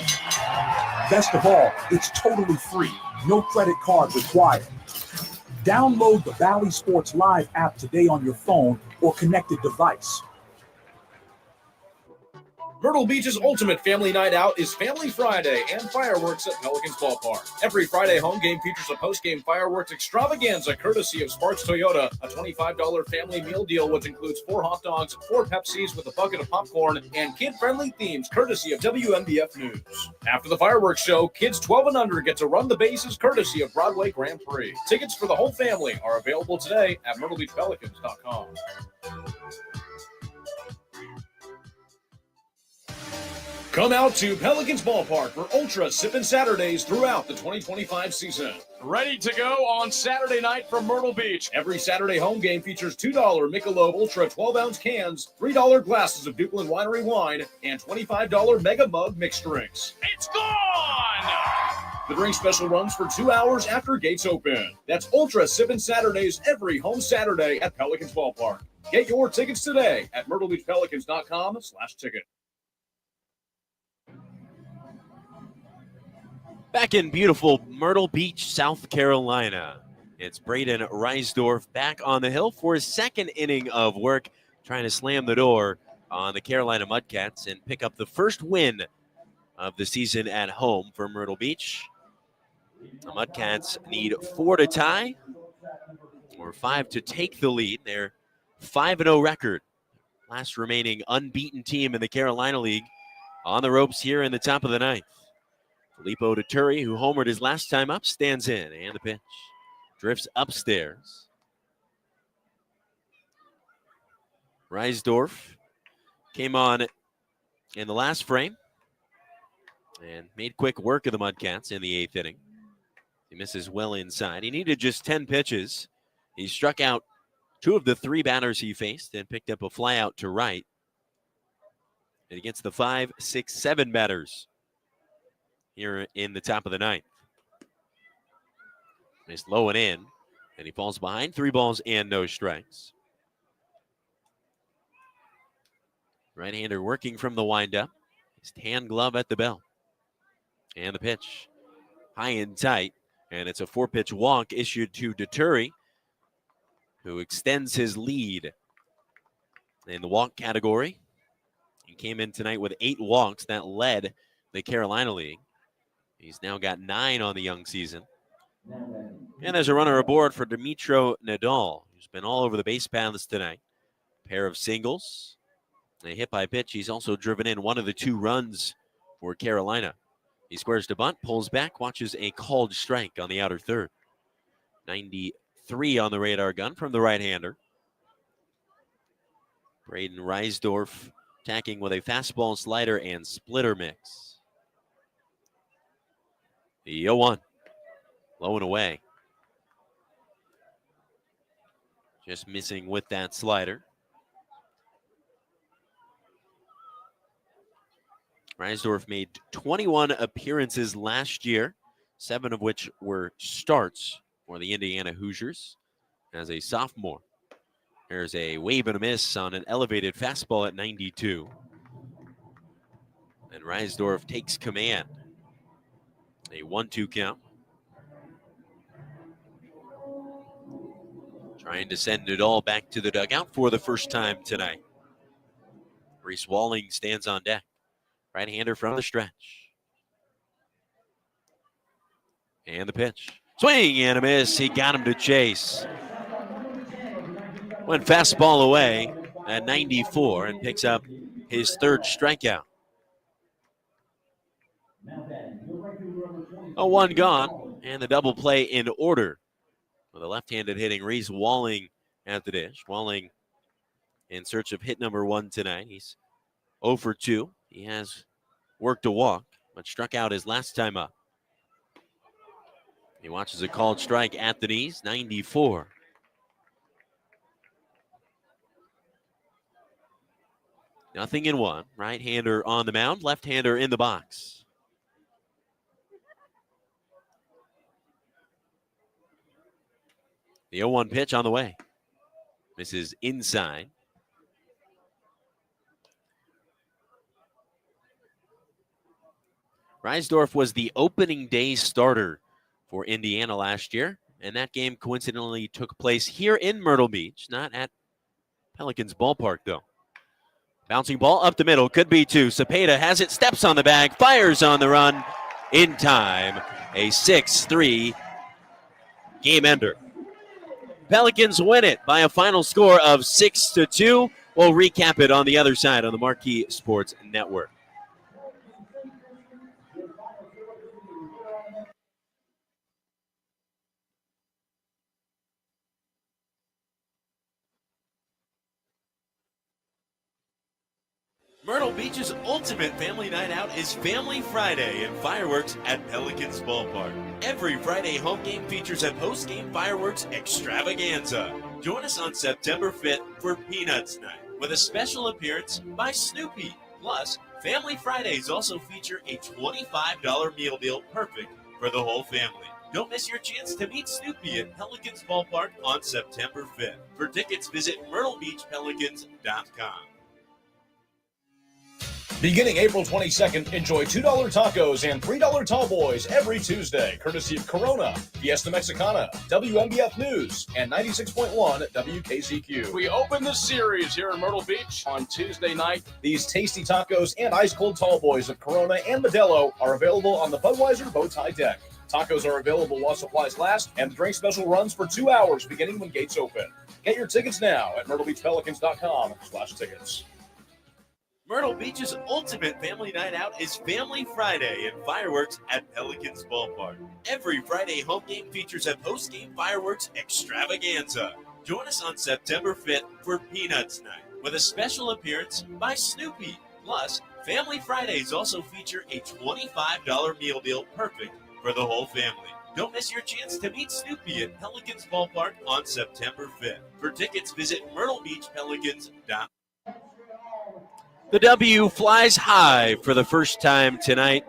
F: Best of all, it's totally free. No credit card required. Download the Bally Sports Live app today on your phone or connected device.
B: Myrtle Beach's ultimate family night out is Family Friday and fireworks at Pelicans Ballpark. Every Friday home game features a post-game fireworks extravaganza courtesy of Sparks Toyota, a $25 family meal deal which includes 4 hot dogs, 4 Pepsis with a bucket of popcorn, and kid-friendly themes courtesy of WMBF News. After the fireworks show, kids 12 and under get to run the bases courtesy of Broadway Grand Prix. Tickets for the whole family are available today at MyrtleBeachPelicans.com. Come out to Pelicans Ballpark for Ultra Sippin' Saturdays throughout the 2025 season.
E: Ready to go on Saturday night from Myrtle Beach.
B: Every Saturday home game features $2 Michelob Ultra 12-ounce cans, $3 glasses of Duplin Winery wine, and $25 Mega Mug mixed drinks.
E: It's gone!
B: The drink special runs for 2 hours after gates open. That's Ultra Sippin' Saturdays every home Saturday at Pelicans Ballpark. Get your tickets today at MyrtleBeachPelicans.com/ticket.
A: Back in beautiful Myrtle Beach, South Carolina. It's Braden Reisdorf back on the hill for his 2nd inning of work, trying to slam the door on the Carolina Mudcats and pick up the first win of the season at home for Myrtle Beach. The Mudcats need 4 to tie or 5 to take the lead. Their 5-0 record, last remaining unbeaten team in the Carolina League, on the ropes here in the top of the 9th. Filippo Deturi, who homered his last time up, stands in, and the pitch drifts upstairs. Reisdorf came on in the last frame and made quick work of the Mudcats in the 8th inning. He misses well inside. He needed just 10 pitches. He struck out 2 of the 3 batters he faced and picked up a fly out to right. And against the 5, 6, 7 batters here in the top of the 9th. He's low and in, and he falls behind. 3 balls and no strikes. Right-hander working from the windup. His tan glove at the bell. And the pitch high and tight, and it's a 4-pitch walk issued to Deturi, who extends his lead in the walk category. He came in tonight with 8 walks. That led the Carolina League. He's now got 9 on the young season. And there's a runner aboard for Dimitro Nadal, who's been all over the base paths tonight. Pair of singles, a hit by pitch. He's also driven in 1 of the 2 runs for Carolina. He squares to bunt, pulls back, watches a called strike on the outer third. 93 on the radar gun from the right-hander. Braden Reisdorf attacking with a fastball, slider, and splitter mix. The 0-1, low and away. Just missing with that slider. Reisdorf made 21 appearances last year, 7 of which were starts for the Indiana Hoosiers as a sophomore. There's a wave and a miss on an elevated fastball at 92. And Reisdorf takes command. A 1-2 count. Trying to send it all back to the dugout for the first time tonight. Reese Walling stands on deck. Right-hander from the stretch. And the pitch. Swing and a miss. He got him to chase. Went fastball away at 94 and picks up his 3rd strikeout. 0-1 gone, and the double play in order. With a left-handed hitting Reese Walling at the dish. Walling in search of hit number 1 tonight. He's 0 for 2. He has worked a walk, but struck out his last time up. He watches a called strike at the knees, 94. Nothing in 1. Right-hander on the mound, left-hander in the box. The 0-1 pitch on the way. Misses inside. Reisdorf was the opening day starter for Indiana last year, and that game coincidentally took place here in Myrtle Beach, not at Pelicans ballpark, though. Bouncing ball up the middle, could be 2. Cepeda has it, steps on the bag, fires on the run in time. A 6-3 game ender. Pelicans win it by a final score of 6-2. We'll recap it on the other side on the Marquee Sports Network. Myrtle Beach's ultimate family night out is Family Friday and fireworks at Pelicans Ballpark. Every Friday home game features a post-game fireworks extravaganza. Join us on September 5th for Peanuts Night with a special appearance by Snoopy. Plus, Family Fridays also feature a $25 meal deal perfect for the whole family. Don't miss your chance to meet Snoopy at Pelicans Ballpark on September 5th. For tickets, visit MyrtleBeachPelicans.com.
B: Beginning April 22nd, enjoy $2 tacos and $3 tall boys every Tuesday, courtesy of Corona, Fiesta Mexicana, WMBF News, and 96.1 WKZQ.
E: We open the series here in Myrtle Beach on Tuesday night.
B: These tasty tacos and ice-cold tall boys of Corona and Modelo are available on the Budweiser Bow Tie deck. Tacos are available while supplies last, and the drink special runs for 2 hours beginning when gates open. Get your tickets now at MyrtleBeachPelicans.com/tickets.
A: Myrtle Beach's ultimate family night out is Family Friday and fireworks at Pelicans Ballpark. Every Friday home game features a post-game fireworks extravaganza. Join us on September 5th for Peanuts Night with a special appearance by Snoopy. Plus, Family Fridays also feature a $25 meal deal perfect for the whole family. Don't miss your chance to meet Snoopy at Pelicans Ballpark on September 5th. For tickets, visit MyrtleBeachPelicans.com. The W flies high for the first time tonight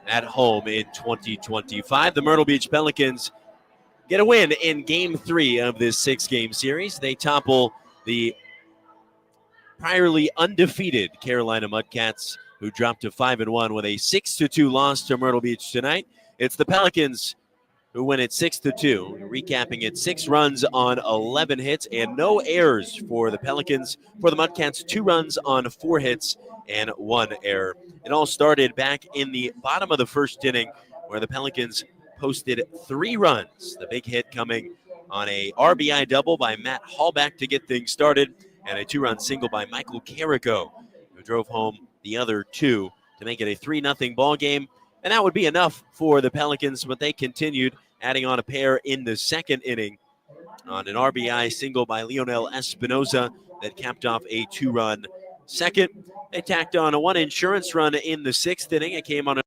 A: at home in 2025. The Myrtle Beach Pelicans get a win in Game 3 of this 6-game series. They topple the priorly undefeated Carolina MUDCATS, who dropped to 5-1 with a 6-2 loss to Myrtle Beach tonight. It's the Pelicans who win it 6-2, recapping it 6 runs on 11 hits and no errors for the Pelicans. For the MUDCATS, 2 runs on 4 hits and 1 error. It all started back in the bottom of the first inning, where the Pelicans posted 3 runs. The big hit coming on a RBI double by Matt Hallback to get things started, and a 2-run single by Michael Carrico, who drove home the other 2 to make it a 3-0 ball game. And that would be enough for the Pelicans, but they continued, adding on a pair in the second inning on an RBI single by Leonel Espinoza that capped off a 2-run second. They tacked on a one insurance run in the 6th inning. It came on a